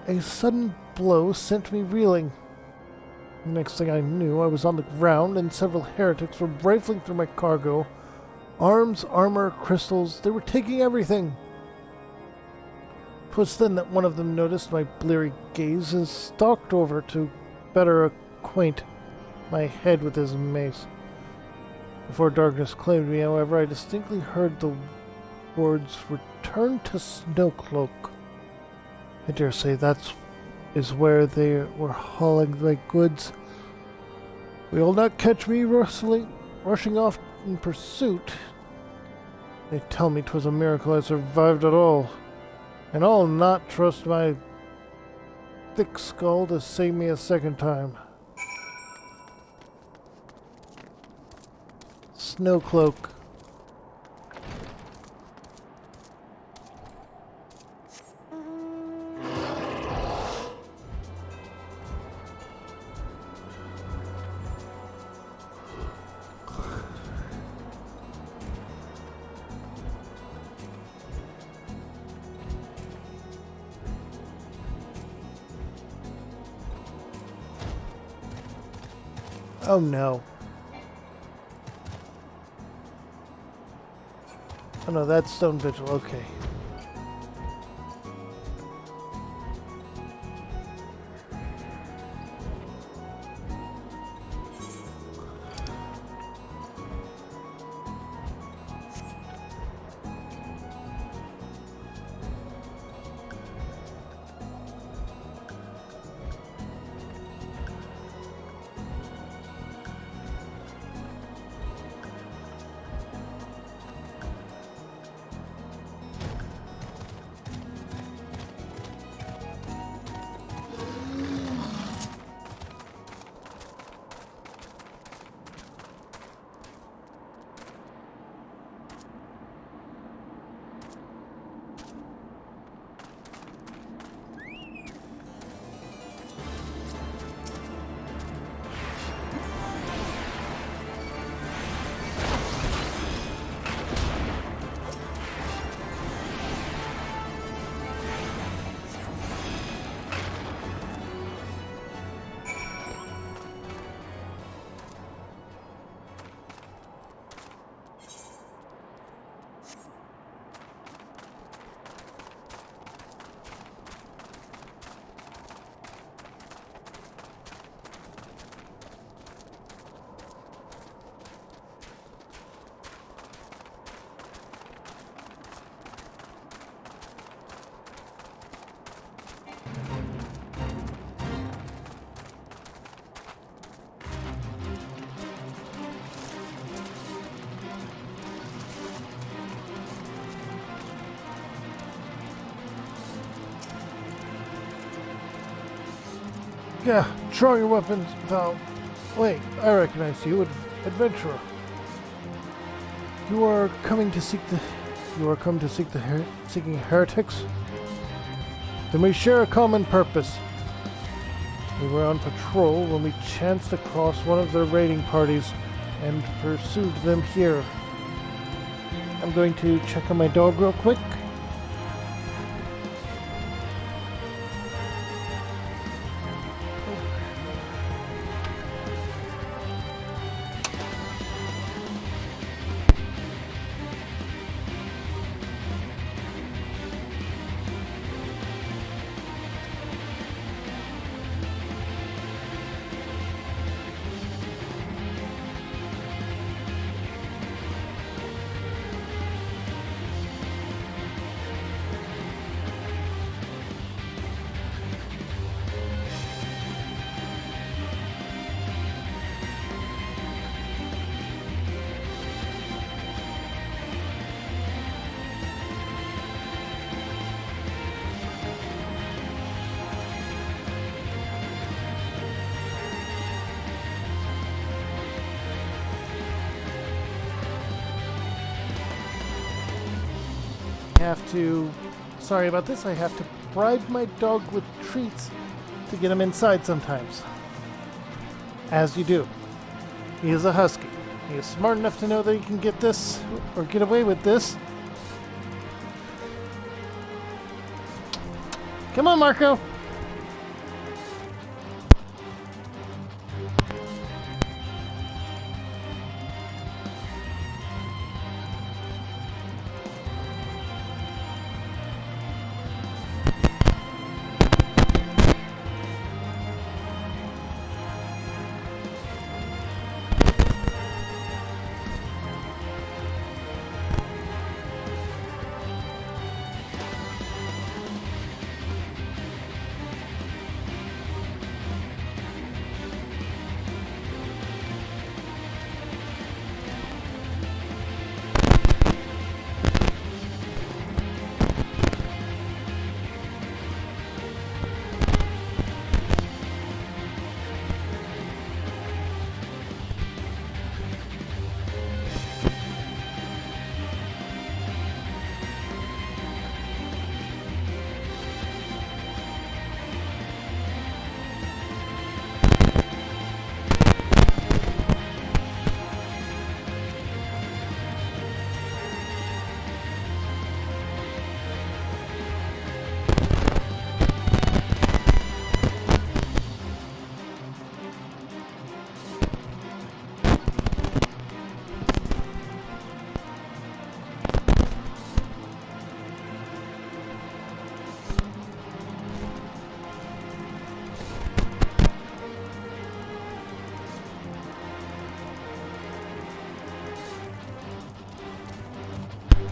a sudden blow sent me reeling. The next thing I knew, I was on the ground and several heretics were rifling through my cargo. Arms, armor, crystals, they were taking everything. 'Twas then that one of them noticed my bleary gaze and stalked over to better acquaint my head with his mace. Before darkness claimed me, however, I distinctly heard the words, "Return to Snowcloak." I dare say that is where they were hauling my goods. Will not catch me rushing off in pursuit. They tell me 'twas a miracle I survived at all, and I'll not trust my thick skull to save me a second time. Snowcloak. Oh no. Oh no, that's Stone Vigil, okay. Yeah, draw your weapons, Val. Wait, I recognize you, adventurer. You are coming to seek the seeking heretics? Then we share a common purpose. We were on patrol when we chanced across one of their raiding parties and pursued them here. I'm going to check on my dog real quick. Sorry about this, I have to bribe my dog with treats to get him inside sometimes. As you do. He is a husky. He is smart enough to know that he can get this, or get away with this. Come on, Marco!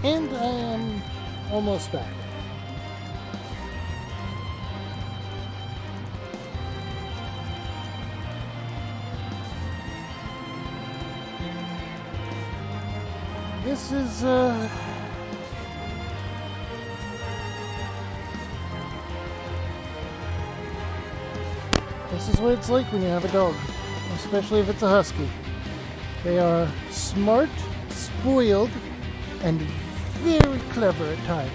And I am almost back. This is, this is what it's like when you have a dog, especially if it's a husky. They are smart, spoiled, and very clever at times.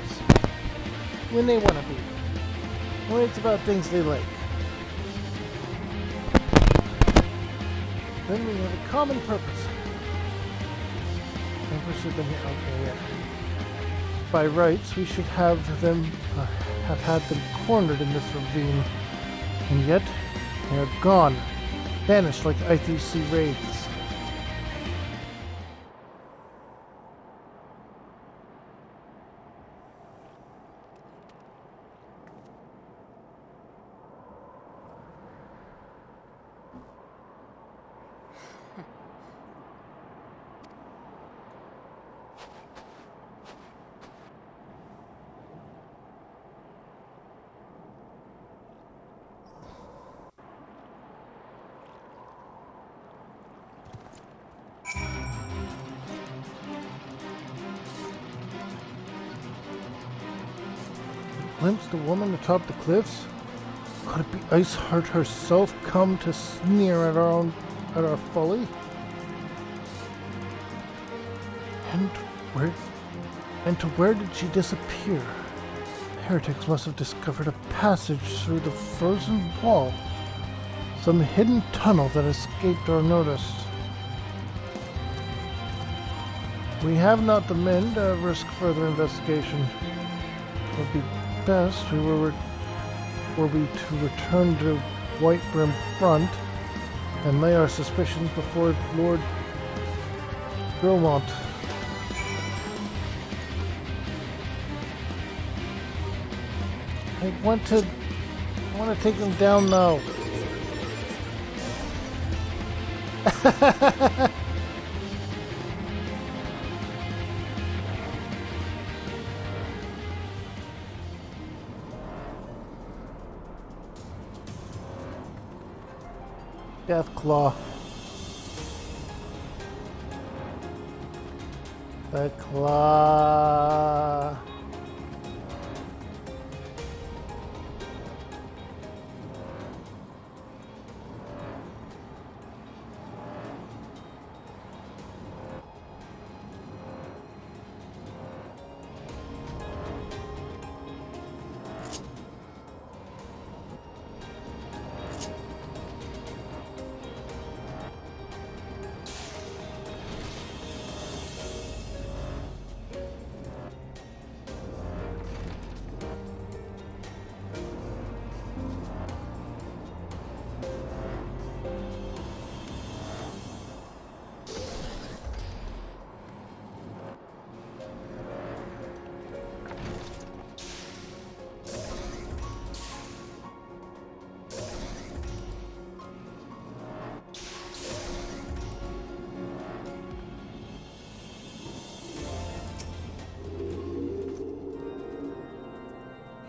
When they want to be. When it's about things they like. Then we have a common purpose. And pursue them here. Okay, yeah. By rights, we should have them, have had them cornered in this ravine. And yet, they are gone. Vanished like ITC wraiths. Glimpsed a woman atop the cliffs? Could it be Iceheart herself come to sneer at our folly? And to where did she disappear? Heretics must have discovered a passage through the frozen wall. Some hidden tunnel that escaped our notice. We have not the men to risk further investigation. It would be best were we to return to Whitebrim Front and lay our suspicions before Lord Gromont. I want to take them down now. Deathclaw. The claw.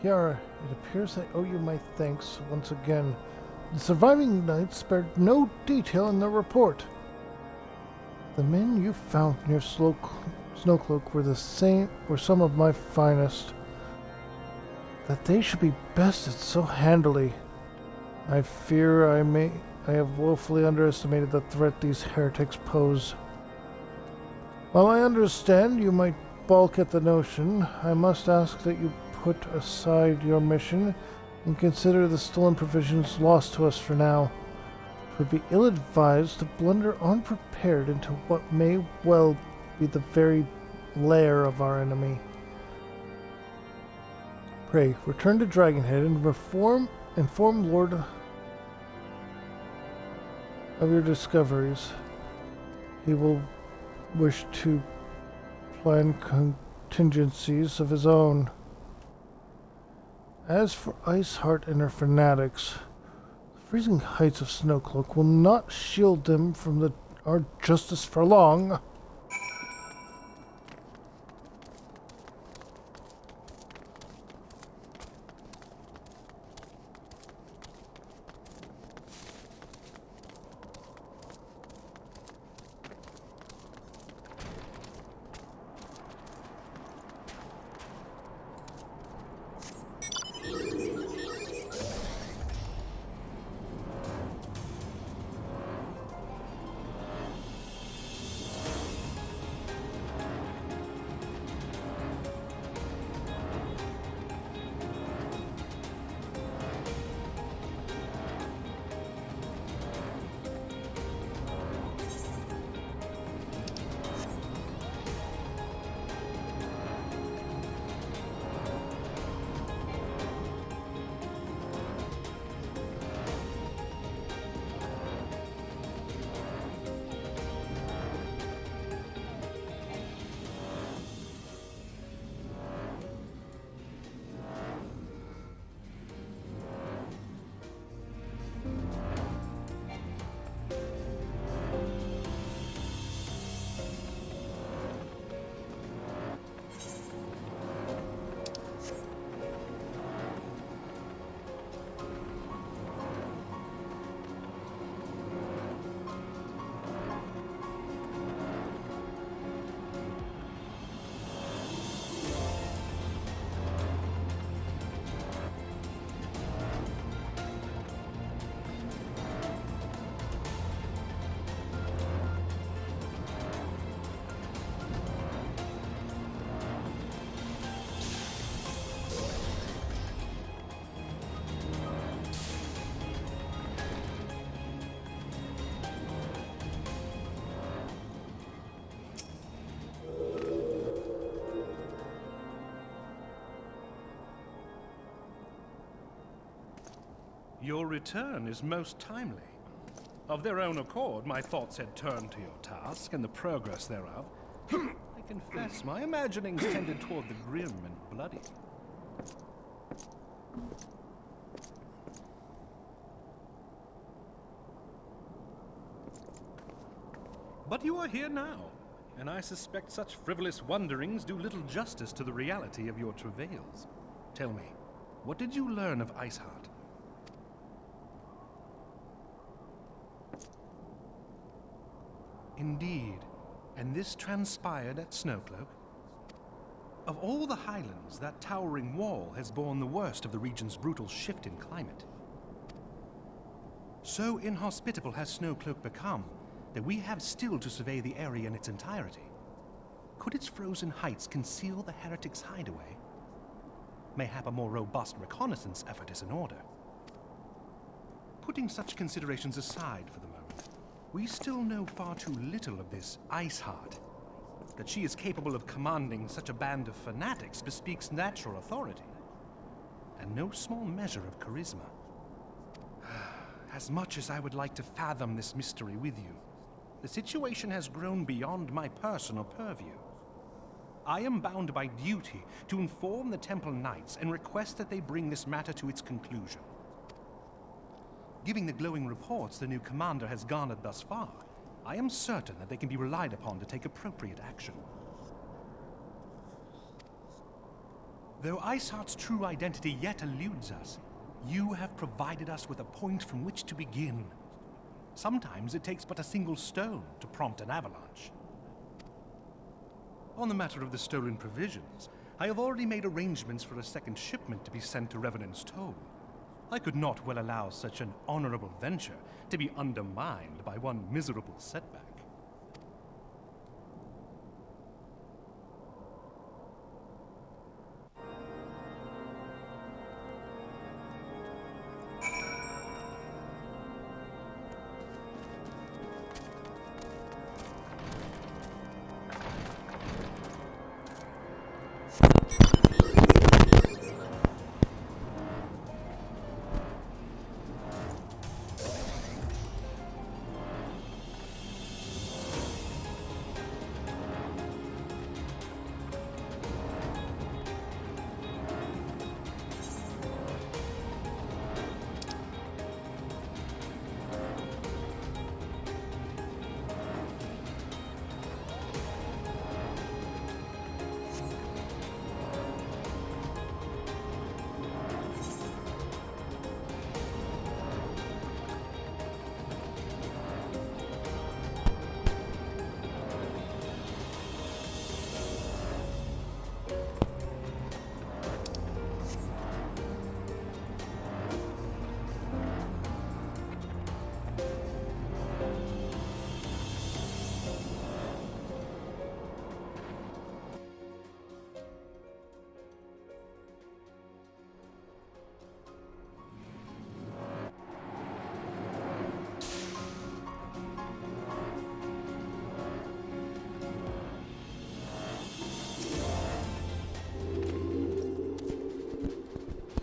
Kiara, it appears I owe you my thanks once again. The surviving knights spared no detail in their report. The men you found near Snowcloak were some of my finest. That they should be bested so handily. I fear I have woefully underestimated the threat these heretics pose. While I understand you might balk at the notion, I must ask that you put aside your mission and consider the stolen provisions lost to us for now. It would be ill-advised to blunder unprepared into what may well be the very lair of our enemy. Pray, return to Dragonhead and inform Lord of your discoveries. He will wish to plan contingencies of his own. As for Iceheart and her fanatics, the freezing heights of Snowcloak will not shield them from our justice for long. Your return is most timely. Of their own accord, my thoughts had turned to your task and the progress thereof. I confess, my imaginings tended toward the grim and bloody. But you are here now, and I suspect such frivolous wonderings do little justice to the reality of your travails. Tell me, what did you learn of Iceheart? Indeed, and this transpired at Snowcloak? Of all the highlands, that towering wall has borne the worst of the region's brutal shift in climate. So inhospitable has Snowcloak become that we have still to survey the area in its entirety. Could its frozen heights conceal the heretics' hideaway? Mayhap a more robust reconnaissance effort is in order. Putting such considerations aside for the moment, we still know far too little of this Iceheart. That she is capable of commanding such a band of fanatics bespeaks natural authority, and no small measure of charisma. As much as I would like to fathom this mystery with you, the situation has grown beyond my personal purview. I am bound by duty to inform the Temple Knights and request that they bring this matter to its conclusion. Given the glowing reports the new commander has garnered thus far, I am certain that they can be relied upon to take appropriate action. Though Iceheart's true identity yet eludes us, you have provided us with a point from which to begin. Sometimes it takes but a single stone to prompt an avalanche. On the matter of the stolen provisions, I have already made arrangements for a second shipment to be sent to Revenant's Toll. I could not well allow such an honorable venture to be undermined by one miserable setback.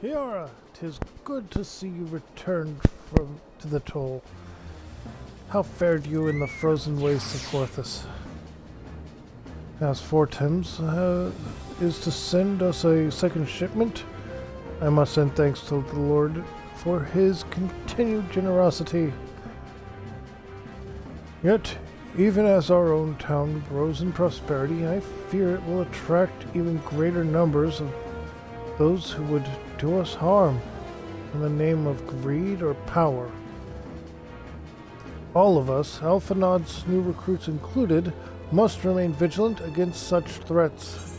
Kiara, 'tis good to see you returned to the toll. How fared you in the frozen wastes of Gorthus? As Fortens is to send us a second shipment, I must send thanks to the Lord for his continued generosity. Yet, even as our own town grows in prosperity, I fear it will attract even greater numbers of those who would do us harm in the name of greed or power. All of us, Alphanod's new recruits included, must remain vigilant against such threats.